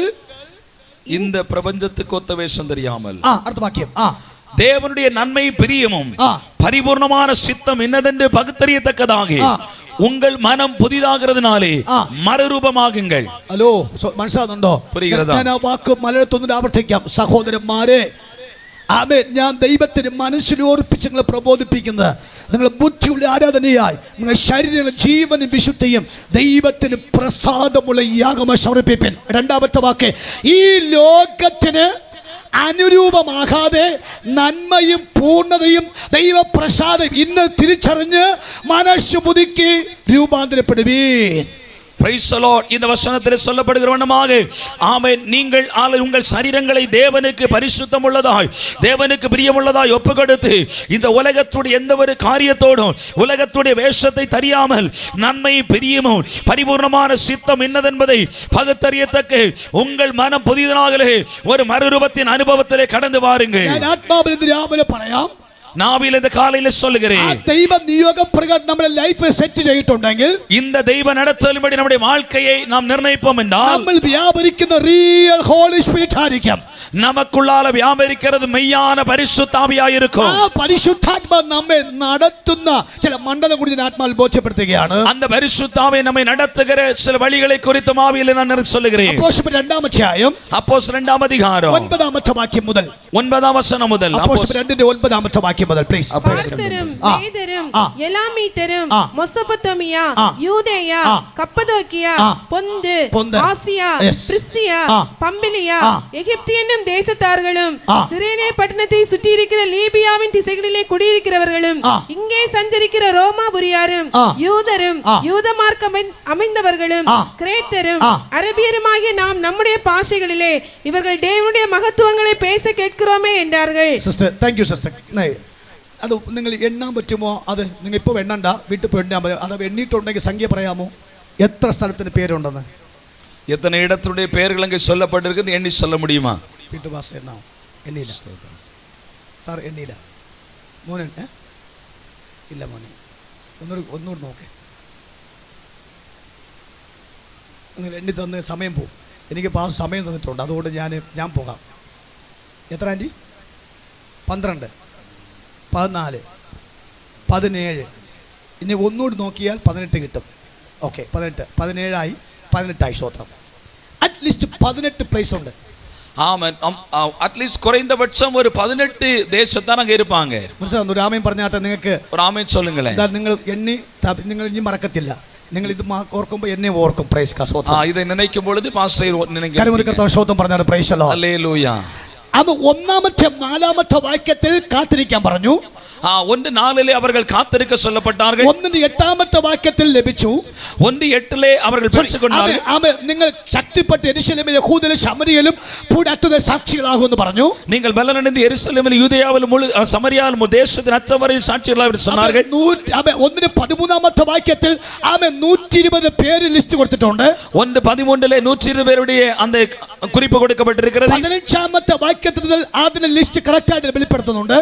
இந்த பிரபஞ்சத்துக்கு ஒத்த வேஷம் தெரியாமல். அடுத்த வாக்கியம். தேவனுடைய நன்மை பிரியமும் பரிபூர்ணமான சித்தம் என்னதென்று பகுத்தறியத்தக்கதாக உங்கள் மனம் புதிதாகிறதுனாலே மறுரൂപമാകുங்கள். ഹലോ, മനസ്സിലാകുന്നുണ്ടോ? ഞാൻ ആ വാക്ക് മലയാളത്തൊന്നും ആവർത്തിക്കാം. സഹോദരന്മാരെ, ആമേൻ. ഞാൻ ദൈവത്തിന് മനസ്സിലോർപ്പിച്ച് നിങ്ങളെ പ്രബോധിപ്പിക്കുന്നത്, നിങ്ങൾ ബുദ്ധിയുള്ള ആരാധനയായി നിങ്ങൾ ശരീരങ്ങളും ജീവനും വിശുദ്ധിയും ദൈവത്തിന് പ്രസാദമുള്ള യാഗം സമർപ്പിപ്പിൻ. രണ്ടാമത്തെ വാക്ക്, ഈ ലോകത്തിന് അനുരൂപമാകാതെ നന്മയും പൂർണ്ണതയും ദൈവപ്രസാദം ഇന്ന് തിരിച്ചറിഞ്ഞ് മനസ്സ് പുതുക്കി രൂപാന്തരപ്പെടുവീൻ. Praise the Lord. இந்த வசனத்திலே சொல்லப்படுகிற வண்ணமாக ஆமென், நீங்கள் உங்கள் சரீரங்களை தேவனுக்கு பரிசுத்தமுள்ளதாய் தேவனுக்கு பிரியமுள்ளதாய் ஒப்புக்கொடுத்து இந்த உலகத்துடைய எந்த ஒரு காரியத்தோடும் உலகத்துடைய வேஷத்தை தெரியாமல் நன்மை பிரியமும் பரிபூர்ணமான சித்தம் என்னதென்பதை பகுத்தறியத்தக்க உங்கள் மனம் புதியதாகலே ஒரு மறுரூபத்தின் அனுபவத்திலே கடந்து வாருங்கள். ഞാൻ ആത്മാവിൽ രാവിലെ പറയാം, നാവിൽ இந்த காலையில சொல்லுகிறேன், ദൈവ നിയോഗ പ്രകാരം നമ്മുടെ ലൈഫ് സെറ്റ് ചെയ്തിട്ടുണ്ടെങ്കിൽ, இந்த தெய்வ நடத்தலின்படி நம்முடைய வாழ்க்கையை நாம் நிர்ணயிப்போம் என்றால், നമ്മൾ വ്യാപരിക്കുന്ന റിയൽ ഹോളി സ്പിരിറ്റ് ആയിരിക്കും. நமக்குள்ளால வியாபரிக்கிறது மெய்யான பரிசுத்த ஆவியாய் இருக்கும். ആ പരിശുദ്ധാത്മാ നമ്മെ നടത്തുന്ന ചില മണ്ഡലം കൂടി ആത്മാവിൽ ബോധ്യപ്പെടുത്തുകയാണ്. அந்த பரிசுத்த ஆவி நம்மை நடத்துகிற சில வழிகளை குறித்து ஆவியிலே நான் சொல்லுகிறேன். അപ്പോസ്തലർ 2-ാം അധ്യായം அப்போஸ்தலர் 2-ാം அதிகாரம் 9-ാമത്തെ വാക്യം മുതൽ 9-ാം വചനം മുതൽ അപ്പോസ്തലർ 2-ന്റെ 9-ാമത്തെ വാക്യം മുതൽ പ്ലീസ്. പാർത്തരും മേദരും എലാമീതരും മെസൊപ്പൊത്താമിയ യൂദയ കപ്പദോക്കിയ പൊന്ത് ആസിയ பிரிசிய பம்பிலிய எகிப்து என்னும் தேசத்தார்களும் சிரேனே பட்டணத்தை சுற்றி இருக்கிற லீபியாவின் திசைகளிலே குடியிருக்கிறவர்களும் இங்கே சஞ்சரிக்கிற ரோமாபுரியாரும் யூதரும் யூத மார்க்கம் அமைந்தவர்களும் கிரேத்தரும் அரபியருமாகிய நாம் நம்முடைய பாஷைகளிலே இவர்கள் தேவனுடைய மகத்துவங்களை பேச கேட்கிறோமே என்றார்கள். Sister, thank you sister. അത് നിങ്ങൾ എണ്ണാൻ പറ്റുമോ? അത് നിങ്ങൾ ഇപ്പോൾ എണ്ണണ്ട, വീട്ടിൽ പോയി എണ്ണാൻ പറ്റും. അത് എണ്ണിയിട്ടുണ്ടെങ്കിൽ സംഖ്യ പറയാമോ? എത്ര സ്ഥലത്തിന് പേരുണ്ടെന്ന്? எத்தனை இடத்துடைய பெயர்கள் அங்கே சொல்லப்பட்டிருக்கு எண்ணி சொல்ல முடியுமா? വീട്ടു പാസ് എണ്ണാം. എണ്ണിയില്ല സാർ, എണ്ണിയില്ല. മോനെ ഇല്ല മോനെ, ഒന്നുകൂടി നോക്കേ. നിങ്ങൾ എണ്ണി തന്ന് സമയം പോകും. എനിക്ക് സമയം തന്നിട്ടുണ്ട്, അതുകൊണ്ട് ഞാൻ പോകാം. എത്ര ആൻറ്റി? 12, 14, 17. ഇനി ഒന്നുകൂടി നോക്കിയാൽ 18 കിട്ടും. ഓക്കെ, 18, 17ആയി, 18ആയി. സ്വത്രം. അറ്റ്ലീസ്റ്റ് 18 പ്ലേസ് ഉണ്ട്. அட்லீஸ்ட் குறைந்தபட்சம் ஒரு 18 தேசத்தான் அங்க இருப்பாங்க. മനസ്സിലാവുന്നു? ഒരു ആമേൻ പറഞ്ഞാട്ടെ. നിങ്ങൾക്ക് ஒரு ஆமென் சொல்லுங்களேன். നിങ്ങൾ എണ്ണി നിങ്ങൾ ഇനി മറക്കത്തില്ല. നിങ്ങൾ ഇത് ഓർക്കുമ്പോൾ എന്നെ ഓർക്കും. പ്രൈസ് കാ സ്വത്രം. இதை நினைக்கும் பொழுது பாஸ்டர் நினைக்கிறேன். കരമുറിക്കർത്താവ് സ്വത്രം പറഞ്ഞാണ്. പ്രൈസ് അല്ലാഹ്. ഹല്ലേലൂയ. അത് 1-ാമത്തെ 4-ാമത്തെ വാക്യത്തിൽ കാത്തിരിക്കാൻ പറഞ്ഞു. 1:4 அவர்கள் காத்திருக்க சொல்லப்பட்டார்கள். 1-8 വാക്യത്തിൽ ലഭിച്ചു. 1:8 അവர்கள் പെற்றுകൊണ്ടാர்கள். നിങ്ങൾ ശക്തിപ്പെട്ട് യെരൂശലേമിലും യഹൂദയിലും ശമരിയയിലും പൂർണ്ണ സാക്ഷികളാകുമെന്ന് പറഞ്ഞു. நீங்கள் பலனடைந்து எருசலேமிலும் யூதேயாவிலும் சமரியாவிலும் தேசத்தின் அச்சவரையில் சாட்சிகளாக என்று சொன்னார்கள். 1:13 വാക്യത്തിൽ 120 പേര് ലിസ്റ്റ് കൊടുത്തിട്ടുണ്ട്. 1:13 120 പേരുടെ அந்த குறிப்பு கொடுக்கப்பட்டிருக்கிறது. 15-ാമത്തെ വാക്യത്തിൽ അതിന്റെ ലിസ്റ്റ് കറക്റ്റ് ആയിട്ട് വെളിപ്പെടുത്തുന്നുണ്ട്.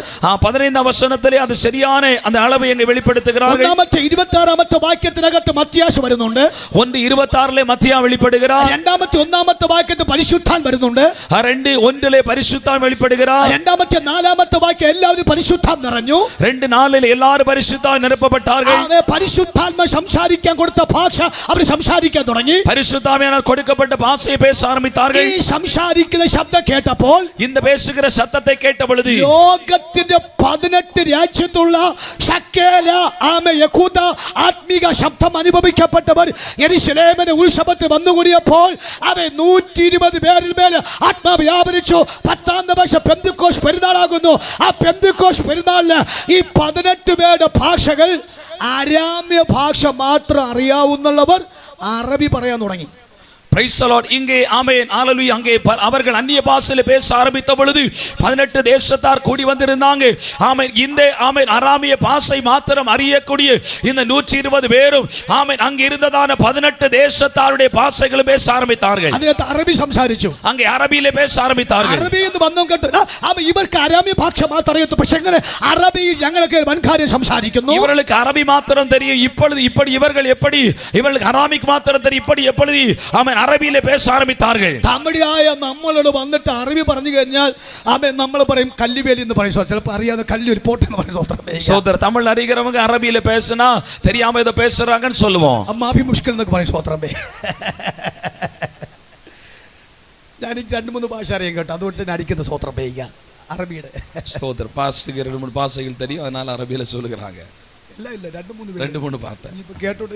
15-ാം വചനത്തിൽ அது சரியான அந்த அளவை எங்க வெளிப்படுத்துகிறார்கள். 1-26 വാക്യത്തിനകത്ത് മത്തിയാസ് വരുന്നുണ്ട്. 1:26 മത്തിയാ വെളിപ്പെടുகிறார். 2-1 വാക്യത്തിൽ പരിശുദ്ധാൻ വരുന്നുണ്ട്. 2:1 പരിശുദ്ധാൻ വെളിപ്പെടുகிறார். 2-4 വാക്യം എല്ലാവരും പരിശുദ്ധാൻ നിറഞ്ഞു. 2:4 എല്ലാവരും പരിശുദ്ധാൻ നിറപ്പപ്പെട്ടാர்கள். പരിശുദ്ധാത്മ സംസാരിക്കാൻ കൊടുത്ത ഭാഷ അവർ സംസാരിക്കാൻ തുടങ്ങി. പരിശുദ്ധാത്മാവിനാൽ കൊടുக்கப்பட்ட பாஷையை பேச ஆரம்பித்தார்கள். ഈ സംസാരിക്കുന്ന ശബ്ദം കേട്ടപ്പോൾ, இந்த பேசுகிற சத்தத்தை கேட்ட பொழுது ലോകത്തിന്റെ 18 രാജ്യത്തുള്ള സകല യഹൂദ ആത്മീക ശബ്ദം അനുഭവിക്കപ്പെട്ടവർ യെരൂശലേമിന്റെ ഉത്സവത്തിൽ വന്നുകൂടിയപ്പോൾ അവ 120 പേരിൽ മേൽ ആത്മാവ് വ്യാപരിച്ചു. 10-ാം ദിവസം പെന്തക്കോസ്ത് പെരുന്നാളാകുന്നു. ആ പെന്തക്കോസ്ത് പെരുന്നാളിന് ഈ 18 പേരുടെ ഭാഷകൾ അരാമ്യ ഭാഷ മാത്രം അറിയാവുന്നവർ അറബി പറയാൻ തുടങ്ങി. Praise the Lord. இங்கே ஆமென் ஹalleluya. அங்கே அவர்கள் அந்நிய பாஷையில பேச ஆரம்பித்த பொழுது 18 தேசத்தார் கூடி வந்திருந்தாங்க. ஆமென். இந்த ஆமென் அராமிய பாஷை மாத்திரம் அறியக்கூடிய இந்த 120 பேரும் ஆமென் அங்கே இருந்ததான 18 தேசத்தாருடைய பாஷைகளை பேச ஆரம்பித்தார்கள். അതിനകത്ത് അറബി സംസാരിച്ചു. அங்கே அரபியிலே பேச ஆரம்பித்தார்கள். അറബി എന്ന് വന്നു കേട്ടു. ഇവർക്ക് അരാമി ഭാഷ മാത്രം അറിയത്തു. പക്ഷേ എങ്ങനെ അറബിയിൽ ഞങ്ങളൊക്കെ വൻകാര്യം സംസാരിക്കുന്നു. இவர்களுக்கு அரபி மாத்திரம் தெரியும். இப்பொழுது இப்படி இவர்கள் எப்படி இவர்களுக்கு அராமிக் மாத்திரம் தெரியும். இப்படி எப்படி ஆமென் அரபியிலே பேச ஆரம்பித்தார்கள். തമിഴായ നമ്മളോട് വന്നിട്ട് അറബി പറഞ്ഞു കഴിഞ്ഞാൽ ആമേൻ നമ്മൾ പറയും കല്ലുവേലി എന്ന് പറയും. ചിലപ്പോൾ അറിയാതെ കല്ലൂരി പോട്ടെന്ന് പറയും. சோதர் தமிழ் அறிகிறவங்க அரபியில பேசினா தெரியாம இதை பேசுறாங்கன்னு சொல்லுவோம். അമ്മാഭി മുഷ്കിൽ എന്നൊക്കെ പറയും. സ്വത്രമേ ഞാൻ 2-3 ഭാഷ അറിയാൻ കേട്ടോ. അതുകൊണ്ട് തന്നെ അടിക്കുന്ന സ്വത്രമേ അറബിയുടെ ஸ்தோத்திரம். பாஸ்டருக்கு 2-3 பாஷைகள் தெரியும், அதனால அரபியில சொல்லுகிறாங்க. ഇല്ല 2-3 பார்த்தேன். ഇപ്പൊ കേട്ടോട്ടെ.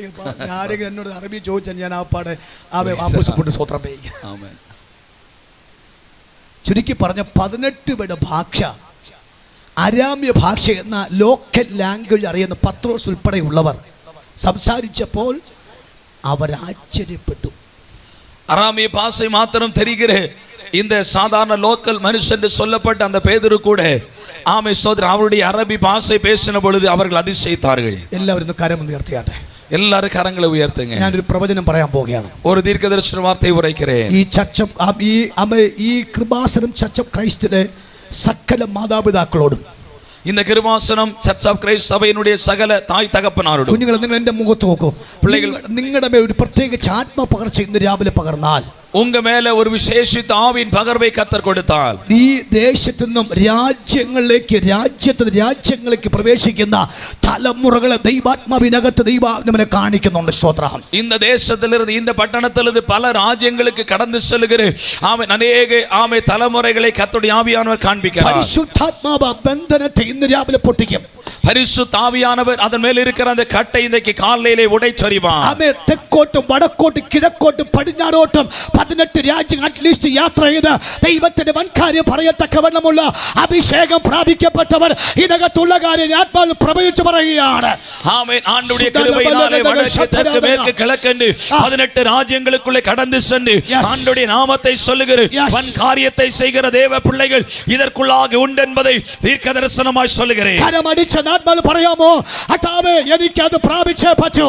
ആരെങ്കിലും എന്നോട് അറബി ചോദിച്ചാൽ ഞാൻ ആ പാടെ ആവശ്യപ്പെട്ട് സ്വത്രമേ. ആമേൻ. ചുരുക്കി പറഞ്ഞ 18 പേരുടെ ഭാഷ അരാമ്യ ഭാഷ എന്ന ലോക്കൽ ലാംഗ്വേജ് അറിയുന്ന പത്രോസ് ഉൾപ്പെടെയുള്ളവർ സംസാരിച്ചപ്പോൾ അവർ ആശ്ചര്യപ്പെട്ടു. அராமிய பாஷை மாத்திரம் தெரிகிற இந்த சாதாரண லோக்கல் மனுஷன் சொல்லப்பட்ட அந்த பேதுரு கூட ஆமே சோதரர் அவருடைய அரபி பாஷை பேசின பொழுது அவர்கள் அதிசயித்தார்கள். എല്ലാവരും കരം ഉയർത്തിയാട്ടെ. எல்லாரும் கரங்களை உயர்த்துங்க. ഞാനൊരു പ്രവചനം പറയാൻ പോവുകയാണ്. ஒரு தீர்க்கதரிசன வார்த்தை உரைக்கிறேன். ഈ കൃപാസനം ചർച്ച് ഓഫ് ക്രൈസ്റ്റിലെ സകല മാതാപിതാക്കളോടും இந்த கிருபாசனம் சர்ச் ஆஃப் கிரைஸ்ட் சபையினுடைய சகல தாய் தகப்பனாரோடும் കുഞ്ഞുങ്ങൾ നിങ്ങൾ എൻ്റെ മുഖത്ത് നോക്കൂ. നിങ്ങളുടെ മേൽ ഒരു പ്രത്യേകിച്ച് ആത്മ പകർച്ച ഇന്ന് രാവിലെ പകർന്നാൽ உங்க மேல ஒரு விசேஷித்த ஆவியின் பகர்வை கர்த்தர் கொடுத்தால் ഈ ദേശത്തു നിന്നും രാജ്യങ്ങളിലേക്ക് പ്രവേശിക്കുന്ന തലമുറകളെ ദൈവാത്മാവിനകത്ത് ദൈവാത്മാവിനെ കാണിക്കുന്നുണ്ട്. സ്തോത്രം. இந்த தேசத்திலிருந்து இந்த பட்டணத்திலிருந்து பல ராஜ்யங்களுக்கு கடந்து செல்கிற ஆமென் அநேக ஆமென் தலைமுறைகளை கர்த்தருடைய ஆவியானவர் காண்பிக்கிறார். പരിശുദ്ധാത്മാവ് ബന്ധനത്തെ ഇന്ന് രാവിലെ പൊട്ടിക്കും. பரிசுத்த ஆவியானவர் அதன் மேல் இருக்கிற அந்த கட்டை இன்றைக்கு காலையிலே உடைச்சறிவார். ആമേൻ. തെക്കോട്ടും വടക്കോട്ടും കിഴക്കോട്ടും പടിഞ്ഞാറോട്ടും 18 രാജ്യങ്ങൾ അറ്റ്ലീസ്റ്റ് യാത്ര ചെയ്ത് ദൈവത്തിന്റെ വൻകാര്യം പറയത്തക്കവണ്ണമുള്ള അഭിഷേകം പ്രാപിക്കപ്പെട്ടവർ ഇതിനകത്തുള്ള കാര്യം ആത്മാവിൽ പ്രവചിച്ചു പറയുകയാണ്. ஆமென். ஆண்டவருடைய கிருபையினாலே வடக்கு தெற்கு மேற்கு கிழக்கு 18 ராஜ்யங்களுக்குள்ளே கடந்து சென்று ஆண்டவருடைய நாமத்தை சொல்லுகிற வன் காரியத்தை செய்கிற தேவ பிள்ளைகள் இதற்குள்ளாக உண்டு என்பதை தீர்க்கதரிசனமாய் சொல்லுகிறேன். കരമടിച്ച ആത്മാവിൽ പറയാമോ കർത്താവേ എനിക്കത് പ്രാപിച്ചേ പറ്റൂ.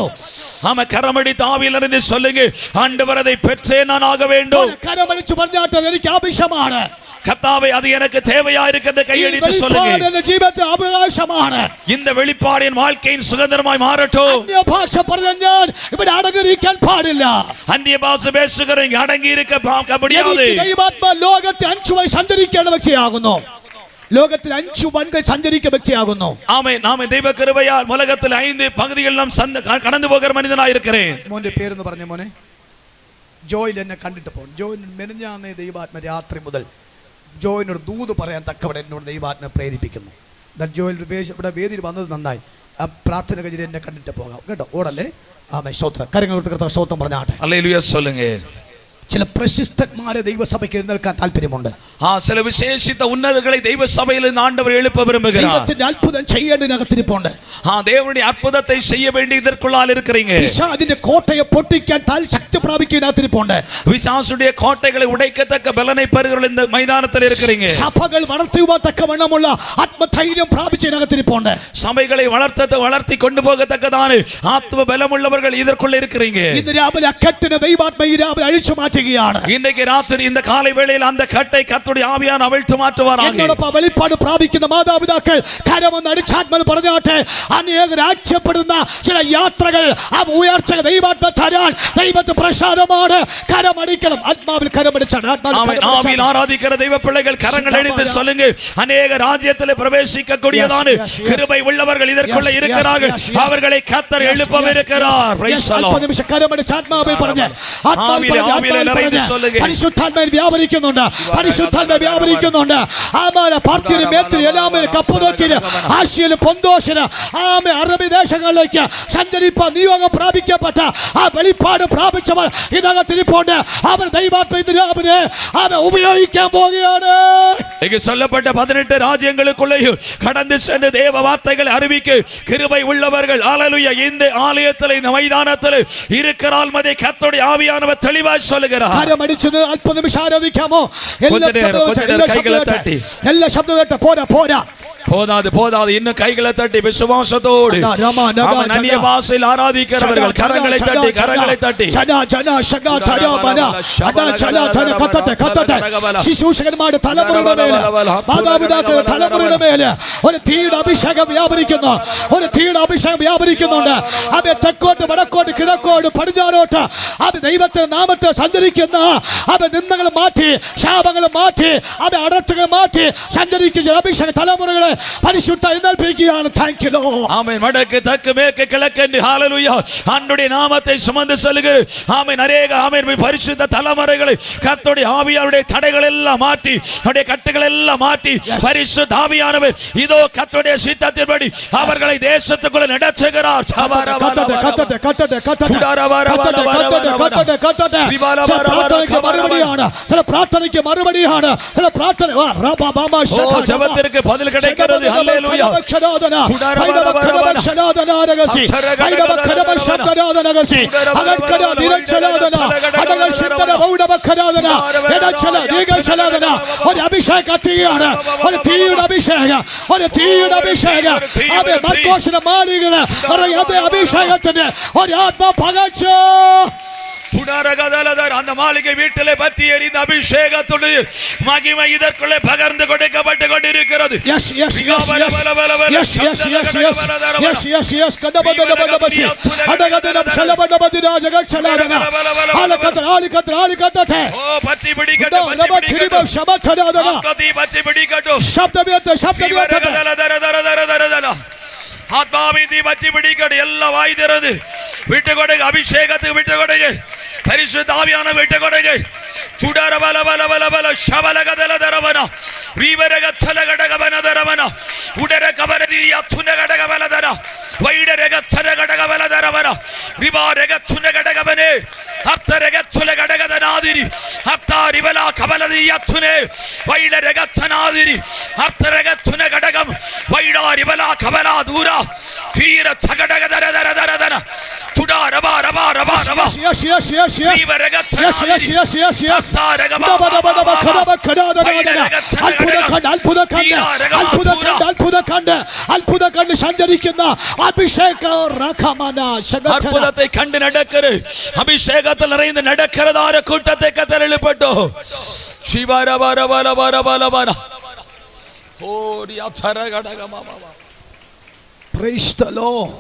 ஆமா கரமடித்து ஆவியிலிருந்து சொல்லுங்க ஆண்டவர் அதை பெற்றே நான் ஆக வேண்டும். കരമടിച്ചു പറഞ്ഞാട്ട് എനിക്ക് ആവശ്യമാണ്. கர்த்தாவே அது எனக்கு தேவையா இருக்கிறது கையெடுத்து சொல்லுங்க. இந்த ஜீவத்தை அவகாசമാണ്. இந்த வெளிப்பாடு என் வாழ்க்கையின் சுதந்திரமாய் மாறட்டும். அந்நிய பாஷை പറഞ്ഞാൽ ഇവിടെ അടങ്ങിയിരിക്കാൻ പാടില്ല. அந்நிய பாஷை பேசுகிறவங்க அடங்கி இருக்க முடியாது. ദൈവാത്മാ ലോകത്തെ 5 വഴി സഞ്ചരിക്കേണ്ട വ്യക്തിയാകുന്നു. ലോകത്തിൽ 5 വഴികൾ സഞ്ചരിക്കുന്ന വ്യക്തിയാകുന്നു. ஆமென். நாம தெய்வ கிருபையால் உலகத்தில் 5 பகுதிகள் நாம் கடந்து போகிற மனிதனாய் இருக்கிறேன். മോന്റെ പേരെന്ന് പറഞ്ഞ മോനെ ജോയിൽ എന്നെ കണ്ടിട്ട് പോകും. ജോയിൻ മെനഞ്ഞാന്നേ ദൈവാത്മ രാത്രി മുതൽ ജോയിനോട് ദൂത് പറയാൻ തക്കവിടെ എന്നോട് ദൈവാത്മ പ്രേരിപ്പിക്കുന്നു. ജോയിൽ ഇവിടെ വേദിയിൽ വന്നത് നന്നായി. ആ പ്രാർത്ഥന കഴിഞ്ഞ് എന്നെ കണ്ടിട്ട് പോകാം കേട്ടോ. ഓടല്ലേ. ആമേൻ. സ്തോത്രം. കരങ്ങൾ കൊടുത്ത സ്തോത്രം പറഞ്ഞാട്ടെ. ഹല്ലേലൂയ சொல்லுங்க. ചില പ്രശസ്തന്മാരെ ദൈവസഭയ്ക്ക് എഴുന്നേൽക്കാൻ താല്പര്യമുണ്ട്. சில விசேஷித்த உன்னதர்களை தெய்வ சபையில் ஆண்டவர் எழுப்ப விரும்புகிறார். ദൈവത്തിന്റെ അത്ഭുതം ചെയ്യേണ്ടതിനകത്തിരിപ്പുണ്ട്. தேவனுடைய அற்புதத்தை செய்ய வேண்டியதற்குள்ளால் இருக்கிறீங்க. പിശാചിന്റെ കോട്ടയെ പൊട്ടിക്കാൻ ശക്തി പ്രാപിക്കുന്നതിനകത്തിരിപ്പുണ്ട്. பிசாசுடைய கோட்டைகளை உடைக்கத்தக்க பலனை பெறுகிற இந்த மைதானத்தில் இருக்கிறீங்க. സഭകൾ വളർത്തുവാത്തക്കവണ്ണമുള്ള ആത്മധൈര്യം പ്രാപിച്ചതിനകത്തിരിപ്പുണ്ട്. சபைகளை வளர்த்தி கொண்டு போகத்தக்கதான ஆத்ம பலமுள்ளவர்கள் இதற்குள்ள இருக்கிறீங்க. ഇന്ന് രാവിലെ അക്കറ്റിനെ ദൈവാത്മ ഈ രാവിലെ അഴിച്ചു മാറ്റുകയാണ്. இன்றைக்கு ராத்திரி இந்த காலை வேளையில் அந்த கட்டை கர்த்தருடைய ஆவியானவர் அவிழ்த்து மாற்றுவாராக. എന്നോടൊപ്പം വെളിപ്പാട് പ്രാപിക്കുന്ന മാതാപിതാക്കൾ കരമൊന്ന് അടിച്ചാത്മാവ് പറഞ്ഞാട്ടെ. അനേക രാജ്യപ്പെടുന്ന ചില യാത്രകൾ ആ ഉയർച്ച ദൈവാത്മ തരാൻ ദൈവത്തെ പ്രസാദമാണ്. കരമടിക്കണം. ആത്മാവിൽ കരമടിച്ചാണ്. ஆவியில் ஆராதிக்கிற தெய்வ பிள்ளைகள் கரங்கள் எடுத்து சொல்லுங்க. அநேக ராஜ்யத்தில் பிரவேசிக்க கூடியதான கிருபை உள்ளவர்கள் இதற்குள்ள இருக்கிறார்கள். அவர்களை கர்த்தர் எழுப்பவிருக்கிறார். Praise the Lord. നിമിഷം കരമടിച്ച് ആത്മാവിൽ പറഞ്ഞ് പരിശുദ്ധാത്മാവിൽ വ്യാപരിക്കുന്നുണ്ട്. പരിശുദ്ധാത്മാവിൽ വ്യാപരിക്കുന്നുണ്ട്. ആമേൻ. പാർട്ടിയിലും മേത്തിലും എല്ലാമേലും കപ്പദോക്കിലും ആശയിലും പൊന്തോസിലും ആമേൻ അറബി ദേശങ്ങളിലേക്ക് സഞ്ചരിപ്പാൻ നിയോഗം പ്രാപിക്കപ്പെട്ട ആ വെളിപ്പാട് പ്രാപിച്ചവർ ഇതിനകത്തിരിപ്പുണ്ട്. അവർ ദൈവാത്മാവിനെ ആമേൻ ഉപയോഗിക്കാൻ പോകുകയാണ്. இங்கு சொல்லப்பட்ட 18 ராஜ்யங்களுக்குள்ளேயும் கடந்து சென்று தேவ வார்த்தைகளை அறிவிக்க கிருபை உள்ளவர்கள் ஹல்லேலூயா இந்த ஆலயத்தில் இந்த மைதானத்தில் இருக்கிறால் மதே கர்த்தருடைய ஆவியானவர் தெளிவாய் சொல்லுகிறார். നടത്തുகிறார். കരമടിച്ചത് അല്പ നിമിഷം ആരാധിക്കാമോ? എല്ലാ ശബ്ദം കേട്ട പോരാ போதாது இன்னும் கைகளை தட்டி விசுவாசத்தோடு அந்நிய பாஷையில் ஆராதிக்கிறவர்கள் கரங்களை தட்டி ശിശൂഷകന്മാരുടെ തലമുറയുടെ മേലെ, മാതാപിതാക്കളുടെ തലമുറയുടെ മേലെ ഒരു തീയുടെ അഭിഷേകം വ്യാപരിക്കുന്നുണ്ട്. അവയെ തെക്കോട്ട് വടക്കോട്ട് കിഴക്കോട്ട് പടിഞ്ഞാറോട്ട് അവ ദൈവത്തിന്റെ നാമത്തെ സഞ്ചരിക്കുന്ന അവ നിന്ദകൾ മാറ്റി, ശാപങ്ങൾ മാറ്റി, അവ അടർച്ചകൾ മാറ്റി സഞ്ചരിക്കുന്ന അഭിഷേക തലമുറകളെ പരിശുദ്ധ എഴുന്നേൽപ്പിക്കുകയാണ്. Thank you Lord. ആമേൻ. വടക്ക് തെക്ക് മേற்கு കിഴക്ക് ഹല്ലേലൂയ ആണ്ടുடைய நாமத்தை சுமந்து செல்லுகிற ஆமென் அநேக ஆமென் பரிசுத்த தலைமுறைகளை கர்த்தருடைய ஆவியாருடைய தடைகள் எல்லாம் மாற்றி, அவருடைய கட்டுகள் எல்லாம் மாற்றி, பரிசுத்த ஆவியானவர் இதோ கர்த்தருடைய சித்தத்தின்படி அவர்களை தேசத்துக்குள்ள நடத்துகிறார். പ്രാർത്ഥനയ്ക്ക് മറുപടിയാണ്. ജപത്തിற்கு பதில் கிடைக்கிறது. ஹல்லேலூயா. ഒരു അഭിഷേകം കത്തിയാണ്, ഒരു തീയുടെ അഭിഷേകം, ഒരു തീയുടെ അഭിഷേകം. മർക്കോസിന്റെ മാളികള് അഭിഷേകത്തിന്റെ ഒരു ആത്മ പകർച്ച. அந்த மாளிகை வீட்டிலே பற்றி எரிந்த அபிஷேகத்துடைய மகிமை இதற்குள்ளே பகிர்ந்து கொடுக்கப்பட்டு கொண்டிருக்கிறது. ஆத்மாவை தீ பற்றி பிடிக்கடு எல்லா வாய் திறந்து விட்டு கொடுங்க. அபிஷேகத்துக்கு விட்டு கொடுங்க. பரிசுத்த ஆவியான விட்டு கொடுங்க. சுடர பல பல பல பல ஷபலகதல தரவன ரீவரகத்தல கடகவன தரவன உடர கபரதி அத்துன கடகவல தர வைடரகத்தல கடகவல தரவன ரிபாரகத்துன கடகவனே அத்தரகத்துல கடகதனாதிரி அத்தாரிவல கபலதி அத்துனே வைடரகத்தனாதிரி அத்தரகத்துன கடகம் வைடாரிவல கபலா தூரா தீர தகடகதர தர தர தர சுடா ரபா ரபா ரபா ரபா അത്ഭുതം സഞ്ചരിക്കുന്ന അത്ഭുതത്തെ കണ്ട് നടക്കരുത്. അഭിഷേകത്തിൽ നിറയുന്ന നടக்கிறதான കൂട്ടത്തെ കത്തരളിപ്പെട്ടു. ശിവരവരവരവരവരവര ഓടി അധരഘടകമാമ. Praise the Lord.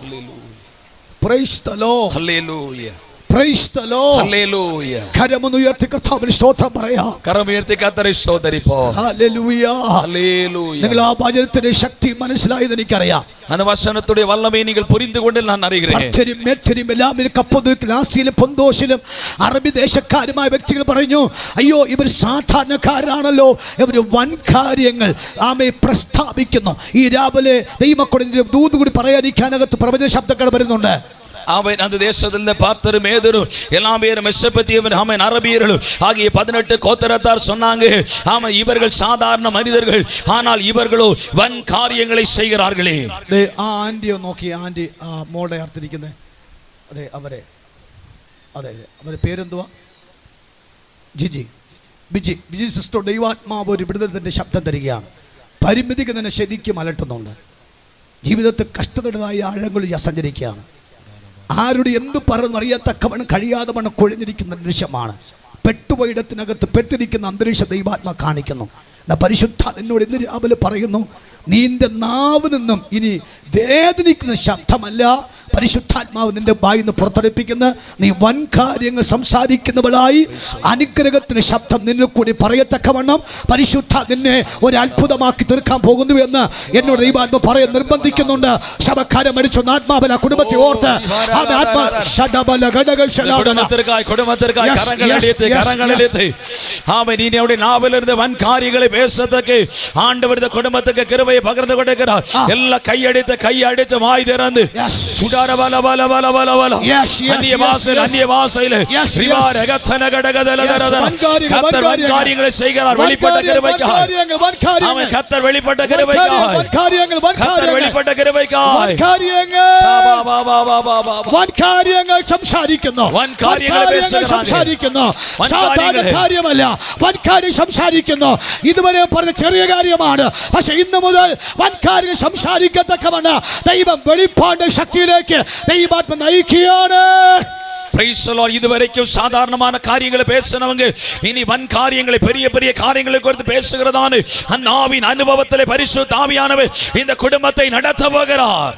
Praise the Lord. Hallelujah. Praise the Lord. Hallelujah. കരമുയർത്തി കർത്താവിന് സ്തോത്രം പറയാം. കരമുയർത്തി കർത്താവിനെ സ്തോത്രിപ്പോ. Hallelujah. Hallelujah. നിങ്ങൾ ആ വചനത്തിന്റെ ശക്തി മനസ്സിലായെന്ന് എനിക്കറിയാം. அந்த வசனத்துடைய வல்லமையை நீங்கள் புரிந்து கொண்டு நான் அறிகிறேன். ലാസിയിലും പൊന്തോസിലും അറബി ദേശക്കാരുമായ വ്യക്തികൾ പറഞ്ഞു, അയ്യോ ഇവർ സാധാരണക്കാരാണല്ലോ, ഇവർ വൻ കാര്യങ്ങൾ ആമേ പ്രസ്താവിക്കുന്നു. ഈ രാവിലെ ദൈവമക്കളുടെ ദൂത് കൂടി പറയാതിരിക്കാനകത്ത് പ്രവചന ശബ്ദങ്ങൾ വരുന്നുണ്ട്. அவன் அந்த தேசத்தில் பார்த்தரும் மேதரும் எல்லாம் பேரும் மெசபத்தியவன் அவன் அரபியர்களும் ஆகிய 18 கோத்திரத்தார் சொன்னாங்க, ஆமா இவர்கள் சாதாரண மனிதர்கள், ஆனால் இவர்களோ வன் காரியங்களை செய்கிறார்களே. ആ ആന്റിയോ നോക്കി, ആന്റി മോളെ അടുത്തിരിക്കുന്നത്, അതെ അവരെ, അതെ അവരെ പേരെന്തുവാ? ബിജി സിസ്റ്റർ. ദൈവാത്മാവ് ഒരു വിടുതലിന്റെ ശബ്ദം തരികയാണ്. പരിമിതിക്ക് തന്നെ ശരിക്കും അലട്ടുന്നുണ്ട്. ജീവിതത്തിൽ കഷ്ടതയുടേതായ ആഴങ്ങളിൽ സഞ്ചരിക്കുകയാണ്. ആരുടെ എന്ത് പറഞ്ഞറിയത്തക്കവണ്ണം കഴിയാതെ വണ്ണം കുഴഞ്ഞിരിക്കുന്ന ദൃശ്യമാണ്. പെട്ടുപോയിടത്തിനകത്ത് പെട്ടിരിക്കുന്ന അന്തരീക്ഷ ദൈവാത്മ കാണിക്കുന്നു. പരിശുദ്ധ എന്നോട് ഇന്ന് രാവിലെ പറയുന്നു, നിന്റെ നാവ് നിന്നും ഇനി വേദനിക്കുന്ന ശബ്ദമല്ല പരിശുദ്ധാത്മാവ് നിന്റെ വായിൽ നിന്ന് പുറത്തെടുപ്പിക്കുന്ന, നീ വൻ കാര്യങ്ങൾ സംസാരിക്കുന്നവളായി അനുഗ്രഹത്തിന് ശബ്ദം നിന്നിൽ കൂടി പറയത്തക്കവണ്ണം പരിശുദ്ധ നിന്നെ ഒരു അത്ഭുതമാക്കി തീർക്കാൻ പോകുന്നു എന്ന് എന്നോട് ദൈവാത്മ പറയാൻ നിർബന്ധിക്കുന്നുണ്ട്. ശവക്കാരെ മരിച്ച ആത്മാവല കുടുംബത്തെ ഓർത്ത് வன் காரியங்களை பேசத்தக்கு ஆண்டவர் குடும்பத்துக்கு கிருபையை பகிர்ந்து கொடுக்கிறார். எல்லாம் கையடித்து வாய் திறந்து சுடார Yes, yes, അന്യ yes, ഭാഷയിൽ yes. അന്യ ഭാഷയിൽ Yes, yes. கர்த்தர் வன்காரியங்களை செய்கிறார் வெளிப்பட்ட கிருபைக்காய் ஆமென் கர்த்தர் வெளிப்பட்ட கிருபைக்காய் கர்த்தர் வெளிப்பட்ட கிருபைக்காய் വൻകാര്യങ്ങൾ സംസാരിക്കുന്നു സംസാരിക്കുന്നു സാധാരണ കാര്യമല്ല വൻകാര്യം സംസാരിക്കുന്നു ഇതുവരെ പറഞ്ഞ ചെറിയ കാര്യമാണ് പക്ഷെ ഇന്ന് മുതൽ വൻകാര്യം സംസാരിക്കത്തക്കവണ്ണം ദൈവം വെളിപ്പാട് ശക്തിയിലേക്ക് ദൈവാത്മ നയിക്കുകയാണ്. Praise the Lord. இதுவரைக்கும் சாதாரணமான காரியங்களை பேசினவங்க இனி வன் காரியங்களை பெரிய பெரிய காரியங்களை குறித்து பேசுகிறதான அந்த ஆவியின் அனுபவத்திலே பரிசுத்த ஆவியானவர் இந்த குடும்பத்தை நடத்த போகிறார்.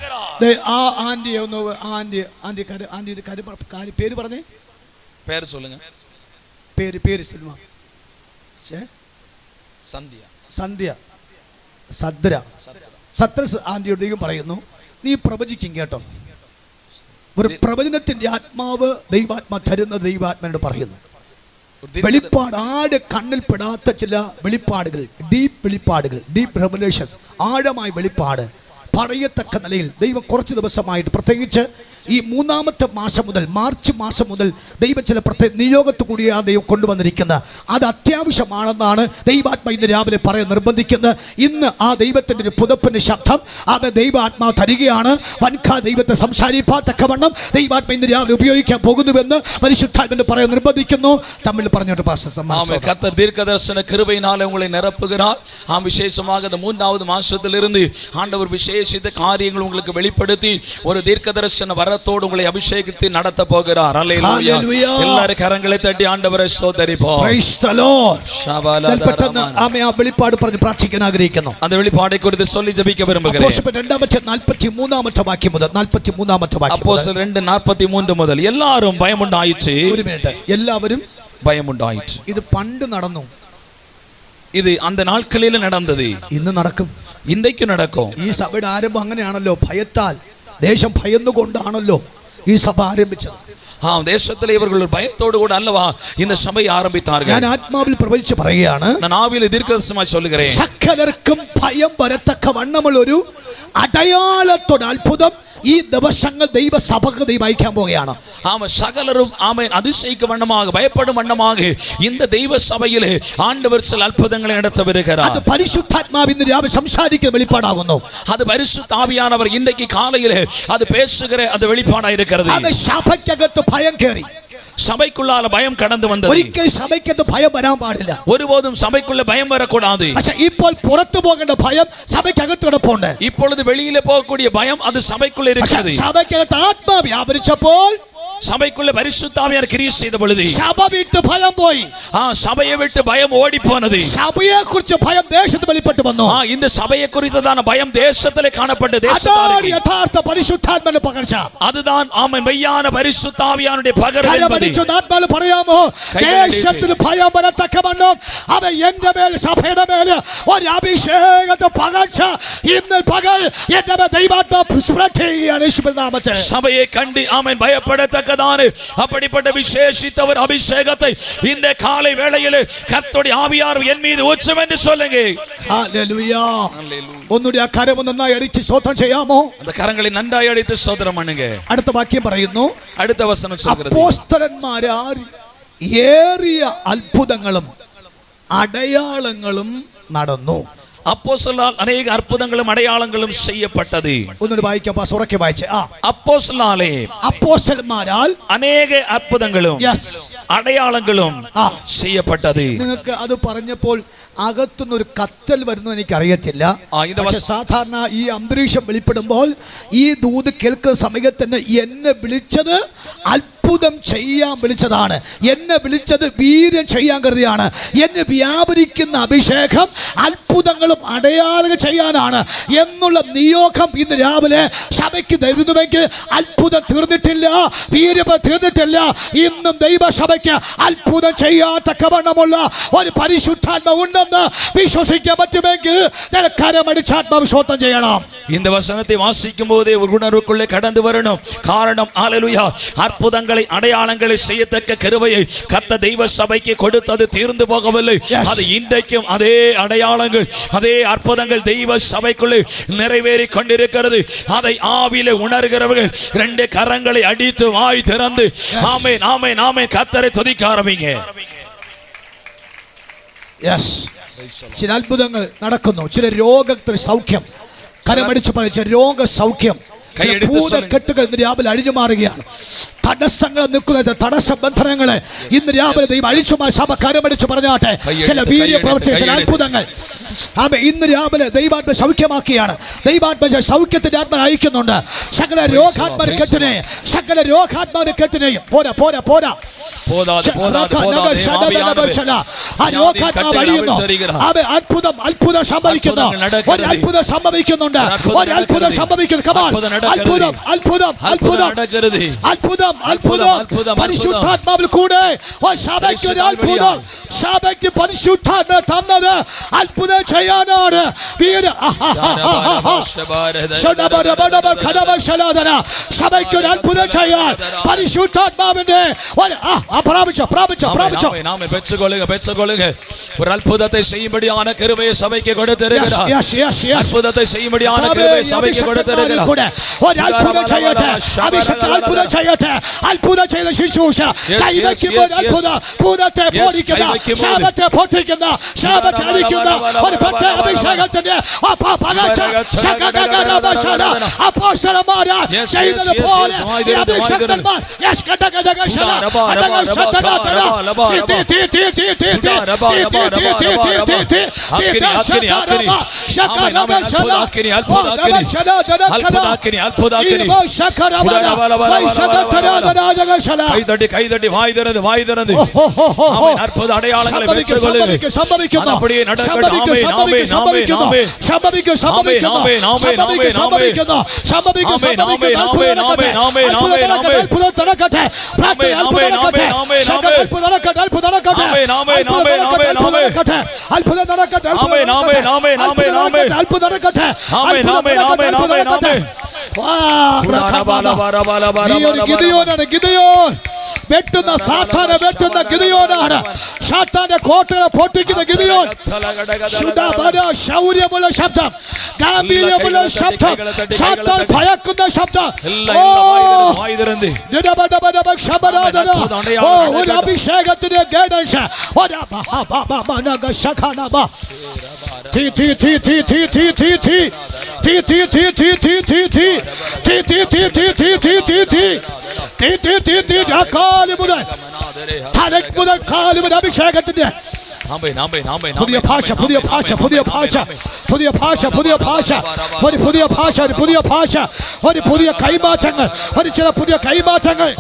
പേര് പറഞ്ഞേ, பேர் சொல்லுங்க. പേര് സിനിമ സദ്ര ആന്റിയോട് പറയുന്നു, നീ പ്രവചിക്കും കേട്ടോ. ഒരു പ്രവചനത്തിന്റെ ആത്മാവ് ദൈവാത്മാ തരുന്ന ദൈവാത്മാനോട് പറയുന്നു. വെളിപ്പാട് ആട് കണ്ണിൽ പെടാത്ത ചില വെളിപ്പാടുകൾ, ഡീപ് റെവലേഷൻസ്, ആഴമായ വെളിപ്പാട് പറയത്തക്ക നിലയിൽ ദൈവം കുറച്ച് ദിവസമായിട്ട്, പ്രത്യേകിച്ച് ഈ മൂന്നാമത്തെ മാസം മുതൽ, മാർച്ച് മാസം മുതൽ ദൈവം ചില പ്രത്യേക നിയോഗത്തു കൂടിയാണ് ദൈവം കൊണ്ടുവന്നിരിക്കുന്നത്. അത് അത്യാവശ്യമാണെന്നാണ് ദൈവാത്മാ ഇന്ന് രാവിലെ പറയാൻ നിർബന്ധിക്കുന്നത്. ഇന്ന് ആ ദൈവത്തിൻ്റെ ഒരു പുതപ്പിന്റെ ശബ്ദം അത് ദൈവാത്മാവ് തരികയാണ്. വൻകാ ദൈവത്തെ സംസാരിപ്പാത്തക്കവണ്ണം ദൈവാത്മ ഇന്ന് രാവിലെ ഉപയോഗിക്കാൻ പോകുന്നുവെന്ന് പരിശുദ്ധാത്മാവിനെ പറയാൻ നിർബന്ധിക്കുന്നു. തമ്മിൽ പറഞ്ഞോട്ട് கர்த்தர் தீர்க்கதரிசன கிருபையினாலே உங்களை நிரப்புகிறார். ஆம், விசேஷமாக இந்த மூன்றாவது மாசத்திலிருந்து ஆண்டவர் விசேஷித்த காரியங்கள் உங்களுக்கு வெளிப்படுத்தி ஒரு தீர்க்கதரிசன வரத்தோடு உங்களை அபிஷேகித்து நடத்த போகிறார். அல்லேலூயா. எல்லாரும் கரங்களை தட்டி ஆண்டவரை ஸ்தோத்திரிப்போம். Praise the Lord. ആമേൻ. ആ വെളിപ്പാട് പറഞ്ഞ് പ്രാർത്ഥിക്കാൻ ആഗ്രഹിക്കുന്നു. அந்த வெளிப்பாடை குறித்து சொல்லி ஜெபிக்க விரும்புகிறேன். അപ്പോസ്തലൻ 2:43 വാക്യം മുതൽ 43 വാക്യം. அப்போஸ்தலர் 2:43 മുതൽ എല്ലാവരും ഭയമുണ്ടായിച്ചു. ഒരു മിനിറ്റ്. എല്ലാവരും ഭയമുണ്ടായിച്ചു. ഇത് പണ്ട് നടന്നു. ഇത് அந்த நாட்களில் நடந்தது. ഇന്ന് നടക്കും. ഇന്നേക്ക് നടക്കും. ഈ സഭയുടെ ആരംഭം അങ്ങനെയാണല്ലോ. ഭയത്താൽ, ദേശം ഭയന്നുകൊണ്ടാണല്ലോ ഈ സഭ ആരംഭിച്ചത്. தேசத்திலே இவர்கள் பயத்தோடு கூட அல்லவா இந்த சபை ஆரம்பித்தார்கள். ഞാൻ ആത്മാവിൽ പ്രവചിച്ച് പറയുകയാണ്, நான் ஆவியில் தீர்க்கதரிசனமாய் சொல்லுகிறேன், സകലർക്കും ഭയം വരത്തക്ക വണ്ണമുള്ള ഒരു അടയാളത്തോട് അത്ഭുതം ഈ ദിവസങ്ങൾ ദൈവസഭക്ക് ദൈവം അയക്കാൻ പോവുകയാണ്. சகலரும் ஆமென் அதிசயிக்க வண்ணமாக, பயப்படும் வண்ணமாக இந்த தெய்வ சபையிலே ஆண்டவர் சில அற்புதங்களை நடத்த வருகிறார். അത് പരിശുദ്ധാത്മാവ് ഇന്ന് രാവിലെ സംസാരിക്കുന്ന വെളിപ്പാടാകുന്നു. அது பரிசுத்த ஆவியானவர் இன்றைக்கு காலையிலே அது பேசுகிற அது வெளிப்பாடாக இருக்கிறது. അത് സഭയ്ക്കകത്ത് ഭയം കയറി. சபைக்குள்ளால பயம் கடந்து வந்தது. ഒരിക്കൽ സഭയ്ക്കകത്ത് ഭയം വരാൻ പാടില്ല. ஒருபோதும் சபைக்குள்ள பயம் வரக்கூடாது. പക്ഷേ ഇപ്പോൾ പുറത്തു പോകേണ്ട ഭയം സഭയ്ക്കകത്ത് കിടപ്പുണ്ട്. இப்பொழுது வெளியிலே போகக்கூடிய பயம் அது சபைக்குள்ள இருக்கிறது. സഭയ്ക്കകത്ത് ആത്മാവ് വ്യാപരിച്ചപ്പോൾ, சபைக்குள்ள பரிசுத்த ஆவியானவர் கிரியை செய்த பொழுது സഭ വിട്ട് ഭയം പോയി. சபையை விட்டு பயம் ஓடி போனது. സഭയെ കുറിച്ച് ഭയം ദേശത്ത് വെളിപ്പെട്ടു വന്നു. இந்த சபையை குறித்ததான பயம் தேசத்திலே காணப்பட்டது. യഥാർത്ഥ പരിശുദ്ധാത്മാവിന്റെ പകർച്ച. அதுதான் ஆமென் மெய்யான பரிசுத்த ஆவியானுடைய பகர்வு என்பது. ആത്മാവ് പറയാമോ, ദേശത്തിന് ഭയം വരത്തക്കവണ്ണം അവൻ എന്റെ മേൽ, സഭയുടെ മേൽ ഒരു അഭിഷേകത്തെ പകർച്ച ഇന്ന് പകൽ എന്റെ മേൽ ദൈവാത്മാവ് സ്പ്രെഡ് ചെയ്യുകയാണ് യേശുവിൻ നാമത്തിൽ. சபையை கண்டு ஆமென் பயப்படத்தக்கதான அப்படிப்பட்ட விசேஷித்தவர் அபிஷேகத்தை இந்த காலை வேளையில் கர்த்தருடைய ஆவியானவர் என் மீது ஊற்றும் என்று சொல்லுங்க. ഹല്ലേലൂയ. ഒന്നുകൂടി ആ കരം നന്നായി അടിച്ച് സ്തോത്രം ചെയ്യാമോ? அந்த கரங்களை நன்றாய் அடித்து ஸ்தோத்திரம் பண்ணுங்க. അടുത്ത വാക്യം പറയുന്നു, அடுத்த வசனம் சொல்கிறது, അപ്പോസ്തലന്മാരാൽ ഏറിയ അത്ഭുതങ്ങളും അടയാളങ്ങളും നടന്നു. அப்போஸ்தலரால் அநேக அற்புதங்களும் அடையாளங்களும் செய்யப்பட்டது. ഒന്നുകൂടി വായിക്കാം, ഉറക്കെ വായിച്ചേ. அப்போஸ்தலனாலே അപ്പോസ്തലന്മാരാൽ അനേക അത്ഭുതങ്ങളും അടയാളങ്ങളും ചെയ്യപ്പെട്ടത്. നിങ്ങൾക്ക് അത് പറഞ്ഞപ്പോൾ അകത്തുനിന്നൊരു കത്തൽ വരുന്നു എനിക്ക് അറിയത്തില്ല. സാധാരണ ഈ അന്തരീക്ഷം വെളിപ്പെടുമ്പോൾ ഈ ദൂത് കേൾക്കുന്ന സമയത്ത് തന്നെ എന്നെ വിളിച്ചത് അത്ഭുതം ചെയ്യാൻ വിളിച്ചതാണ്. എന്നെ വിളിച്ചത് വീര്യം ചെയ്യാൻ കരുതിയാണ്. എന്നെ വ്യാപരിക്കുന്ന അഭിഷേകം അത്ഭുതങ്ങളും അടയാളങ്ങൾ ചെയ്യാനാണ് എന്നുള്ള നിയോഗം ഇന്ന് രാവിലെ സഭയ്ക്ക് തരുന്നുവെങ്കിൽ അത്ഭുതം തീർന്നിട്ടില്ല, വീര്യം തീർന്നിട്ടില്ല. ഇന്നും ദൈവസഭയ്ക്ക് അത്ഭുതം ചെയ്യാത്തക്കവണ്ണമുള്ള ഒരു പരിശുദ്ധാത്മാവ് ഉണ്ടെന്ന് വിശ്വസിക്കാൻ പറ്റുമെങ്കിൽ കരമടിച്ചാത്മാവ് സ്വന്തം ചെയ്യണം. இந்த வசனத்தை வாசிக்கும் போதே ஒரு உணர்வுக்குள்ளே கடந்து வரணும். காரணம் ஹல்லேலூயா, அற்புதங்களை அதை அடையாளங்களை செய்யத்தக்க கிருபையை கர்த்தர் தெய்வ சபைக்கு கொடுத்தது தீர்ந்து போகவில்லை. அது இன்றைக்கும் அதே அடையாளங்கள் அதே அற்புதங்கள் தெய்வ சபைக்குள்ளே நிறைவேறி கொண்டிருக்கிறது. அதை ஆவியிலே உணர்கிறவர்கள் 2 கரங்களை அடித்து வாய் திறந்து ஆமென் ஆமென் ஆமென் கர்த்தரை துதிக்க ஆரம்பிங்க. ചില അത്ഭുതങ്ങൾ നടക്കുന്നു. ചില രോഗത്തിന് സൗഖ്യം, കരമടിച്ച് പറഞ്ഞ രോഗ സൗഖ്യം, ഭൂതക്കെട്ടുകൾ ഇന്ന് രാവിലെ അഴിഞ്ഞു മാറുകയാണ്. തടസ്സങ്ങൾ നിൽക്കുന്നത് തടസ്സ ബന്ധനങ്ങളെ ഇന്ന് രാവിലെ ദൈവം അഴിച്ചുമായി സഭ കരമടിച്ച് പറഞ്ഞാട്ടെ. ചില വീര്യ പ്രവർത്തി ചില അത്ഭുതങ്ങൾ ഇന്ന് രാവിലെ ദൈവാത്മ സൗഖ്യമാക്കിയാണ്. ദൈവാത്മ സൗഖ്യത്തിന്റെ ആത്മ അയക്കുന്നുണ്ട്. സകല രോഗാത്മാരെ കെട്ടിനെയും സകല രോഗാത്മാരെ കെട്ടിനെയും പോരാ പോരാ പോരാ അത്ഭുതം അത്ഭുതം സംഭവിക്കുന്നു. ഒരു അത്ഭുതം സംഭവിക്കുന്നുണ്ട്. ഒരു അത്ഭുതം സംഭവിക്കുന്നു. അത്ഭുതം അത്ഭുതം അത്ഭുതം അത്ഭുതം അത്ഭുതം പരിശുദ്ധാത്മാവിൽ കൂടെ സഭയ്ക്ക് ഒരു അത്ഭുതം. സഭയ്ക്ക് പരിശുദ്ധാത്മ തന്നത് അത്ഭുതം ചെയ്യാനാണ്. സഭയ്ക്ക് ഒരു അത്ഭുതം ചെയ്യാൻ പരിശുദ്ധാത്മാവിന്റെ ஒரு அற்புதத்தை செய்யும்படியான கிருபையை சபைக்கு கொடுத்திருக்கிறார். அற்புதத்தை செய்யும்படியான கிருபையை சபைக்கு கொடுத்திருக்கிறார். ஒரு அற்புதம் செய்யട്ടെ. அபிஷேகம் அற்புதம் செய்யട്ടെ. അത്ഭുതം ചെയ്ത ശുശ്രൂഷ കൈവയ്ക്കുമ്പോൾ അത്ഭുതം ഭൂതത്തെ പോരിക്കുന്ന ശാപത്തെ പൊട്ടിക്കുന്ന ശാപത്തെ അടിക്കുന്ന ഒരു പ്രത്യേക അഭിഷേകത്തിന്റെ അപ്പോസ്തലന്മാര് ചെയ്യുന്നത് പോലെ അഭിഷേകന്മാർ கைதட்டி வாய் திறந்து ஆமென் அற்புத அடையாளங்களை பெற்றுக்கொள்ளுங்க. அப்படியே நடக்கட்டும். ஆமென் ஆமென் ஆமென் ஆமென் சம்பவிக்கும் சம்பவிக்கும் ஆமென் ஆமென் ஆமென் சம்பவிக்கும் சம்பவிக்கும் சம்பவிக்கும் அற்புதம் நடக்கட்ടെ. அற்புதம் நடக்கட்ടെ. பிரார்த்தனை அற்புதம் நடக்கட்ടെ. அற்புதம் நடக்கட்ടെ. அற்புதம் நடக்கட்ടെ. ஆமென் ஆமென் ஆமென் ஆமென் அற்புதம் நடக்கட்ടെ. ஆமென் ஆமென் ஆமென் ஆமென் ஆமென் அற்புதம் நடக்கട്ടെ. ஆமென் ஆமென் ஆமென் ஆமென் ஆமென் ഗിദെയോനാണ്. ഗിദെയോൻ വെട്ടുന്ന സാത്താനെ വെട്ടുന്ന ഗിദെയോനാണ്. സാത്താന്റെ കോട്ടകളെ പൊട്ടിക്കുന്ന ഗിദെയോൻ. ശൗര്യമുള്ള ശബ്ദം, ഗാംഭീര്യമുള്ള ശബ്ദം, സാത്താൻ ഭയക്കുന്ന ശബ്ദം. ഒരു അഭിഷേകത്തിന്റെ ഗൈഡൻസ്. അഭിഷേകത്തിന്റെ പുതിയ ഭാഷ പുതിയ ഭാഷ പുതിയ ഭാഷ പുതിയ ഭാഷ പുതിയ ഭാഷ ഒരു പുതിയ ഭാഷ ഒരു പുതിയ ഭാഷ ഒരു പുതിയ കൈമാറ്റങ്ങൾ ഒരു ചില പുതിയ കൈമാറ്റങ്ങൾ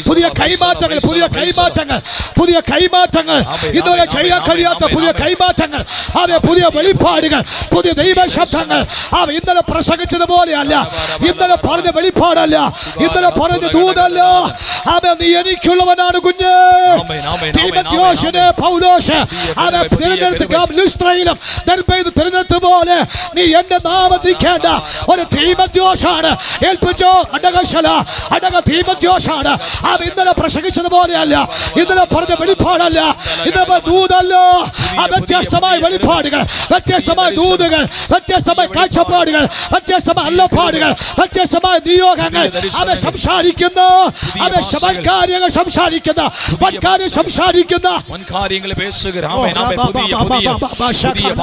പുതിയ കൈമാറ്റങ്ങൾ പുതിയ കൈമാറ്റങ്ങൾ പുതിയ കൈമാറ്റങ്ങൾ ഇതുവരെ ചെയ്യാൻ കഴിയാത്ത പുതിയ കൈമാറ്റങ്ങൾ അവ പുതിയ വെളിപ്പാടുകൾ പുതിയ ദൈവ ശബ്ദങ്ങൾ അവ ഇന്നലെ പ്രസംഗിച്ചതുപോലെയല്ല ഇന്നലെ പറഞ്ഞ വെളിപ്പാടല്ല ഇന്നലെ പറഞ്ഞ ദൂതല്ല അവ നീ എനിക്കുള്ളവനാണ് കുഞ്ഞ് തീമോഥെയോസിനെ പൗലോസ് അവ തിരഞ്ഞെടുത്ത ലുസ്ത്രയിലും ദെർബയിലും തിരഞ്ഞെടുത്ത പോലെ നീ എന്റെ നാമം നിൽക്കേണ്ട ഒരു തീമോഥെയോസാണ് ഏൽപ്പിച്ചോ അടകശല അടക തീമോഥെയോസാണ് അവ ഇന്നലെ പ്രസംഗിച്ചതുപോലെയല്ല ഇന്നലെ പറഞ്ഞ വെളിപ്പാടല്ല ഇന്നലെ ദൂതല്ല വ്യത്യസ്തമായ വെളിപ്പാടുകൾ വ്യത്യസ്തമായ ദൂതുകൾ വ്യത്യസ്തമായ കാഴ്ചപ്പാടുകൾ വ്യത്യസ്തമായ അല്ലപ്പാടുകൾ വ്യത്യസ്തമായ നിയോഗങ്ങൾ അവ സംസാരിക്കുന്ന അവ വൻകാര്യങ്ങൾ സംസാരിക്കുന്ന വൻകാര്യം സംസാരിക്കുന്ന വൻകാര്യങ്ങൾ പുതിയ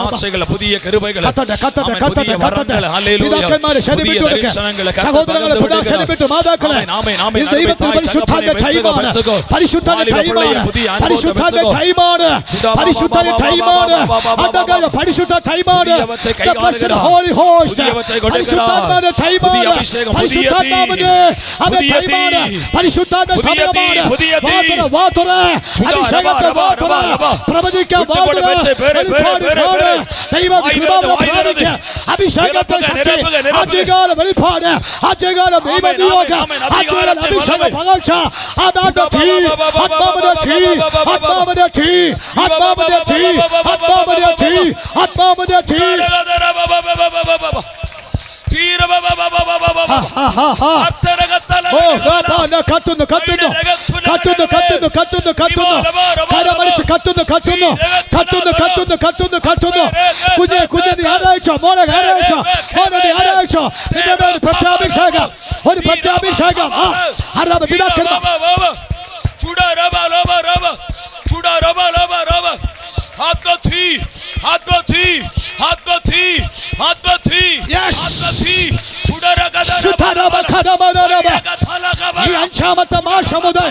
ഭാഷകൾ പുതിയ കൃപകൾ പിതാക്കന്മാരെ ശരിവിട്ടു സഹോദരങ്ങളെ ശരിവിട്ടു മാതാക്കളെ ദൈവത്തിന് പരിശുദ്ധാന്റെ ടൈമാണ് പരിശുദ്ധാന്റെ ടൈമാണ് പരിശുദ്ധാന്റെ ടൈമാണ് പരിശുദ്ധാന്റെ ടൈമാണ് അന്തകാല പരിശുദ്ധ ടൈമാണ് ഹോളി ഹോസ്റ്റ് പരിശുദ്ധാത്മാവിന്റെ ടൈമാണ് പരിശുദ്ധാത്മാവിന്റെ അത് ടൈമാണ് പരിശുദ്ധാത്മ സമയമാണ് വാതുറ അഭിഷേകത്തെ വാതുറ പ്രവചിക്കാൻ വാതുറ ദൈവ കൃപാവരെ അഭിഷേകത്തെ ശക്തി ആദ്യകാല വെളിപ്പാട് ആദ്യകാല ദൈവ നിയോഗം ആദ്യകാല അഭിഷേക പകർച്ച ആത്മാവിന്റെ തീ ആത്മാവിന്റെ തീ ആത്മാവിന്റെ തീ ആത്മാവിന്റെ തീ ആത്മാവിന്റെ തീ ആത്മാവിന്റെ തീ കത്തുന്നു കത്തുന്നു കത്തുന്നു കത്തുന്നു കത്തുന്നു കത്തുന്നു കരമടിച്ച് കത്തുന്നു കത്തുന്നു കത്തുന്നു കത്തുന്നു കത്തുന്നു കത്തുന്നു കുഞ്ഞെ കുഞ്ഞെ നീ ആരായിച്ചോ മോനെ ആരായിച്ചോ മോനെ നീ ആരായിച്ചോ നിന്റെ മേൽ പ്രത്യാഭിഷേകം ഒരു പ്രത്യാഭിഷേകം ആരാ പിതാക്കന്മാർ ചൂടാ റബ റബ റബ ചൂടാ റബ റബ റബ हाथ में थी हाथ में थी हाथ में थी हाथ में थी Yes. हाथ में थी छुड़ा रखा था സുതരവ ഖരവരവ ഈ അഞ്ചാമത്തെ മാസം മുതൽ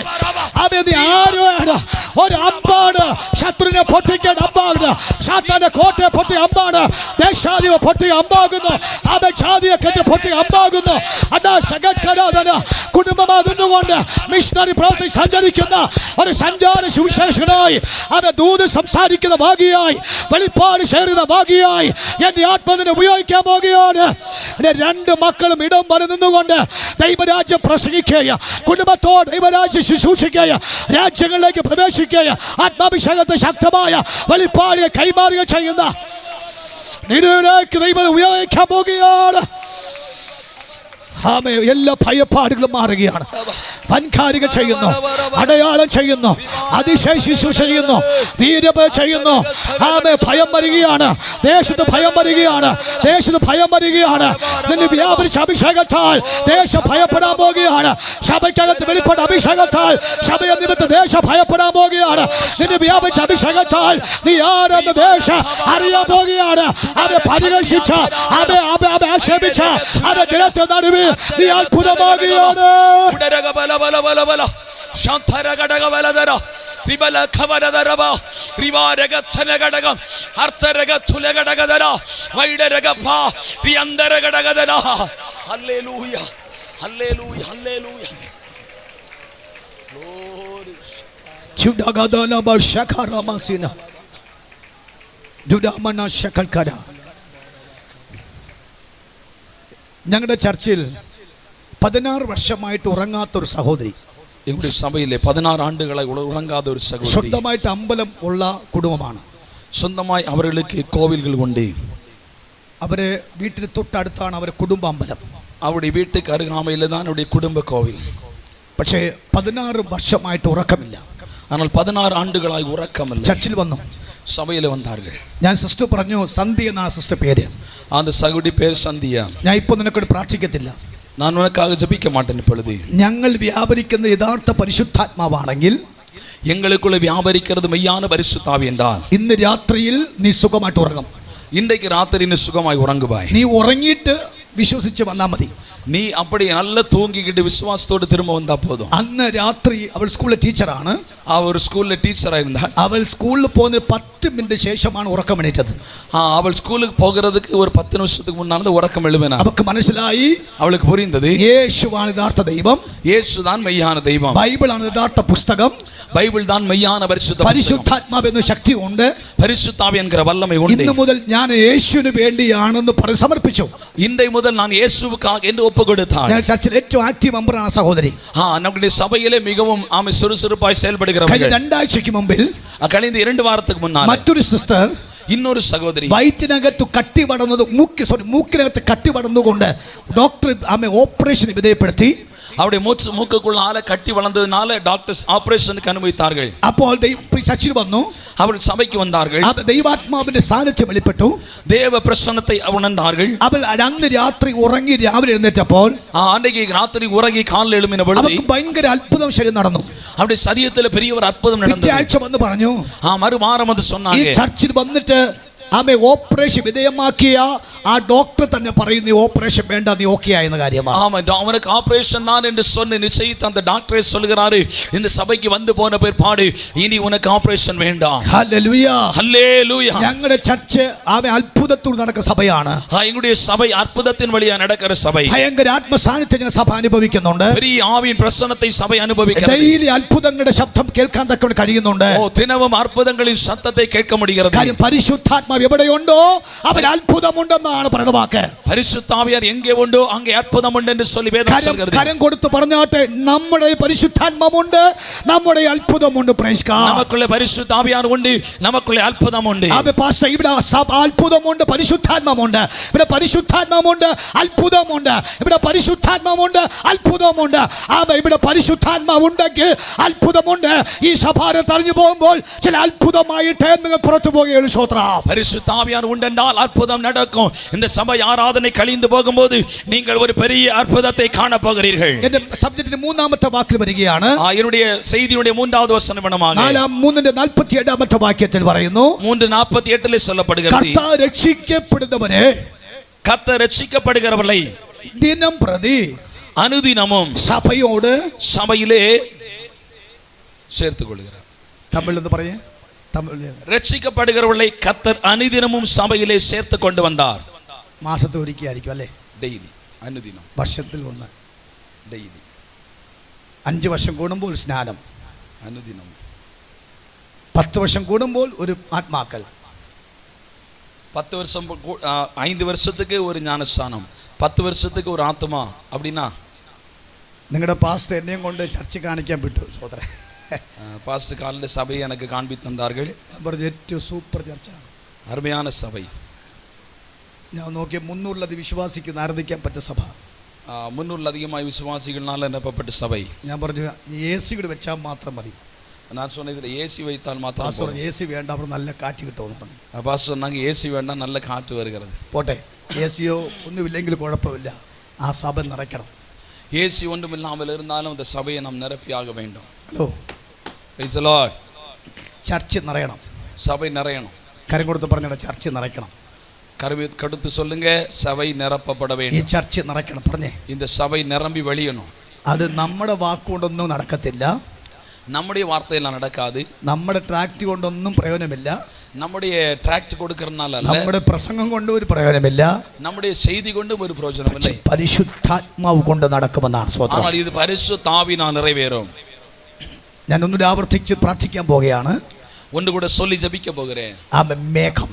അവൻ നീ ആരാണ് ഒരു അമ്പാണ് ശത്രുവിനെ പൊട്ടിക്കാൻ അമ്പാകുന്നു സാത്താന്റെ കോട്ടയെ പൊട്ടി അമ്പാണ് ദേശാധിപ പൊട്ടി അമ്പാകുന്നു അവൻ ജാതിയെ കെട്ടി പൊട്ടി അമ്പാകുന്നു അതാ സകത്കരാധന കുടുംബം അതിനുകൊണ്ട് മിഷണറി പ്രവർത്തി സഞ്ചരിക്കുന്ന ഒരു സഞ്ചാര സുവിശേഷനായി അവൻ ദൂത് സംസാരിക്കുന്ന ഭാഗിയായി വെളിപ്പാട് ചേരുന്ന ഭാഗിയായി എന്റെ ആത്മാവിനെ ഉപയോഗിക്കാൻ പോകുകയാണ്. എന്റെ രണ്ട് മക്കളും ഇടം വരെ നിന്നുകൊണ്ട് ദൈവരാജ്യം പ്രസംഗിക്കുക, കുടുംബത്തോട് ദൈവരാജ്യം ശുശ്രൂഷിക്കുക, രാജ്യങ്ങളിലേക്ക് പ്രവേശിക്കുക, ആത്മാഭിഷേകത്തെ ശക്തമായ വെളിപ്പാടുകൾ കൈമാറുക ചെയ്യുന്ന നിരവധി ദൈവം ഉപയോഗിക്കാൻ പോകുകയാണ്. ആമേ എല്ലാ ഭയപ്പാടുകളും മാറുകയാണ്. വൻകാരികൾ ചെയ്യുന്നു, അടയാളം ചെയ്യുന്നു, അതിശയ ശുശ്രൂഷ ചെയ്യുന്നു, വീരപ ചെയ്യുന്നു. ആമേ ഭയം വരികയാണ്, ദേശത്ത് ഭയം വരികയാണ്, ദേശത്ത് ഭയം വരികയാണ്. നിന്നെ വ്യാപരിച്ച അഭിഷേകത്താൽ ദേശം ഭയപ്പെടാൻ പോകുകയാണ്. സഭയ്ക്കകത്ത് വെളിപ്പെട്ട അഭിഷേകത്താൽ സഭയെ നിമിത്തം ദേശം ഭയപ്പെടാൻ പോകുകയാണ്. നിന്നെ വ്യാപരിച്ച അഭിഷേകത്താൽ നീ ആരെന്ന് ദേശം അറിയാൻ പോകുകയാണ്. അവയെ പരിഹസിച്ച അവയെ ആക്ഷേപിച്ച അവയെ ജനത്തെ നടുവിൽ നീ അത്ഭുതമാകുകയാണ്. bala bala bala shantara gadaga bala dara ribala khavara dara ba rivarega chanaga daga hartaraga thulega daga dara vaidaraga pa riandara gadaga dara hallelujah hallelujah hallelujah glory chudagadana ba shakara masina dudamana shakalkara. ഞങ്ങളുടെ ചർച്ചിൽ 16 വർഷമായിട്ട് ഉറങ്ങാത്തൊരു സഹോദരി, എങ്ങളുടെ സഭയിലെ 16 ആണ്ടുകളായി ഉറങ്ങാത്ത ഒരു സഹോദരി, സ്വന്തമായിട്ട് അമ്പലം ഉള്ള കുടുംബമാണ്. സ്വന്തമായി അവർക്ക് കോവിലുകൾ ഉണ്ട്. അവരെ വീട്ടിന് തൊട്ടടുത്താണ് അവരെ കുടുംബ അമ്പലം. അവിടെ വീട്ടുക്ക് അരുകാമയിലാണ് അവിടെ കുടുംബ കോവിൽ. പക്ഷേ 16 വർഷമായിട്ട് ഉറക്കമില്ല. ஆனால் 16 ആണ്ടുകളായി ഉറക്കമില്ല. ചർച്ചിൽ വന്നു, സഭയിൽ വന്നാர்கள். ഞാൻ സിസ്റ്റർ പറഞ്ഞു, സന്ധ്യ എന്നാ സിസ്റ്റർ പേര്. அந்த சகோதரி பேர் சந்தியா. ഞാൻ ഇപ്പൊ നിനക്കോട് പ്രാർത്ഥിക്കത്തില്ല, நான் உனக்காக ஜெபிக்க மாட்டேன் இப்பொழுது. ഞങ്ങൾ വ്യാപരിക്കുന്ന യഥാർത്ഥ പരിശുദ്ധാത്മാവാണെങ്കിൽ, எங்களுக்குள்ள வியாபரிக்கிறது மெய்யான பரிசுத்தாவி என்றால், ഇന്ന് രാത്രിയിൽ നീ സുഖമായിട്ട് ഉറങ്ങും. இன்றைக்கு ராத்திரி நீ சுகமாய் உறங்குவாய். നീ ഉറങ്ങിയിട്ട് വിശ്വസിച്ച് വന്നാൽ മതി. നീ அப்படி நல்ல தூங்கிக்கிட்டு விசுவாசத்தோடு திரும்ப வந்தா போதும். അന്ന് രാത്രി അവൾ സ്കൂളിലെ ടീച്ചറാണ്. അവൾ സ്കൂളിലെ ടീച്ചറായിരുന്നാ. അവൾ സ്കൂളിൽ പോകുന്ന 10 മിനിറ്റ് ശേഷമാണ് ഉറക്കം എണീറ്റത്. അവൾ സ്കൂളിൽ പോകുന്നതിന് ഒരു 10 നിമിഷத்துக்கு മുന്നാണ് ഉറക്കം എഴുന്നേറ്റത്. അവൾക്ക് മനസ്സിലായി, അവൾക്ക് പുരിയുന്നത് യേശുവാണ് യഥാർത്ഥ ദൈവം, യേശുதான் மெய்யான தெய்வம், ബൈബിളാണ് യഥാർത്ഥ പുസ്തകം, ബൈബിൾ தான் மெய்யான പരിശുദ്ധ പുസ്തകം, പരിശുദ്ധാത്മാവ് എന്ന ശക്തി ഉണ്ട്, പരിശുദ്ധാവി എന്ന വല്ലമൈ ഉണ്ട്. ഇന്നു മുതൽ ഞാൻ യേശുവിന് വേണ്ടിയാണെന്ന് സമർപ്പിച്ചു. ഇന്നേ മുതൽ ഞാൻ യേശുവുക്കാக എന്ന് ഒപ്പുകൊടുത്താൽ. ഞാൻ ചർച്ചിൽ ഏറ്റവും ആക്റ്റീവ് മെമ്പറാണ് സഹോദരി. നമ്മുടെ സഭയിലെ മികവും ആമേ സുറുസുറുപ്പായി செயல்படுகிறவர்கள். കഴിഞ്ഞ 2 ആഴ്ചയ്ക്ക് മുമ്പിൽ, കഴിഞ്ഞ 2 വാരத்துக்கு മുന്നാലെ മറ്റൊരു സിസ്റ്റർ, ഇന്നൊരു സഹോദരി വയറ്റിനകത്ത് കട്ടി പടർന്നത് മൂക്കിനകത്ത് കട്ടി പടർന്നുകൊണ്ട് ഡോക്ടർ ആമേ ഓപ്പറേഷൻ വിധേയപ്പെടുത്തി. അവിടെ മൂക്കുള്ള ആളെ കട്ടി വളർന്നതിനാല ഡോക്ടേഴ്സ് ഓപ്പറേഷനുக்கு അനുമതിத்தார்கள். അപ്പോൾ ചർച്ചിൽ വന്നു, അവർ സഭയ്ക്ക് വന്നാர்கள். ദൈവാത്മാവിന്റെ സാന്നിധ്യം വെളിപ്പെട്ടു, ദേവ പ്രസന്നത്തെ ഉണർந்தார்கள். അവൾ അന്ന് രാത്രി ഉറങ്ങി രാവിലെ എഴുന്നേറ്റപ്പോൾ അன்றைக்கு രാത്രി ഉറങ്ങി കാലിൽ എഴുമിന പൊழுது അവൾക്ക് ഭയങ്കര അത്ഭുതം നടന്നു. അവിടെ ശരീരത്തിൽ പെരിയ ഒരു അത്ഭുതം നടന്നു. ആഴ്ച വന്ന് പറഞ്ഞു, മറുവാരം അത് சொன்னாங்க. ഈ ചർച്ചിൽ വന്നിട്ട് ആമേ ഓപ്പറേഷൻ വിധേയമാക്കിയ ആ ഡോക്ടർ തന്നെ പറയുന്നു, ഓപ്പറേഷൻ വേണ്ട, നീ ഓക്കെ ആയെന്ന കാര്യമാണ്. அவனுக்கு ஆபரேஷன் தான் என்று சொன்ன நிச்சயித்த அந்த டாக்டரே சொல்கிறாரு, இந்த சபைக்கு வந்து போன பிற்பாடு இனி உனக்கு ஆபரேஷன் வேண்டாம். Hallelujah hallelujah. ഞങ്ങളുടെ ചർച്ച് ആമേ അത്ഭുതത്തോടെ നടക്കുന്ന സഭയാണ്. எங்களுடைய சபை அற்புதத்தின் வழியா நடக்கிற சபை. ഭയങ്കര ആത്മസാന്നിധ്യം സഭ അനുഭവിക്കുന്നുണ്ട്. பெரிய ஆவியின் பிரசன்னத்தை சபை அனுபவிக்கிறது. ഡെയിലി അത്ഭുതങ്ങളുടെ ശബ്ദം കേൾക്കാൻ തക്കവണ്ണം കഴിയുന്നുണ്ട്. தினமும் அற்புதங்களின் சத்தத்தை கேட்க முடிகிறது. കാര്യം പരിശുദ്ധാത്മാവ് എവിടെയുണ്ടോ അവിടെ അത്ഭുതമുണ്ടെന്നാണ്. അതാണ് പറയുന്ന വാക്ക്. പരിശുദ്ധ ആവിയാർ എங்கே ഉണ്ടോ അങ്ങേ അത്ഭുതമുണ്ട് എന്ന് சொல்லி വേദം சொல்கிறது. കരം കൊടുത്ത് പറഞ്ഞാട്ടെ, നമ്മുടെ പരിശുദ്ധാത്മാവുണ്ട്, നമ്മുടെ അത്ഭുതമുണ്ട്. Praise God. നമുക്കുള്ള പരിശുദ്ധ ആവിയാർ ഉണ്ട്, നമുക്കുള്ള അത്ഭുതമുണ്ട്. ആമേൻ പാസ്റ്റർ, ഇവിടെ അത്ഭുതമുണ്ട്, പരിശുദ്ധാത്മാവുണ്ട്. ഇവിടെ പരിശുദ്ധാത്മാവുണ്ട്, അത്ഭുതമുണ്ട്. ഇവിടെ പരിശുദ്ധാത്മാവുണ്ട്, അത്ഭുതമുണ്ട്. ആമേൻ, ഇവിടെ പരിശുദ്ധാത്മാവുണ്ടെങ്കിൽ അത്ഭുതമുണ്ട്. ഈ സഭാരെ തറഞ്ഞു പോകുമ്പോൾ ചില അത്ഭുതമായിട്ട് നിങ്ങൾ പുറത്തു പോകുകയുള്ളൂ. സ്തോത്രം. പരിശുദ്ധ ആവിയാർ ഉണ്ടെന്നാൽ അത്ഭുതം നടക്കും. இந்த சபை ஆராதனை கழிந்து போகும்போது நீங்கள் ஒரு பெரிய அற்புதத்தை காண போகிறீர்கள். എന്റെ സബ്ജക്റ്റിന്റെ മൂന്നാമത്തെ വാക്കിൽ വരികയാണ്. என்னுடைய செய்தியுடைய மூன்றாவது வசனமாக 3:47 വാക്യത്തിൽ പറയുന്നു, 3:48 சொல்லப்படுகிறது, കർത്താവ് രക്ഷിക്കപ്പെടുന്നവരെ, கர்த்தர் ரட்சிக்கப்படுகிறவர்களை ദിനം പ്രതി அனுதினமும் സഭയോട് சபையிலே சேர்த்துக் கொள்கிறார். തമിഴ് എന്ന് പറയേ, തമിഴ്. ரட்சிக்கப்படுகிறவர்களை கர்த்தர் அனுதினமும் சபையிலே சேர்த்து கொண்டு வந்தார். മാസത്തിൽ ഒരിക്കലായിരിക്കും അല്ലേ? ഡെയിലി, അനുദിനം, വർഷത്തിൽ ഒന്ന്. ഡെയിലി 5 വർഷം കൂടുമ്പോൾ സ്നാനം, അനുദിനം. 10 വർഷം കൂടുമ്പോൾ ഒരു ആത്മാക്കൾ, 10 வருஷம் 5 வருஷத்துக்கு ஒரு ஞானஸ்தானம், 10 வருஷத்துக்கு ஒரு ஆத்மா. அப்படின்னா നിങ്ങളുടെ പാസ്റ്റർ എന്നെയും കൊണ്ട് ചർച്ച കാണിക്കാൻ വിട്ടു. സഹോദരൻ, பாஸ்டர் காலையில் சபையை எனக்கு காண்பித்து தந்தார்கள். ഏറ്റവും സൂപ്പർ ചർച്ച, அருமையான சபை. ഞാൻ നോക്കിയ 300 വിശ്വാസിക്ക് ആരാധിക്കാൻ പറ്റിയ സഭ, 300 அதிகமாக விசுவாசிகள்னால நிரப்பப்பட்ட சபை. ഞാൻ പറഞ്ഞു AC കൂടി വെച്ചാൽ മാത്രം മതി. நான் சொன்னேன், இதில் ஏசி வைத்தால் மாத்திரம். പാസ്റ്റർ AC വേണ്ട, അവിടെ നല്ല കാറ്റ് കിട്ടുമെന്ന് പറഞ്ഞു. பாஸ்டர் சொன்னாங்க ஏசி வேண்டாம், நல்ல காற்று வருகிறது. പോട്ടെ, ACയോ ഒന്നുമില്ലെങ്കിൽ കുഴപ്പമില്ല, ആ സഭ നിറയ്ക്കണം. ஏசி ஒன்றும் இல்லாமல் இருந்தாலும் இந்த சபையை நாம் நிரப்பியாக வேண்டும். Hello, Praise the Lord. Church നിറയണം. சபை நிறையணும். കരം കൊടുത്ത് പറഞ്ഞ ചർച്ച് നിറയ്ക്കണം. கடுத்து சொல்லுங்க, சபை நிரப்பப்பட ഈ வேண்டும். ചർച്ച് നിറയ്ക്കണം. പറഞ്ഞേ, இந்த சபை நிரம்பி வழியணும். അത് നമ്മുടെ വാക്കുകൊണ്ടൊന്നും നടക്കത്തില്ല, நம்முடைய வார்த்தையெல்லாம் நடக்காது, നമ്മുടെ ട്രാക്ട് കൊണ്ടൊന്നും പ്രയോജനമില്ല, நம்முடைய டிராக்ட் கொடுக்கறதுனால அல்ல, നമ്മുടെ പ്രസംഗം കൊണ്ട് ഒരു പ്രയോജനമില്ല, நம்முடைய செய்தி கொண்டும் ஒரு பிரயோஜனம் இல்லை. പരിശുദ്ധാത്മാവ് കൊണ്ട് നടക്കുമെന്നാണ്. സ്വതന്ത്രം. ஆனால் இது பரிசுத்த ஆவியினால் நிறைவேறும். ഞാൻ ഒന്നുകൂടി ആവർത്തിച്ച് പ്രാർത്ഥിക്കാൻ പോകുകയാണ്. ஒன்று கூட சொல்லி ஜபிக்க போகிறேன். മേഘം,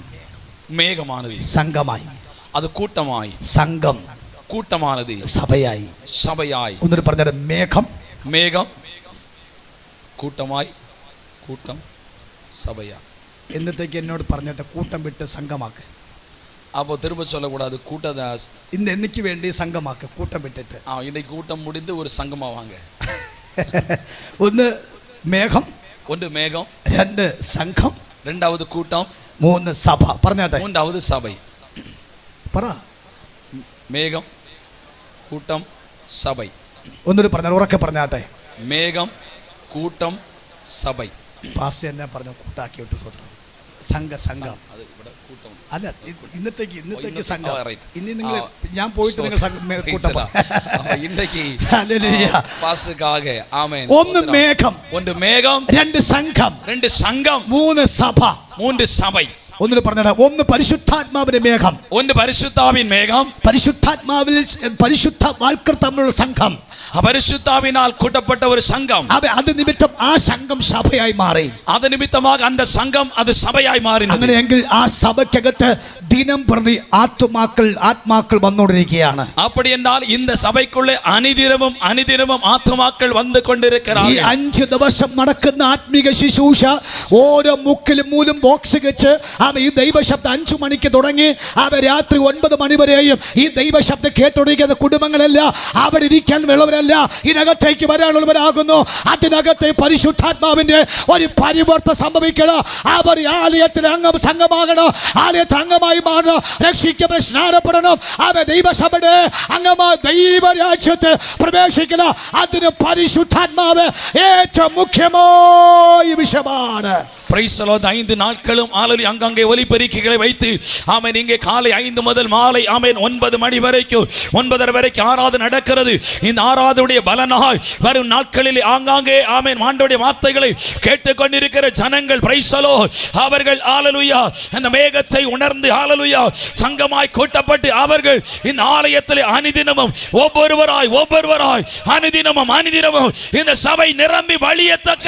மேகமானது സംഘമായി, அது கூட்டமாய், സംഘം கூட்டமானது സഭയായി. சபையாய். ഒന്നുകൂടി പറഞ്ഞാൽ മേഘം, மேகம் கூட்டமாய், கூட்டம் சபையா. എന്നത്തേക്ക് എന്നോട് പറഞ്ഞിട്ട് കൂട്ടം വിട്ട് സംഘമാക്ക്. அப்போ திரும்ப சொல்லக்கூடாது, கூட்டத்தை ഇന്ന് എനിക്ക് വേണ്ടി സംഘമാക്ക്, കൂട്ടം വിട്ടിട്ട്. இன்னைக்கு கூட்டம் முடிந்து ஒரு சங்கமா வாங்க. ഒന്ന് മേഘം, ஒன்று மேகம், 2 സംഘം, ரெண்டாவது கூட்டம், 3 സഭ. പറഞ്ഞാട്ടെ, மூன்றாவது சபை. പറ. மேகம், கூட்டம், சபை. ഒന്നുകൂടി പറഞ്ഞാൽ ഉറക്കെ പറഞ്ഞാട്ടെ. மேகம், கூட்டம், சபை. പാസ്റ്റർ എന്നെ പറഞ്ഞ കൂട്ടാക്കി വിട്ടു. സ്വന്തം സംഘം அது ഇവിടെ கூட்டம். അല്ല, ഇന്നത്തേക്ക് സംഘം. right. ഇനി നിങ്ങൾ ഞാൻ പോയിട്ട് നിങ്ങൾ இன்னைக்கு ഹല്ലേലൂയ. பாஸ்டுக்காக ஆமென். ഒന്ന് മേഘം, ஒன்று மேகம், 2 സംഘം, 2 சங்கம், 3 സഭ, 3 சபை. ഒന്നുകൂടി പറഞ്ഞാൽ, ഒന്ന് പരിശുദ്ധാത്മാവിന്റെ മേഘം, ஒன்று பரிசுத்தாவின் மேகம், പരിശുദ്ധാത്മാവിൽ പരിശുദ്ധ തമ്മിലുള്ള സംഘം, பரிசுத்தாவினால் கூட்டப்பட்ட ஒரு சங்கம். അത് നിമിത്തം ആ സംഘം സഭയായി മാറി. அது நிமித்தமாக அந்த சங்கம் அது சபையாய் மாறினது. അങ്ങനെയെങ്കിൽ ആ സഭയ്ക്കകത്ത് ദിനം പ്രതി ആത്മാക്കൾ വന്നുകൊണ്ടിരിക്കുകയാണ്. அப்படி என்றால் இந்த சபைக்குள்ளே அனிதினமும் ஆத்துமாக்கள் வந்து ഈ கொண்டிருக்கிறார்கள். 5 ദിവസം നടക്കുന്ന ആത്മീക ശുശ്രൂഷ ഓരോ മുക്കിലും മൂലും ബോക്സ് വെച്ച് ഈ ദൈവശബ്ദം 5 മണിക്ക് തുടങ്ങി രാത്രി 9 മണി വരെയും ഈ ദൈവശബ്ദം കേട്ടൊടുക്കുന്ന കുടുംബങ്ങളല്ല, അവിടെ ഇരിക്കാൻ ഉള്ളവരല്ല, ഇതിനകത്തേക്ക് വരാനുള്ളവരാകുന്നു. അതിനകത്തെ പരിശുദ്ധാത്മാവിന്റെ ഒരു പരിവർത്തനം സംഭവിക്കണം. അവർ ആലയത്തിൽ സംഘമാകണം, ആലയത്തിൽ അംഗമായി മാറണം, രക്ഷിക്കപ്പെടണം, സ്നാനപ്പെടണം. അവർ ദൈവസഭയുടെ അംഗമായി ദൈവരാജ്യത്ത് പ്രവേശിക്കണം. അതിന് പരിശുദ്ധാത്മാവ് ഏറ്റവും മുഖ്യമായ വിഷയമാണ്. 5 நாட்களும் ஆலோலி அங்கங்கே ஒலிபெருக்கிகளை வைத்து ஆமென், இங்கே காலை 5 முதல் மாலை ஆமென் 9 மணி வரைக்கும் 9:30 வரைக்கும் ஆராதனை நடக்கிறது. இந்த ஆராதனை அதனுடைய பலனாய் வரும் நாட்களில் ஆங்காங்கே ஆமென் ஆண்டவருடைய வார்த்தைகளை கேட்டுக்கொண்டிருக்கிற ஜனங்கள் பிரைஸ் தி லார்ட் அவர்கள் ஹalleluya அந்த மேகத்தை உணர்ந்து ஹalleluya சங்கமாய் கூட்டப்பட்டு அவர்கள் இந்த ஆலயத்தில் அனுதினமும் ஒவ்வொருவராய் அனுதினமும் இந்த சபை நிரம்பி வழியத்தக்க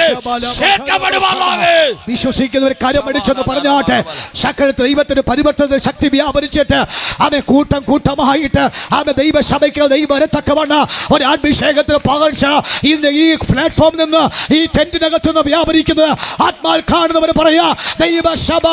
சேர்க்கப்படுவார்களாக. വിശ്വസിക്കുന്നവർ കരമടിച്ചെന്ന് പറഞ്ഞാട്ടെ. സകല ദൈവത്തിന്റെ പരിവർത്തന ശക്തി വ്യാപരിച്ചിട്ട് അവൻ കൂട്ടമായിട്ട് അവൻ ദൈവസഭയ്ക്ക് ദൈവം വരത്തക്കവണ്ണം ഒരു അഭിഷേകത്തിന് പകർച്ച ഇന്ന് ഈ പ്ലാറ്റ്ഫോമിൽ നിന്ന് ഈ ടെന്റിനകത്ത് നിന്ന് വ്യാപരിക്കുന്നത് ആത്മാൽ കാണുന്നവർ പറയാ ദൈവസഭ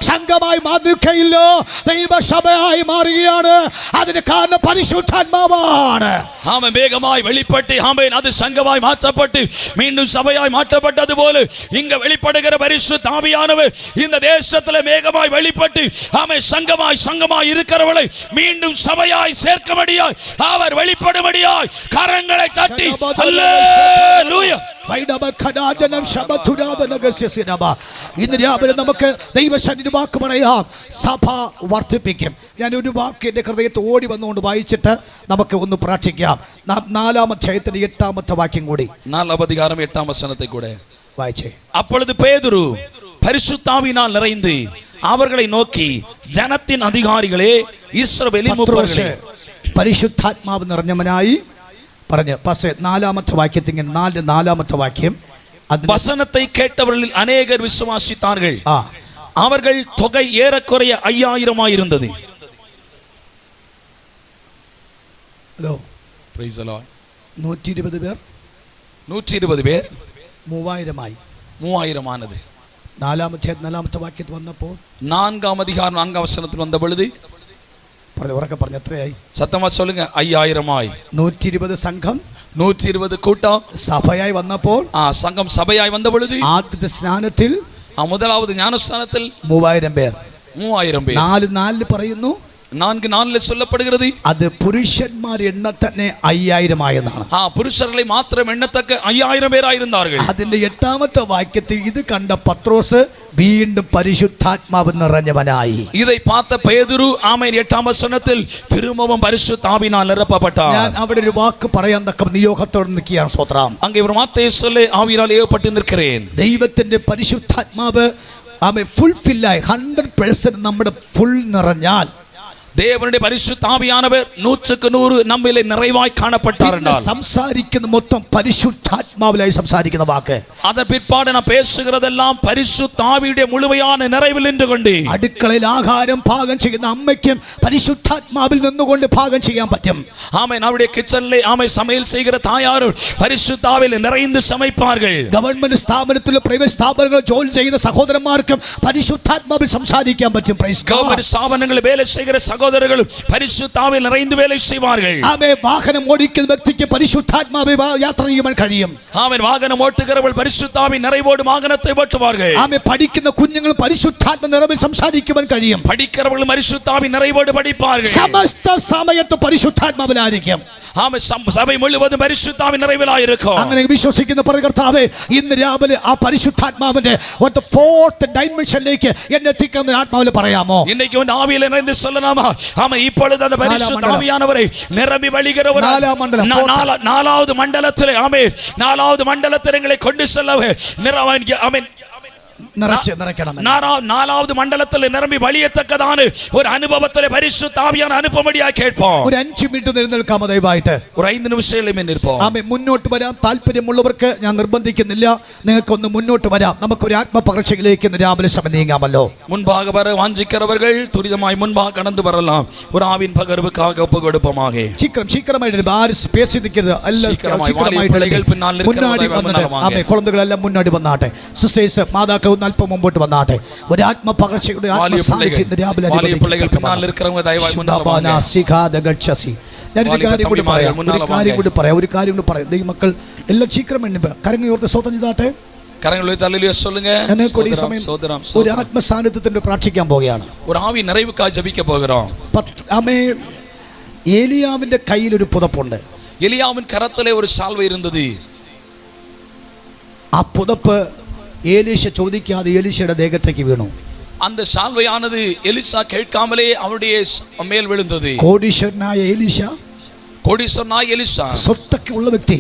സംഘമായി മാറുകയില്ലോ, ദൈവസഭയായി മാറുകയാണ്. അതിന് കാരണം പരിശുദ്ധാത്മാവാണ്. ஆமென். வேகமாய் வெளிப்பட்டு ஆமென் அது சங்கமாய் மாற்றப்பட்டு மீண்டும் சபையாய் மாற்றப்பட்டது போல இங்க வெளிப்படுகிற பரிசுத்த ஆவியானவர் இந்த தேசத்துல வேகமாய் வெளிப்பட்டு ஆமென் சங்கமாய் இருக்கிறவளை மீண்டும் சபையாய் சேர்க்கபடியாய் அவர் வெளிப்படும்படியாய் கரங்களை தட்டி ஹல்லேலூயா. ഇന്ന് രാവിലെ നമുക്ക് ദൈവസന്നിധി വാക്ക് പറയാം. സഭ വർദ്ധിപ്പിക്കും. ഞാനൊരു വാക്ക് എൻ്റെ ഹൃദയത്തിൽ ഓടി വന്നുകൊണ്ട് വായിച്ചിട്ട് നമുക്ക് ഒന്ന് പ്രാർത്ഥിക്കാം. 4-ാം അധ്യായത്തിന്റെ 8-ാമത്തെ വാക്യം കൂടി 4-ാം அதிகாரம் 8-ാം വചനത്തെ കൂടെ വായിച്ചേ. அப்பொழுது பேதுரு பரிசுத்தாவினால் நிறைந்து அவர்களை நோக்கி ஜனத்தின் அதிகாரிகளே இஸ்ரவேலின் மூப்பர்களே. പരിശുദ്ധാത്മാവ് നിറഞ്ഞവനായി പറഞ്ഞു. പക്ഷേ 4-ാമത്തെ വാക്യത്തിൽ 4-ാമത്തെ വാക്യം வசனத்தை கேட்டவர்களில் அநேகர் விசுவாசித்தார்கள். அவர்கள் தொகை ஏறக்குறைய 5000 இருந்தது. Hello price the Lord. 120 പേർ 3000 ആനது. 4-ാമത്തെ വാക്യത്തിൽ വന്നപ്പോൾ 4-ാം அதிகாரம் 4-ാം വചനത്തിൽ വന്ന பொழுது ഉറക്കെ പറഞ്ഞു എത്രയായി? சத்தமா சொல்லுங்க. 5000 120 സംഘം 120 கூட்டம் സഭയായി വന്നപ്പോൾ സംഘം സഭയായി വന്ന பொழுது ആദ്യത്തെ സ്നാനത്തിൽ முதலாவது ஞானஸ்நானத்தில் 3000 പേർ. 4 പറയുന്നു 4 சொல்லப்படுகிறது അത് പുരുഷന്മാർ എണ്ണ തന്നെ 5000 ആയെന്നാണ്. പുരുഷர்களை മാത്രം എണ്ണത്തക്ക 5000 പേരായിരുന്നാர்கள். അതിന്റെ 8-ാമത്തെ വാക്യത്തിൽ ഇത് കണ്ട പത്രോസ് വീണ്ടും പരിശുദ്ധാത്മാവ് നിറഞ്ഞവനായി. இதை பார்த்த பேதுரு ஆமென் 8-ാം വചനത്തിൽ திரும்பவும் பரிசுத்தாவினால் நிரப்பப்பட்டார். ഞാൻ അവിടെ ഒരു വാക്ക് പറയാൻ തക്ക നിയോഗത്തോടെ നിൽക്കുകയാണ്. സ്തോത്രം. அங்கே ஒரு வார்த்தையை சொல்ல ஆவியால் ஏவப்பட்டு நிற்கிறேன். ദൈവത്തിന്റെ പരിശുദ്ധാത്മാവ് ആമേൻ ഫുൾഫില്ലായി 100% നമ്മുടെ ഫുൾ നിറഞ്ഞാൽ தேவனுடைய பரிசுத்த ஆவியானவர் 100% நம்மிலே நிறைவாய் காணப்பட்டார் என்றால் സംസാരിക്കുന്ന മൊത്തം പരിശുദ്ധാത്മാവിലായി സംസാരിക്കുന്ന വാക്ക്. அதன் பிற்பாடு நான் பேசுகிறதெல்லாம் பரிசுத்த ஆவியுடைய முழுமையான நிறைவில் நின்று கொண்டு അടുക്കളയിൽ ആഹാരം പാകം ചെയ്യുന്ന അമ്മയ്ക്കും പരിശുദ്ധാത്മാവിൽ നിന്നുകൊണ്ട് പാകം ചെയ്യാൻ പറ്റും. ஆமென். அவருடைய கிச்சன்ல ஆமென் சமையல் செய்கிற தாயாரும் பரிசுத்த ஆவியில் நிறைந்து சமைப்பார்கள். ഗവൺമെന്റ് സ്ഥാപനത്തിലും പ്രൈവറ്റ് സ്ഥാപനങ്ങളിൽ ജോലി ചെയ്യുന്ന സഹോദരന്മാർക്കും പരിശുദ്ധാത്മാവിൽ സംസാരിക്കാൻ പറ്റും. Praise God. ഗവൺമെന്റ് സ്ഥാപനങ്ങളിൽ വേല ചെയ്യുന്ന സഹോദരങ്ങളും പരിശുദ്ധാവിൽ நிறைந்து வேலை செய்வார்கள். ആമേൻ. വാഹനം ഓടിക്കുന്ന വ്യക്തിക്ക് പരിശുദ്ധാത്മാവിൽ യാത്ര ചെയ്യാൻ കഴിയും. ஆமென். வாகனம் ஓட்டுகிறவர்கள் பரிசுத்தாவின் நிறைவோடு வாகனத்தை ஓட்டுவார்கள். ആമേൻ. പഠിക്കുന്ന കുഞ്ഞുങ്ങൾ പരിശുദ്ധാത്മ നിറവിൽ സംസാരിക്കുവാൻ കഴിയും. படிக்கிறவர்கள் பரிசுத்தாவின் நிறைவோடு படிப்பார்கள். സമസ്ത സമയത്ത് പരിശുദ്ധാത്മാവിലായിരിക്കും. ஆமென். சபை முழுவதும் பரிசுத்தாவின் நிறைவிலாய் இருக்கும். അങ്ങനെ വിശ്വസിക്കുന്ന കർത്താവേ ഇന്ന് രാവിലെ ആ പരിശുദ്ധാത്മാവിന്റെ ഒരു 4th ഡൈമെൻഷനിലേക്ക് എന്നെ എത്തിക്കുന്ന ആത്മാവിൽ പറയാമോ? இன்னைக்கு வந்து ஆவியில நிறைந்து சொல்லலாமா? ஆமென். இப்பொழுது அந்த பரிசுத்த ஆவியானவரை நிரம்பி வழிகிறவர் 4வது மண்டலத்திலே ஆமென் 4வது மண்டலத்திலே எங்களை கொண்டு செல்லவே ஆமென் നിറയ്ക്കണം. 4வது மண்டலத்தில் நிரம்பி வழியத்தக்கதான ஒரு அனுபவத்திலே பரிசுத்த ஆவியான அனுப்பமடியாய் கேட்போம். ഒരു 5 മിനിറ്റ് നിൽക്കാമോ ദയവായിട്ട്? ஒரு 5 നിമിഷമേ നിൽപ്പോ. ആമേൻ. മുന്നോട്ട് വരാൻ താല്പര്യമുള്ളവർക്ക് ഞാൻ നിർബന്ധിക്കുന്നില്ല. നിങ്ങൾക്കൊന്ന് മുന്നോട്ട് വരാം. നമുക്കൊരു ആത്മപകർച്ചയിലേക്ക് രാവിലെ സമയം നീങ്ങാമല്ലോ. முன்பாக வர வாஞ்சிக்கிறவர்கள் துரிதமாய் முன்பாக கடந்து வரலாம். ஒரு ஆவின் பகர்வுக்காக ஒப்பு கொடுப்போமாக. சீக்கிரமாയിട്ട് ஆறு பேசி நிற்கிறது. മുന്നാടി വന്നിട്ട് ആമേൻ. കുഴந்தைകളെല്ലാം മുന്നാടി വന്നാട്ടെ. സിസ്റ്റേഴ്സ് മാതാക്കൾ ഒന്ന് അല്പം മുമ്പോട്ട് വന്നാട്ടെ. ഒരു ആത്മപകർച്ചയുടെ ആത്മസാന്നിധ്യം രാവിലെ ഞാനൊരു കാര്യം കൂടി പറയാം. ദൈവമക്കൾ എല്ലാം ശീഘ്രം എണ്ണി കരങ്ങോർത്ത് സ്വതം ചെയ്താട്ടെ. ഒരു ആത്മസാന്നിധ്യത്തിന്റെ പ്രാർത്ഥിക്കാൻ പോവുകയാണ്. ഒരു ആവി നിറവുക്കായി ജപിക്ക പോകുകയാണ്. ഏലിയാവിന്റെ കയ്യിൽ ഒരു പുതപ്പുണ്ട്. എലിയാവിൻ കരത്തിലെ ഒരു സാൽവ ഇരുന്നത്. ആ പുതപ്പ് ഏലീശ ചോദിക്കാതെ ഏലീശയുടെ ദേഹത്തേക്ക് വീണു. அந்த சால்வையானது எலிசா கேட்காமலே அவருடைய மேல் விழுந்தது. கோடீஸ்வரனாയ ഏലീശ കോടീശ്വരനായ എലിശ സ്വത്തൊക്കെ ഉള്ള വ്യക്തി,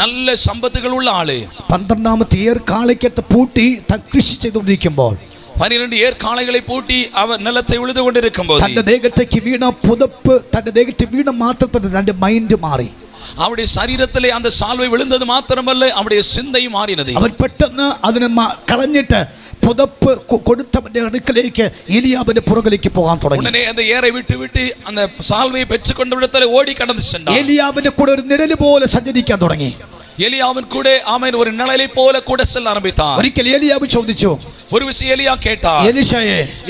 നല്ല സമ്പത്തുകളുള്ള ആള്. 12ാമത്തെ ഏർക്കാളയ്ക്കകത്ത് പൂട്ടി കൃഷി ചെയ്തുകൊണ്ടിരിക്കുമ്പോൾ 12 ഏർക്കാളകളെ പൂട്ടി അവർ നിലത്തെ ഉഴുതുകൊണ്ടിരിക്കുമ്പോൾ തന്റെ ദേഹത്തേക്ക് വീണ പുതപ്പ്, തന്റെ ദേഹത്ത് വീണ മാത്രത്തിൽ തന്റെ മൈൻഡ് മാറി. அவருடைய சரீரத்திலே அந்த சால்வை விழுந்தது மாத்திரமல்ல, அவருடைய சிந்தையும் மாறினது. അവൻ പെട്ടെന്ന് അതിനെ കളഞ്ഞിട്ട് പുതപ്പ് കൊടുത്തവന്റെ അടുക്കലേക്ക് എലിയാബിന്റെ പുറകിലേക്ക് പോകാൻ തുടങ്ങി. ഉടനെ அந்த ஏரை விட்டு அந்த சால்வையை பெற்றுக்கொண்ட இடத்திலே ஓடி கடந்து சென்றார். എലിയാബിന്റെ കൂടെ ഒരു നിഴല് പോലെ സഞ്ചരിക്കാൻ തുടങ്ങി. எலியாவின் கூட ஆமென் ஒரு நிழலை போல கூட செல்ல ஆரம்பித்தார். ഒരിക്കൽ എലിയാബ് ചോദിച്ചു, ஒரு விஷயம் எலியா கேட்டார்,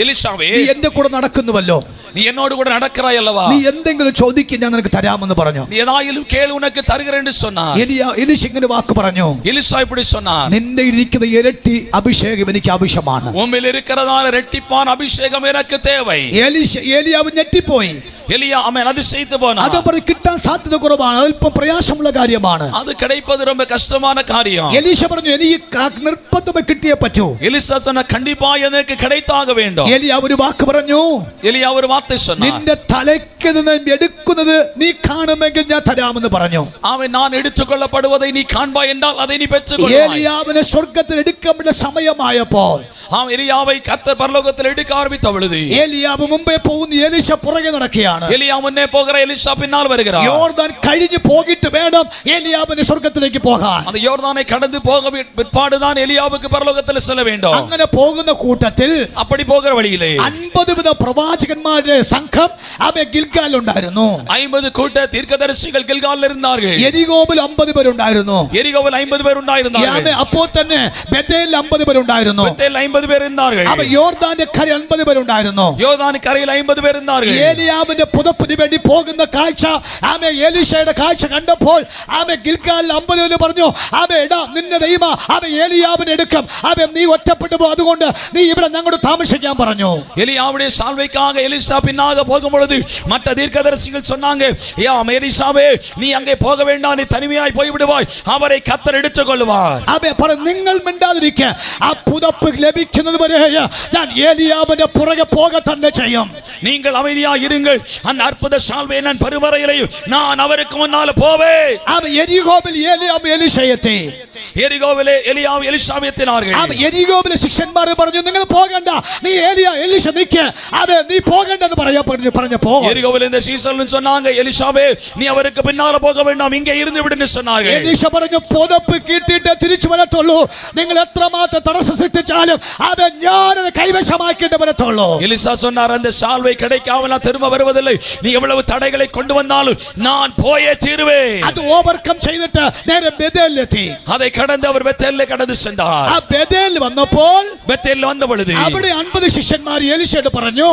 எலிஷாவே നീ എന്റെ കൂടെ നടക്കുന്നുവല്ലോ, நீ என்னோடு கூட நடக்கிறாய் அல்லவா, നീ എന്തെങ്കിലും ചോദിക്ക് ഞാൻ നിനക്ക് തരാമെന്ന് പറഞ്ഞു. நீ ஏதாயிலும் கேளு உனக்கு தருகிறேன் என்று சொன்னார். എലീശ ഇങ്ങനെ വാക്ക് പറഞ്ഞു, எலிஷா இப்படி சொன்னார், നിന്റെ ഇരിക്കുന്ന ഇരട്ടി അഭിഷേകം എനിക്ക് ആവശ്യമാണ്. உம்மில் இருக்கிறதான இரட்டிப்பான அபிஷேகம் எனக்கு தேவை. എലിയാവ് ഞെട്ടിപ്പോയി. எலியா ஆமென் அதிசயித்து போனார். അത് പറ കിട്ടാൻ സാധ്യത കുറവാണ്, അല്പം പ്രയാസമുള്ള കാര്യമാണ്. அது கிடைப்பது ரொம்ப கஷ்டமான காரியம். എലീശ പറഞ്ഞു, എനിക്ക് നിർബന്ധമായി കിട്ടിയേ പറ്റൂ. எலிசா சொன்ன கண்டிப்பா எனக்கு கிடைத்தாக வேண்டும். എലിയാവ് ഒരു വാക്ക് പറഞ്ഞു, எலியா ஒரு வார்த்தை சொன்னார், നിന്റെ തലയ്ക്ക് നിന്ന് എടുക്കുന്നത് നീ കാണുമെങ്കിൽ ഞാൻ തരാമെന്ന് പറഞ്ഞു. அவன் நான் எடுத்துக்கொள்ளப்படுவதை நீ காண்பாய் என்றால் அதை நீ பெற்றுக்கொள்வாய். എലിയാവിനെ സ്വർഗ്ഗത്തിൽ എടുക്കപ്പെട്ട സമയമായപ്പോൾ அவன் எலியாவை கர்த்தர் பரலோகத்தில் எடுக்க ஆரம்பித்த பொழுது എലിയാവ് മുമ്പേ പോകുന്ന എലീശ പുറകെ നടക്കുകയാണ്. எலியா முன்னே போகிற எலிசா பின்னால் வருகிறார். യോർദാൻ കഴിഞ്ഞു പോയിട്ട് വേണം എലിയാവിന് സ്വർഗ്ഗത്തിലേക്ക് പോകാൻ. அந்த யோர்தானை கடந்து போக பிற்பாடுதான் எலியாவுக்கு பரலோகத்தில் செல்ல வேண்டும். അങ്ങനെ പോകുന്ന കൂട്ടത്തിൽ அப்படி போகிற வழியிலே 50 പ്രവാചകന്മാരുടെ സംഘം ഗിൽഗാൽ ഉണ്ടായിരുന്നു. 50 കൂട്ട தீர்க்கதரிசிகள் கில்காலில் இருந்தார்கள். എരികോവിൽ 50 പേരുണ്ടായിരുന്നു. எரிகோவில் 50 பேர் ഉണ്ടായിരുന്നാர்கள். അപ്പോൾ തന്നെ ബെഥേലിൽ 50 പേരുണ്ടായിരുന്നു. பெத்தேல் 50 பேர் இருந்தார்கள். യോർദാന്റെ കരയിൽ 50 പേരുണ്ടായിരുന്നു. யோர்தான் கரையில் 50 பேர் இருந்தார்கள். ഏലിയാവിന്റെ പുതപ്പിന് വേണ്ടി പോകുന്ന കാഴ്ച എലീശയുടെ കാഴ്ച കണ്ടപ്പോൾ ഗിൽഗാലിൽ 50 പേര് പറഞ്ഞു, എടാ നിന്റെ ദൈവം ഏലിയാവിനെ എടുക്കും, നീ ഒറ്റപ്പെട്ടു പോ, അതുകൊണ്ട് നീ ഇവിടെ ഞങ്ങളോട് താമസിക്കാൻ പറഞ്ഞു. எலியாவுடைய சால்வைக்காக எலிசா பின்னாக போகும்பொழுது மற்ற தீர்க்கதரிசிகள் சொன்னாங்க, எலிசாவே நீ அங்கே போக வேண்டாம், நீ தனிமையாய் போய் விடுவாய், அவரை கர்த்தர் எடுத்துக் கொள்வார். നിങ്ങൾ മിണ്ടാതിരിക്കുക, ആ പുതപ്പ് ലഭിക്കുന്നത് വരെ ഞാൻ ഏലിയാവിന്റെ പുറകെ പോക തന്നെ ചെയ്യും. நீங்கள் அமைதியாக இருங்கள், அந்த அற்புத சால்வை நான் பருவரையிலே நான் அவருக்கு முன்னால போவேன். എരികോവിൽ ഏലിയാവ് എലീശയെത്തി. എരികോവിലെ എലിയാവ് എലിശാവെ എത്തിനാர்கள். എരികോവിലെ ശിഷ്യന്മാർ പറഞ്ഞു, നിങ്ങൾ പോകണ്ട, നീ എലീശ നിക്ക്, നീ പോകണ്ടെന്ന് പറഞ്ഞപ്പോ എരികോവിലെ இந்த சீசர்கள் சொன்னாங்க, எலிசாவே நீ அவருக்கு பின்னால போக வேண்டாம், இங்கே இருந்து விடுன்னு சொன்னார்கள். എലീശ പറഞ്ഞു, പുതപ്പ് കിട്ടിയിട്ട് തിരിച്ചു വരത്തുള്ളൂ, നിങ്ങൾ എത്രമാത്രം തടസ്സം സൃഷ്ടിച്ചാലും ഞാനത് കൈവശമാക്കിയിട്ട് വരത്തുള്ളൂ. எலிசா சொன்னார், அந்த சால்வை கிடைக்காமல் நான் திரும்ப வருவதில்லை, நீ எவ்வளவு தடைகளை கொண்டு வந்தாலும் நான் போயே தீருவேன். അത് ഓവർകം ചെയ്തിട്ട് നേരെ ബെഥേലിലെത്തി. அதை கடந்து அவர் பெத்தேலிலே கடந்து சென்றார். ബെഥേലിൽ വന്നപ്പോൾ பெத்தேலில் வந்த பொழுது അവിടെ 50 ശിഷ്യന്മാർ എലീശയോട് പറഞ്ഞു,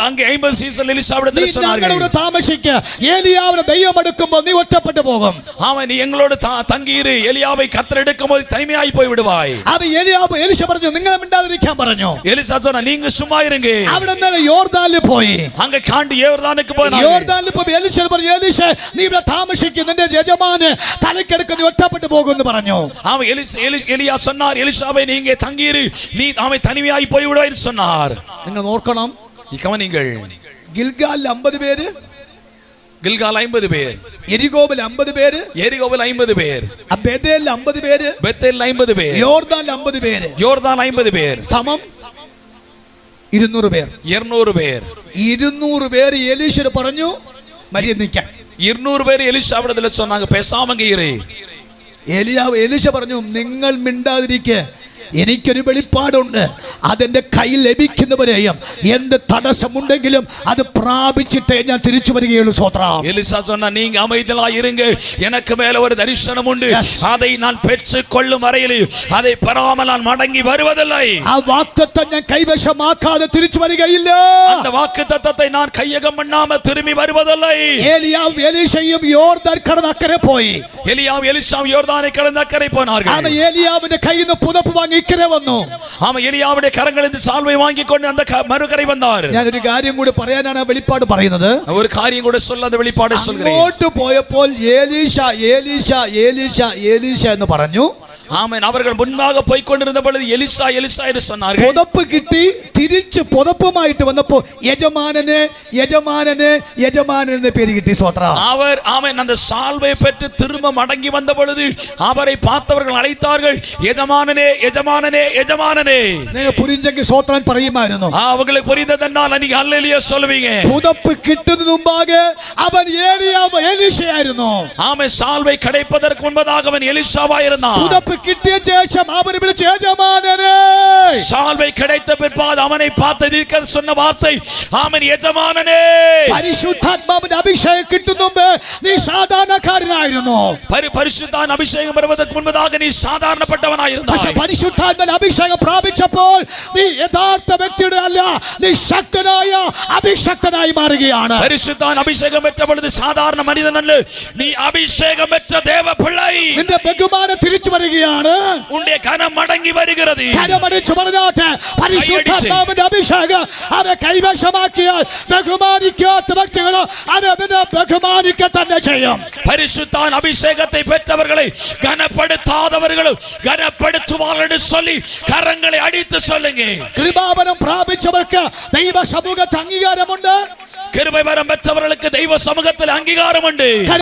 அங்கே 50 சீசர்கள் எலிசாவிடத்தில் சொன்னார்கள், ഞങ്ങളോട് താമസിക്കുക, ഏലിയാവിനെ ദൈവം എടുക്കുമ്പോൾ നീ ഒറ്റപ്പെട്ടു പോകും. அவன் நீ எங்களோடு தங்கியிரு, எலியாவை கர்த்தர் எடுக்கும்போது தனிமையாய் போய் விடுவாய். എലീശ പറഞ്ഞു, നിങ്ങൾ മിണ്ടാതിരിക്കാൻ പറഞ്ഞു. எலிசா சொன்னா, நீங்க சும்மா இருங்க. അവിടെ നിന്ന് യോർദാനിൽ പോയി. அங்க காண்டி யோர்தானுக்கு போனாங்க. യോർദാനിൽ പോയി എലീശ പറഞ്ഞു, എലീശ നീ ഇവിടെ താമസിക്കുക, നിന്റെ യജമാന് തലക്കെടുക്ക്, നീ ഒറ്റപ്പെട്ടു പോകുമെന്ന് പറഞ്ഞു. அவன் எலியா சொன்னார், எலிசாவை நீங்க தங்கியிரு, நீ அவன் தனிமையாய் போய் விடுவாய் சொன்னார். നിങ്ങൾ നോക്കണം, கவனிங்கள், ഗിൽഗാലിൽ 50 പേര്, கில்கால் 50 பேர், എരികോവിൽ 50 പേര്, எரிகோவில் 50 பேர், ബെഥേലിൽ 50 പേര്, பெத்தேலில் 50 பேர், യോർദാനിൽ 50 പേര്, யோர்தான் 50 பேர், സമം 200 പേർ. 200 பேர். 200 പേര് എലീശയോട് പറഞ്ഞു, മര്യാദ നിൽക്കാൻ. 200 பேர் எலிசாவிடத்தில் சொன்னாங்க, பேசாம இரு. എലീശ പറഞ്ഞു, നിങ്ങൾ മിണ്ടാതിരിക്കുക, എനിക്കൊരു വെളിപ്പാടുണ്ട്, അതെന്റെ കയ്യിൽ ലഭിക്കുന്നവരെയും എന്ത് തടസ്സമുണ്ടെങ്കിലും അത് പ്രാപിച്ചിട്ടേ ഞാൻ തിരിച്ചു വരികയുള്ളൂ. സ്തോത്രം. எலிசா சொன்னா, நீங்க அமைதியா இருங்க, எனக்கு மேல ஒரு தரிசனம் உண்டு, அதை நான் பெற்றுக் கொள்ளும் வரையில் அதை பெறாமல் நான் மடங்கி வருவதில்லை. ആ വാഗ്ദത്തം ഞാൻ കൈവശമാക്കാതെ തിരിച്ചു വരികയില്ല. அந்த വാഗ്ദത്തத்தை நான் கையகம் பண்ணாம திரும்பி வருவதில்லை. ഏലിയാവും എലീശയും യോർദാൻ കടന്ന് അക്കരെ പോയി. எலியாவும் எலிசாவும் யோர்தானை கடந்து அக்கறை போனார்கள். ഏലിയാവിന്റെ കയ്യിൽ നിന്ന് പുതപ്പ് വാങ്ങി ഇക്കരെ വന്നു. எலியாவுடைய கரங்களில் சால்வை வாங்கி கொண்டு அந்த மறுகரை வந்தார். ഞാനൊരു കാര്യം കൂടി പറയാനാണ് വെളിപ്പാട് പറയുന്നത്. ഒരു കാര്യം കൂടി சொல்ல அந்த வெளிப்பாடு சொல்கிறேன். അങ്ങോട്ട് പോയപ്പോൾ ഏലീശ എന്ന് പറഞ്ഞു. ஆமென். அவர்கள் முன்பாக போய் கொண்டிருந்த பொழுது எலிசா எலிசா என்று சொன்னார்கள். പുതപ്പ് കിട്ടി തിരിച്ച് പുതപ്പുമായിട്ട് വന്നപ്പോ യജമാനന് യജമാനന് യജമാനൻ എന്ന് പേര് കിട്ടി. സ്വോത്രം. அவர் ஆமென் அந்த சால்வை பெற்று திரும்ப மடங்கி வந்த பொழுது அவரை பார்த்தவர்கள் அழைத்தார்கள், எஜமானனே எஜமானனே எஜமானனே. നിങ്ങൾ പുരിഞ്ചെങ്കിൽ സ്വോത്രം പറയുമായിരുന്നു. அவங்களுக்கு புரிந்ததென்றால் அன்னைக்கு ஹல்லேலூயா சொல்லுவீங்க. പുതപ്പ് കിട്ടുന്നതിന് മുമ്പാകെ അവൻ എലീശയായിരുന്നു. ஆமென். சால்வை கிடைப்பதற்கு முன்பதாக அவன் எலிசாவா இருந்தான். പുതപ്പ് കിട്ടിയ ശേഷം അവൻ വിളിച്ചു യജമാനനെ. சால்வை கிடைத்த பிற்பாடு அவனை பார்த்து தீர்க்கதரிசி சொன்ன வார்த்தை, ஆமென், எஜமானனே. പരിശുദ്ധാത്മാവിന്റെ അഭിഷേകം കിട്ടുന്ന മുമ്പ് നീ സാധാരണക്കാരനായിരുന്നു. പരിശുദ്ധാത്മാവിന്റെ അഭിഷേകം വരുവதற்கு മുൻപதாக നീ സാധാരണപ്പെട്ടവനായിരുന്നു. പക്ഷേ പരിശുദ്ധാത്മാവിന്റെ അഭിഷേകം പ്രാപിച്ചപ്പോൾ നീ യഥാർത്ഥ വ്യക്തിയുടെ അല്ല, നീ ശക്തനായ അഭിഷക്തനായി മാറുകയാണ്. പരിശുദ്ധാത്മാവിന്റെ അഭിഷേകം பெற்ற பொழுது சாதாரண மனிதன் அல்ல, நீ அபிஷேகம் பெற்ற தேவ பிள்ளை. നിന്റെ ബഹുമാനം തിരിച്ചു വരികയാണ്. உன்னுடைய கனம் மடங்கி வருகிறது. കരമടിച്ചു പറഞ്ഞാട്ടെ, പരിശുദ്ധാത്മാവിന്റെ അഭിഷേകം അവനെ കൈവശമാക്കിയാൽ ബഹുമാനിക്കാത്ത വ്യക്തികൾ അവനെ ബഹുമാനിക്ക തന്നെ ചെയ്യും. பரிசுத்தாவின் அபிஷேகத்தை பெற்றவர்களை கனப்படுத்தாதவர்கள் கனப்படுத்துவார்கள் என்று சொல்லி கரங்களை அடித்து சொல்லுங்க. കൃപാവരം പ്രാപിച്ചവർക്ക് ദൈവ സമൂഹത്തിൽ അംഗീകാരമുണ്ട്. கிருபை வரம் பெற்றவர்களுக்கு தெய்வ சமூகத்தில் அங்கீகாரம் உண்டு.